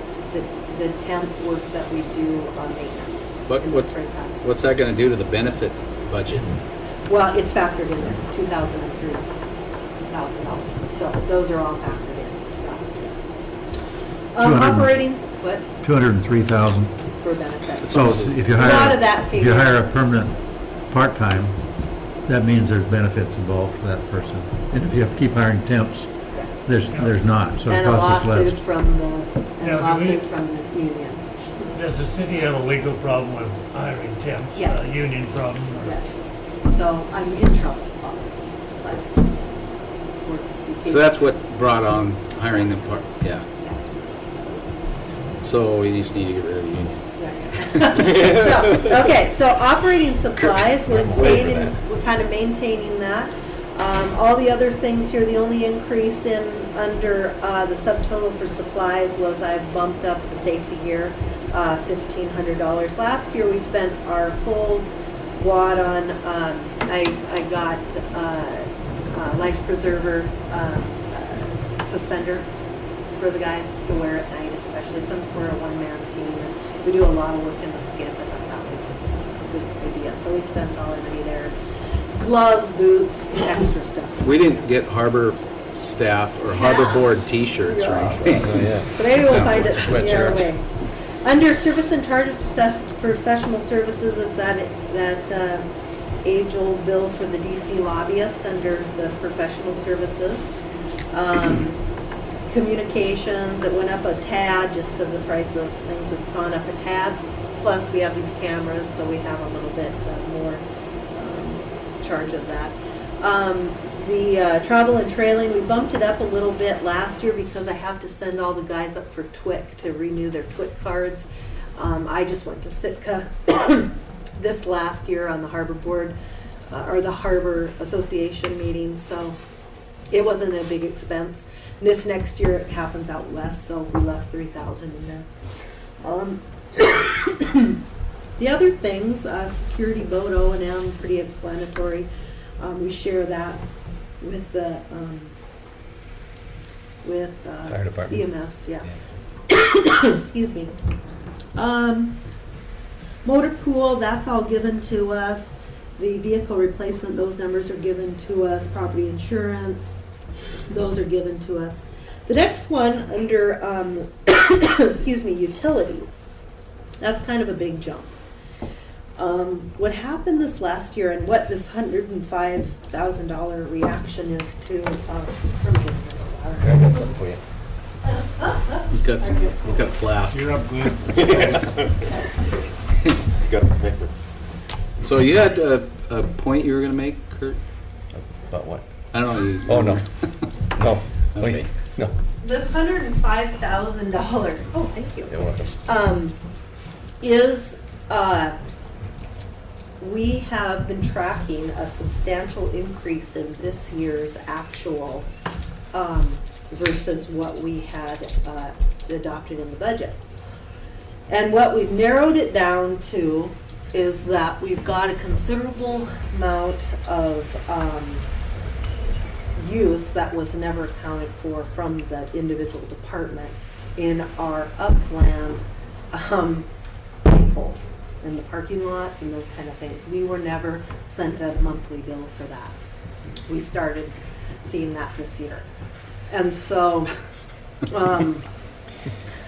the temp work that we do on maintenance in the springtime. What's that going to do to the benefit budget? Well, it's factored in there, $2,000 and $3,000. So those are all factored in. 200 Operating, what, 203,000. for benefits. So almost if you A lot hire, of that if you figure. hire a permanent part-time, that means there's benefits involved for that person. And if you have to keep hiring temps, there's not, so it And a costs us lawsuit less. from Now, do we- from this union. Does the city have a legal problem with hiring temps? Yes. A union problem? or- Yes. So I'm in trouble. But So that's what brought on hiring them part, yeah. So we just need to get rid of the union. So operating supplies, we're kind of maintaining that. All the other things here, the only increase under the subtotal for supplies was I bumped up the safety gear, $1,500. Last year we spent our full wad on, I got life preserver suspender for the guys to wear at night, especially since we're a one-man team and we do a lot of work in the skip. I thought that was a good idea. so we spent all our money there. Gloves, boots, extra stuff. We didn't get harbor staff or harbor board t-shirts or anything. Oh, yeah. So maybe we'll find it Sweatshirts. the other way. Under service and charges for professional services, it's that age-old bill for the DC lobbyist under the professional services. Communications, it went up a tad just because the price of things have gone up a tad. Plus, we have these cameras, so we have a little bit more charge of that. The travel and trailing, we bumped it up a little bit last year because I have to send all the guys up for TWIC to renew their TWIC cards. I just went to Sitka this last year on the Harbor Board, or the Harbor Association meeting, so it wasn't a big expense. This next year it happens out west, so we left $3,000 in there. The other things, security boat O&M, pretty explanatory. We share that with the Fire department. EMS, yeah. Excuse me. Motor pool, that's all given to us. The vehicle replacement, those numbers are given to us. Property insurance, those are given to us. The next one under, excuse me, utilities. That's kind of a big jump. What happened this last year and what this $105,000 reaction is to, I got something for you. He's got a flask. You're up good. Got So you had a point you were gonna make, Kurt? About what? I don't know. Oh, no. No. Okay. Wait. No. this $105,000, oh, thank you. You're welcome. Is, we have been tracking a substantial increase in this year's actual versus what we had adopted in the budget. And what we've narrowed it down to is that we've got a considerable amount of use that was never accounted for from the individual department in our upland poles in the parking lots and those kind of things. We were never sent a monthly bill for that. We started seeing that this year. And so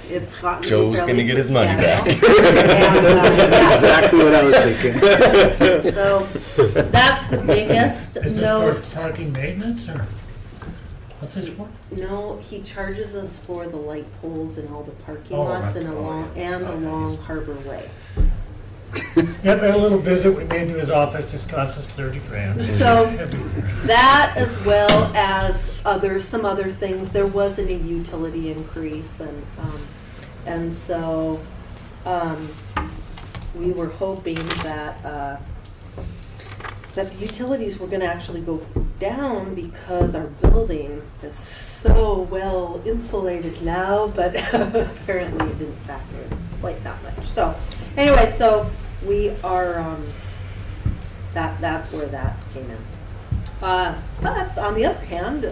it's gotten to be Joe's fairly gonna get his money back. substantial. Exactly what I was thinking. So that's the biggest Is note. this for parking maintenance or what's this for? No, he charges us for the light poles and all the parking Oh, lots right. and Oh, along, yeah. and Oh, along yes. Harbor Way. Yep, a little visit we made to his office just cost us $30,000. So Every year. that as well as some other things, there wasn't a utility increase and so we were hoping that that the utilities were gonna actually go down because our building is so well insulated now, but apparently it didn't factor in quite that much. So anyway, so we are, that's where that came in. But on the other hand,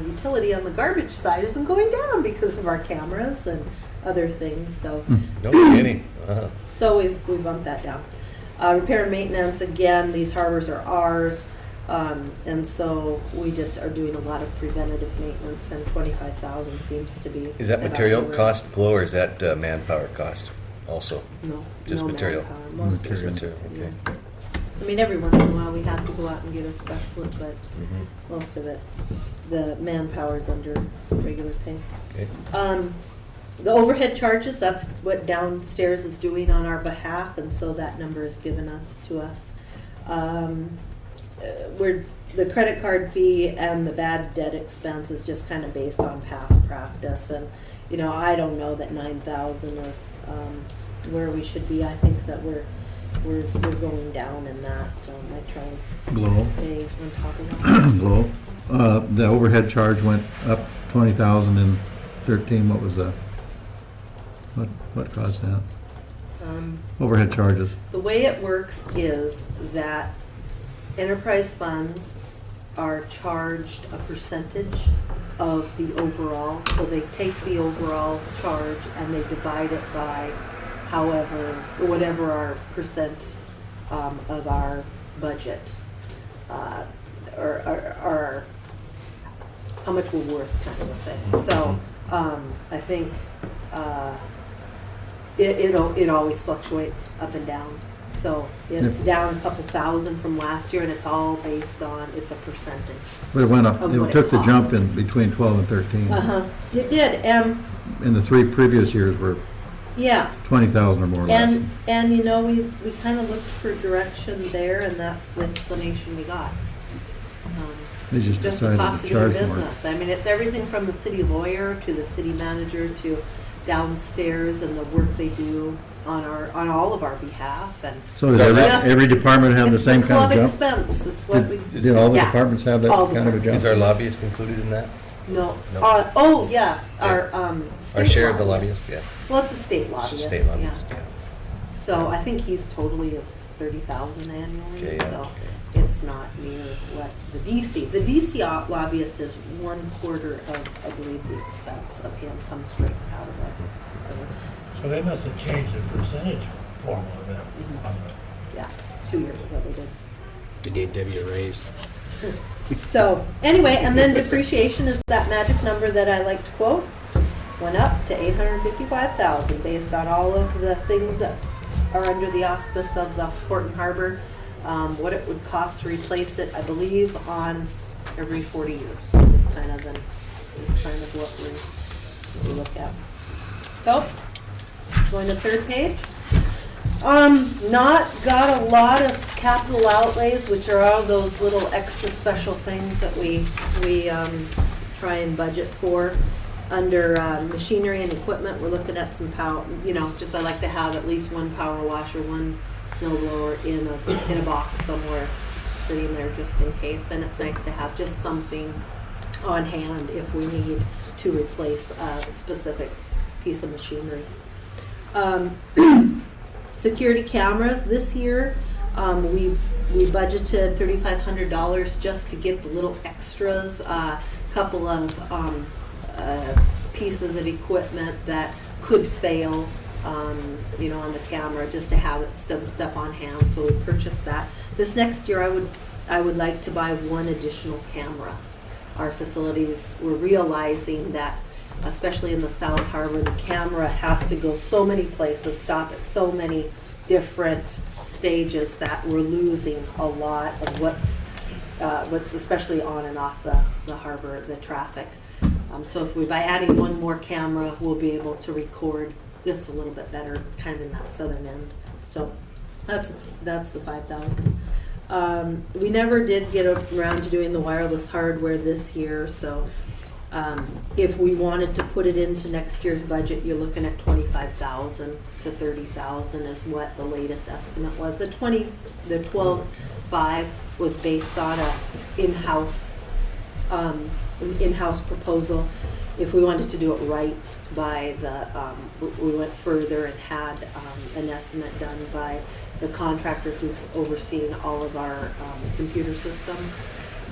utility on the garbage side has been going down because of our cameras and other things, so. No kidding. So we bumped that down. Repair and maintenance, again, these harbors are ours, and so we just are doing a lot of preventative maintenance, and 25,000 seems to be. Is that about material the rate. cost, Glow, or is that manpower cost also? No. Just no material? manpower, most Just of it. material, okay. Yeah. I mean, every once in a while, we have to go out and get a specialist, but Mhm. most of it, the manpower's under regular pay. Okay. The overhead charges, that's what downstairs is doing on our behalf, and so that number is given to us. The credit card fee and the bad debt expense is just kind of based on past practice, and, you know, I don't know that 9,000 is where we should be. I think that we're going down in that. I try and Glow. stay on top of that. Glow. The overhead charge went up 20,000 in 13. What was that? What caused that? Overhead charges. The way it works is that enterprise funds are charged a percentage of the overall, so they take the overall charge and they divide it by whatever our percent of our budget, or how much we're worth, kind of a thing. So I think it always fluctuates up and down. So it's down a couple thousand from last year, and it's all based on, it's a percentage. But it went up, Of what it it took the costs. jump in between 12 and 13. It did, and And the 3 previous years were yeah. 20,000 or more or less. And you know, we kind of looked for direction there, and that's the explanation we got. They just Just the decided cost to of doing charge more. business. I mean, it's everything from the city lawyer to the city manager to downstairs and the work they do on all of our behalf. And So did So is every department have the it's same the kind of club jump? expense. It's what we. Did all the yeah. departments have that All the kind of a jump? Is our lobbyist included in that? No. No. Oh yeah, our Our state share of the lobbyist, yeah. Well, it's a state It's a lobbyist. state lobbyist, yeah. yeah. So I think he's totally is 30,000 annually. Okay, yeah, So okay. it's not near what the DC. The DC lobbyist is 1/4 of, I believe, the expense of him comes straight out of it. So they must have changed the percentage formula then. on the- Yeah, 2 years ago they did. They gave Debbie a raise. So anyway, and then depreciation is that magic number that I like to quote. Went up to 855,000 based on all of the things that are under the auspice of the Port and Harbor. What it would cost to replace it, I believe, on every 40 years is kind of what we look at. So, going to third page. Not got a lot of capital outlays, which are all those little extra special things that we try and budget for. Under machinery and equipment, we're looking at some power, just I like to have at least one power washer, one snow blower in a box somewhere sitting there just in case. And it's nice to have just something on hand if we need to replace a specific piece of machinery. Security cameras, this year, we budgeted $3,500 just to get the little extras, couple of pieces of equipment that could fail, on the camera, just to have it stuff on hand. So we purchased that. This next year, I would like to buy one additional camera. Our facilities, we're realizing that, especially in the South Harbor, the camera has to go so many places, stop at so many different stages that we're losing a lot of what's especially on and off the harbor, the traffic. So if by adding one more camera, we'll be able to record this a little bit better, kind of in that southern end. So that's the 5,000. We never did get around to doing the wireless hardware this year, so if we wanted to put it into next year's budget, you're looking at 25,000 to 30,000 is what the latest estimate was. The 12.5 was based on a in-house proposal. If we wanted to do it right by we went further and had an estimate done by the contractor who's overseeing all of our computer systems.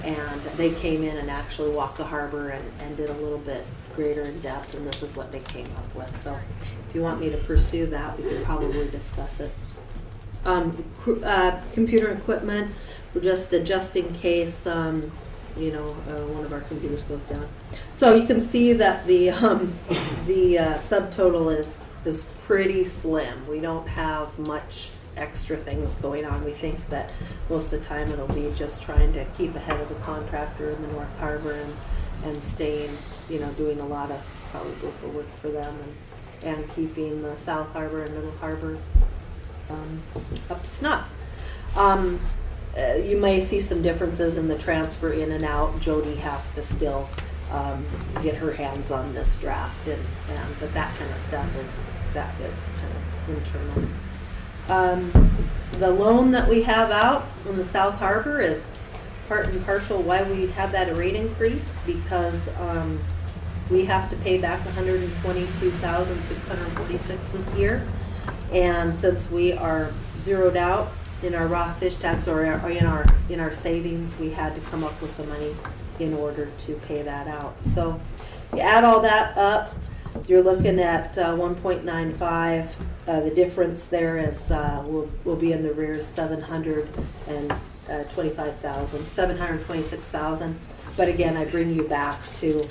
And they came in and actually walked the harbor and did a little bit greater in depth, and this is what they came up with. So if you want me to pursue that, we could probably discuss it. Computer equipment, we're just adjusting in case one of our computers goes down. So you can see that the subtotal is pretty slim. We don't have much extra things going on. We think that most of the time it'll be just trying to keep ahead of the contractor in the North Harbor and staying, doing a lot of probably gopher work for them and keeping the South Harbor and Middle Harbor up to snuff. You may see some differences in the transfer in and out. Jody has to still get her hands on this draft, but that kind of stuff is kind of internal. The loan that we have out in the South Harbor is part and partial why we had that rate increase, because we have to pay back $122,646 this year, and since we are zeroed out in our raw fish tax or in our savings, we had to come up with the money in order to pay that out. So you add all that up, you're looking at 1.95. The difference there is will be in the rears 726,000. But again, I bring you back to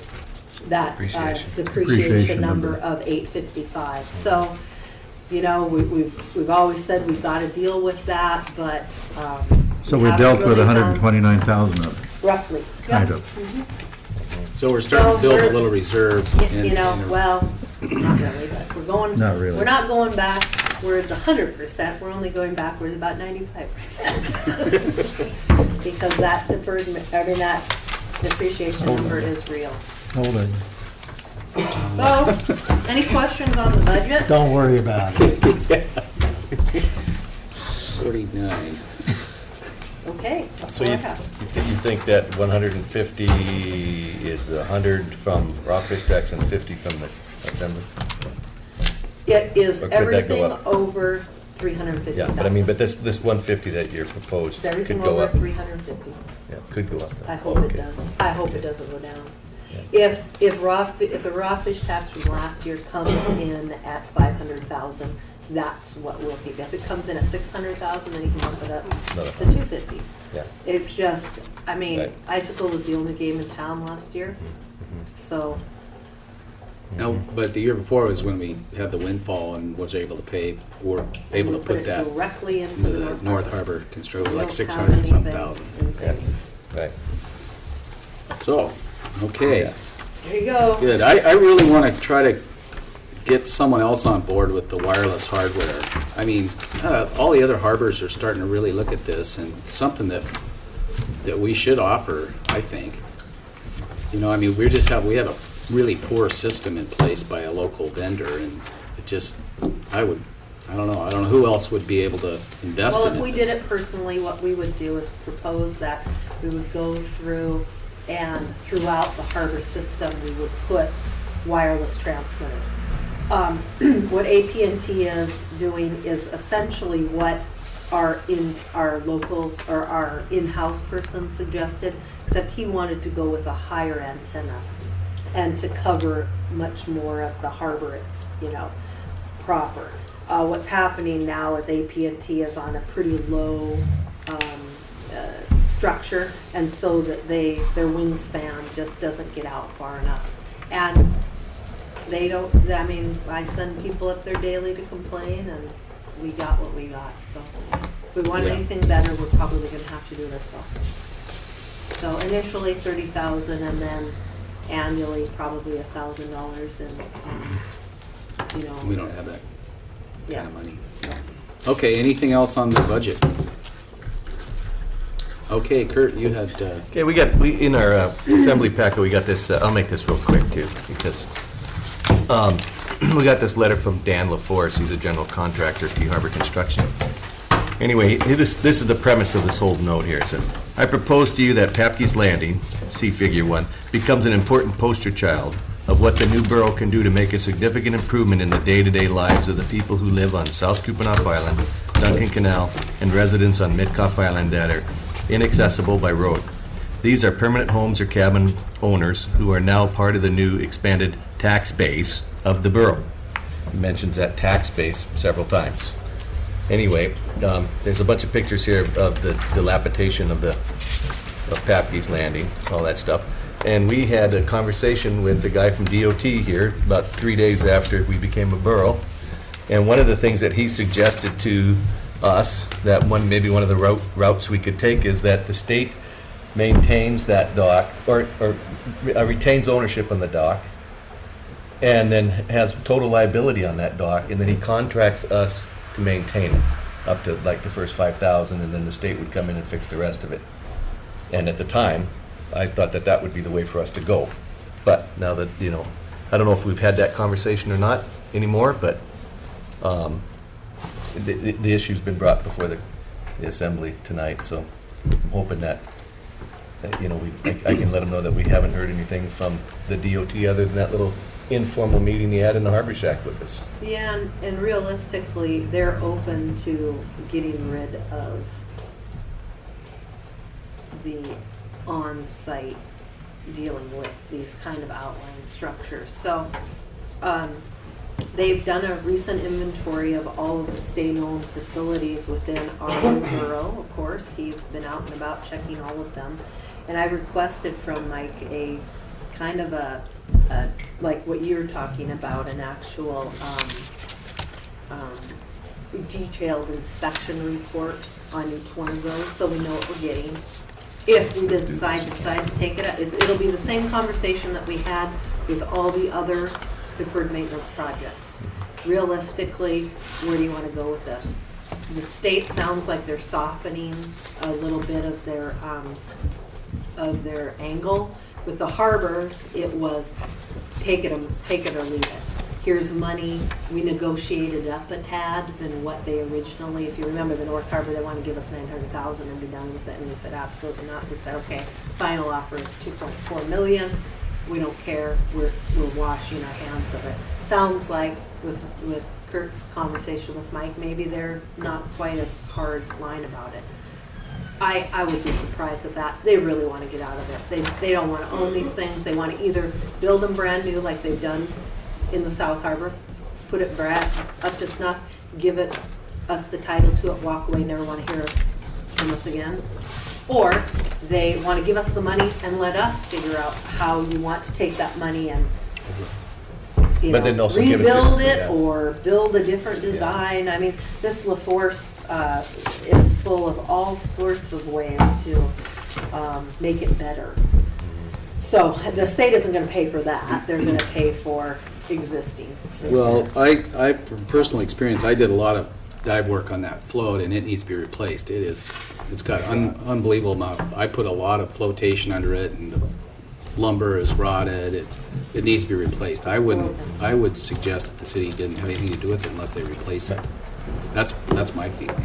that Depreciation. depreciation number of 855. So, you know, we've always said we've got to deal with that, but So we haven't dealt with really 129,000 of it, roughly. kind Yep. of. So we're starting to So build a we're- little reserves. You know, well, not really, but we're going. Not really. We're not going backwards 100%. We're only going backwards about 95%. Because that that depreciation number is real. Hold it. So, any questions on the budget? Don't worry about it. 49. Okay, that's So all I you have. think that 150 is 100 from raw fish tax and 50 from the assembly? It is Or could that go everything up? over 350,000. Yeah, but I mean, but this 150 that you're proposed It's could everything go over up. 350. Yeah, could go up. I hope it Okay. does. I hope it doesn't go down. Yeah. If the raw fish tax from last year comes in at 500,000, that's what we'll keep. If it comes in at 600,000, then you can bump it up Another to 250. Yeah. It's just, I mean, Right. icicle was the only game in town last year, Mhm. so No, but the year before was when we had the windfall and was able to pay, or able to we put it that directly into into the the North Harbor construction. It was We like don't 600 and have some anything thousand. in savings. Right. So, okay, There you go. good. I really want to try to get someone else on board with the wireless hardware. I mean, all the other harbors are starting to really look at this, and something that we should offer, I think. You know, I mean, we have a really poor system in place by a local vendor, and it just, I don't know who else would be able to invest Well, in it. if we did it personally, what we would do is propose that we would go through and throughout the harbor system, we would put wireless transmitters. What AT&T is doing is essentially what our local or our in-house person suggested, except he wanted to go with a higher antenna and to cover much more of the harbor, proper. What's happening now is AT&T is on a pretty low structure, and so that their wingspan just doesn't get out far enough. And they don't, I mean, I send people up there daily to complain, and we got what we got. So if we want Yeah. anything better, we're probably gonna have to do it ourselves. So initially 30,000, and then annually probably $1,000, and We don't have that yeah. kind of money. Okay, anything else on the budget? Okay, Kurt, you had, Okay, in our assembly packet, we got this, I'll make this real quick too, because we got this letter from Dan LaForce, he's a general contractor at T Harbor Construction. Anyway, this is the premise of this whole note here. It said, I propose to you that Papke's Landing, see Figure 1, becomes an important poster child of what the new borough can do to make a significant improvement in the day-to-day lives of the people who live on South Kupanoff Island, Duncan Canal, and residents on Midcoff Island that are inaccessible by road. These are permanent homes or cabin owners who are now part of the new expanded tax base of the borough. He mentions that tax base several times. Anyway, there's a bunch of pictures here of the dilapidation of Papke's Landing, all that stuff. And we had a conversation with the guy from DOT here about 3 days after we became a borough. And one of the things that he suggested to us, that maybe one of the routes we could take, is that the state maintains that dock, or retains ownership on the dock, and then has total liability on that dock, and then he contracts us to maintain it up to like the first 5,000, and then the state would come in and fix the rest of it. And at the time, I thought that would be the way for us to go. But now that, I don't know if we've had that conversation or not anymore, but the issue's been brought before the assembly tonight, so I'm hoping that I can let them know that we haven't heard anything from the DOT other than that little informal meeting he had in the Harbor Shack with us. Yeah, and realistically, they're open to getting rid of the on-site dealing with these kind of outlying structures. So they've done a recent inventory of all of the state-owned facilities within our borough, of course. He's been out and about checking all of them. And I requested from Mike a kind of a like what you're talking about, an actual detailed inspection report on each one of those, so we know what we're getting. If we decide to take it up, it'll be the same conversation that we had with all the other deferred maintenance projects. Realistically, where do you want to go with this? The state sounds like they're softening a little bit of their angle. With the harbors, it was take it or leave it. Here's money. We negotiated up a tad than what they originally, if you remember the North Harbor, they want to give us $900,000 and be done with it. And we said, absolutely not. We said, okay, final offer is $2.4 million. We don't care. We're washing our hands of it. Sounds like with Kurt's conversation with Mike, maybe they're not quite as hard line about it. I would be surprised at that. They really want to get out of it. They don't want to own these things. They want to either build them brand new like they've done in the South Harbor, put it up to snuff, give us the title to it, walk away, never want to hear from us again. Or they want to give us the money and let us figure out how you want to take that money and But then also give us rebuild your- it yeah. or build a different design. I mean, this LaForce is full of all sorts of ways to make it better. So the state isn't going to pay for that. They're going to pay for existing. Well, I from personal experience, I did a lot of dive work on that float, and it needs to be replaced. It's got unbelievable amount. I put a lot of flotation under it, and the lumber is rotted. It needs to be replaced. I would suggest that the city didn't have anything to do with it unless they replace it. That's my feeling.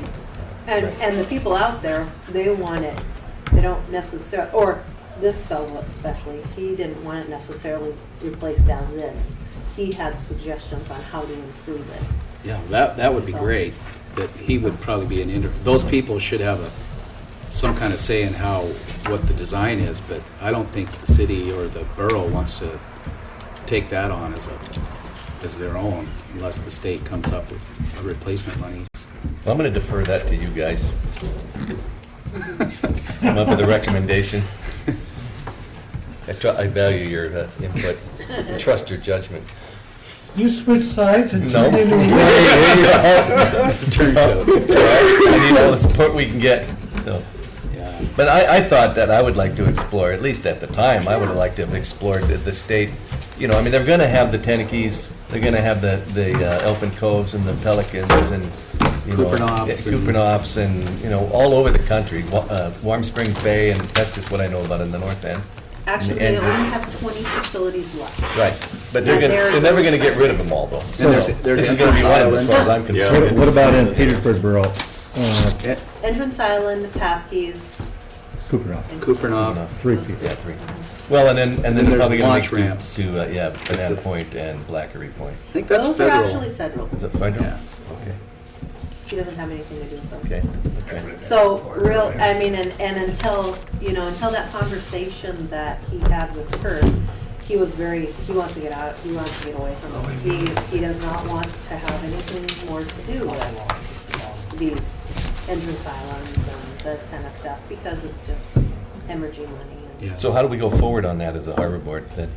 And the people out there, they want it. They don't necessarily, or this fellow especially, he didn't want it necessarily replaced as in. He had suggestions on how to improve it. Yeah, that would be great. That he would probably be those people should have some kind of say in what the design is, but I don't think the city or the borough wants to take that on as their own unless the state comes up with replacement monies. Well, I'm going to defer that to you guys. Come up with a recommendation. I value your input. Trust your judgment. You switch sides and No. turn into I need all the support we can get. So, Yeah. but I thought that I would like to explore, at least at the time, I would have liked to have explored the state. You know, I mean, they're going to have the Tennekees, they're going to have the Elfin Coves and the Pelicans and, you know, Kupernoffs and- Kupernoffs and, you know, all over the country. Warm Springs Bay, and that's just what I know about in the north end. Actually, And they only it's- have 20 facilities left. Right, but they're never going to get rid of them all, though. And there's This is going to be one of them, as far as I'm concerned. What about in Petersburg Borough? Entrance Island, Papke's, Kupernoff, and Kupernoff. 3 people. Yeah, three. Well, and then there's they're probably going launch to ramps. mix to Banana Point and Blackery Point. I think that's those federal. are actually federal. Is it federal? Yeah. Okay, He doesn't have anything to do with those. okay. So I mean, and until that conversation that he had with Kurt, he wants to get out, he wants to get away from it. He does not want to have anything more to do with these entrance islands and this kind of stuff, because it's just hemorrhaging money. Yeah. So how do we go forward on that as a harbor board then?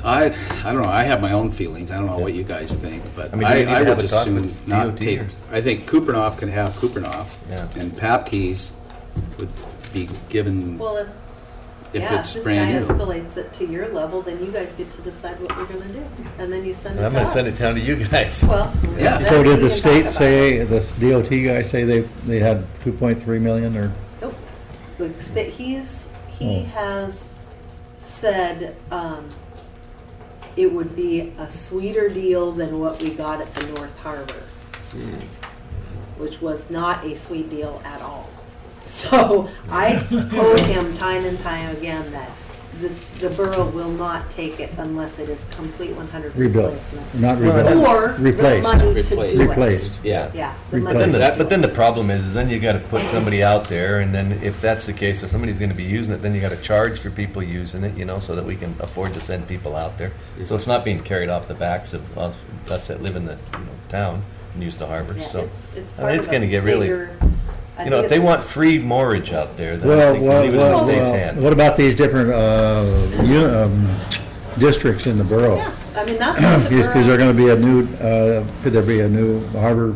I don't know. I have my own feelings. I don't know what you guys think, but I mean, do we need to I have would a just talk soon with not DOT take. or- I think Kupernoff can have Kupernoff, Yeah. and Papke's would be given Well, if if it's this brand guy new. escalates it to your level, then you guys get to decide what we're gonna do, and then you send it And I'm to going to us. send it down to you guys. Well, Yeah. then So we did can the talk state about say, it. this DOT guy say they had 2.3 million or? Nope. The state, he Oh. has said, it would be a sweeter deal than what we got at the North Harbor, which was not a sweet deal at all. So I told him time and time again that the borough will not take it unless it is complete 100 Rebuilt, replacement. not Well, rebuilt. Or the Replaced. money to Replaced. do it. Replaced. Yeah. Yeah. the Replaced. money Then to the, do but it. then the problem is then you gotta put somebody out there, and then if that's the case, if somebody's gonna be using it, then you gotta charge for people using it, so that we can afford to send people out there. So it's not being carried off the backs of us that live in the, town and use the harbor, Yeah, so. it's I part mean, it's of gonna a get really, bigger- I if think they it's- want free moorage out there, then I Well, think leave it in the state's well, hand. what about these different, districts in the borough? Yeah, I mean, that's what the Is there borough, gonna be a new, could there be a new harbor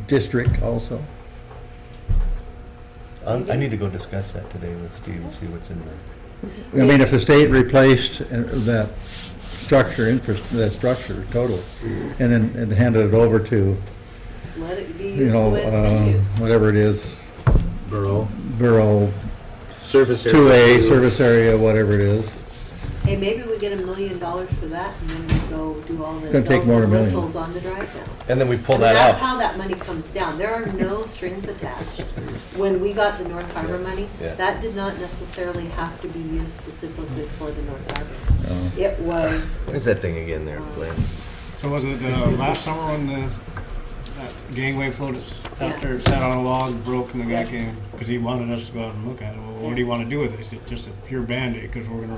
district also? I need to go discuss that today with Steve and see what's in there. I mean, if the state replaced that structure totally, and then handed it over to, just let it be used the way it's been used. whatever it is, Borough, borough service area. 2A, service area, whatever it is. Hey, maybe we get $1 million for that and then we go do all the Gonna take bells more and than $1 million. whistles on the drive down. And then we pull I mean, that that's out. how that money comes down. There are no strings attached. When we got the North Harbor money, Yeah. that did not necessarily have to be used specifically for the North Harbor. It was, Where's that thing again there, Glenn? So was it last summer when that gangway float Yeah. out there sat on a log, broke, and the guy Yeah. came, because he wanted us to go out and look at it. Well, what do you want to do with it? He said, just a pure Band-Aid, because we're going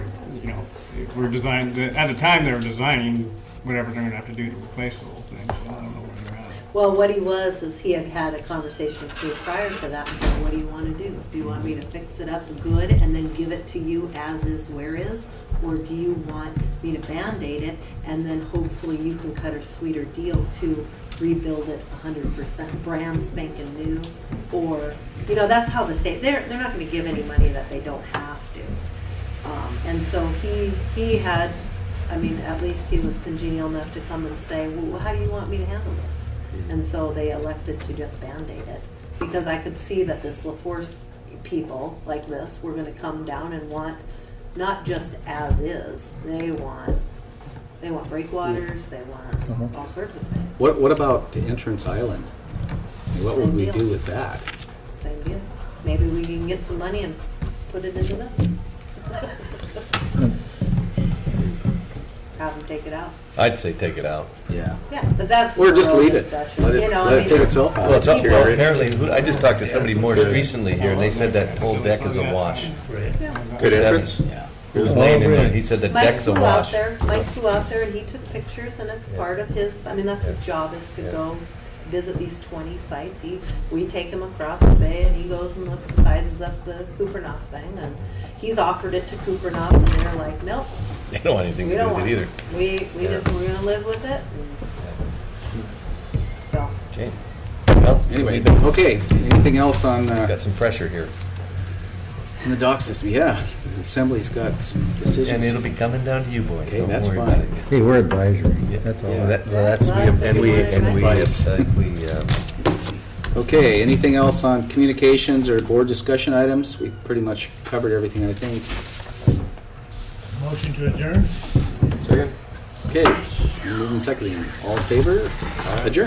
to, if we're designed, at the time they were designing whatever they're going to have to do to replace the whole thing, so I don't know where they're at. well, what he was is he had had a conversation with me prior to that and said, what do you want to do? Do you want me to fix it up good and then give it to you as is where is? Or do you want me to Band-Aid it and then hopefully you can cut a sweeter deal to rebuild it 100% brand spanking new? Or, that's how the state, they're not going to give any money that they don't have to. And so he had, at least he was congenial enough to come and say, well, how do you want me to handle this? And so they elected to just Band-Aid it, because I could see that this LaForce people like this were gonna come down and want, not just as is, they want breakwaters, they want all sorts of things. What about the entrance island? I mean, what would we do with that? Same deal. Maybe we can get some money and put it into this. Have them take it out. I'd say take it out. Yeah. Yeah, but that's. Or just the leave it. discussion, Let it, you know, let I it take mean, itself out. Well, apparently, I just talked to somebody more recently here, and they said that whole deck is awash. Good entrance? Yeah. It was laying in there, he said the Mike deck's flew out awash. there, Mike flew out there and he took pictures and it's part of his, that's his job is to go visit these 20 sites. We take him across the bay and he goes and looks, sizes up the Kupernoff thing and he's offered it to Kupernoff and they're like, nope, They don't want anything we to do don't with want it it. either. We're gonna live with it. So, Okay. Well, Anyway, okay, anything else on, got some pressure here. on the dock system? Yeah, the Assembly's got some decisions. And it'll be coming down to you boys, Okay, don't that's worry fine. about it. Hey, we're advisory, that's all. Well, that's, Well, and we, that's and we, advice. Okay, anything else on communications or board discussion items? We pretty much covered everything, I think. Motion to adjourn? Second? Okay, moving secondly. All in favor? Adjourn.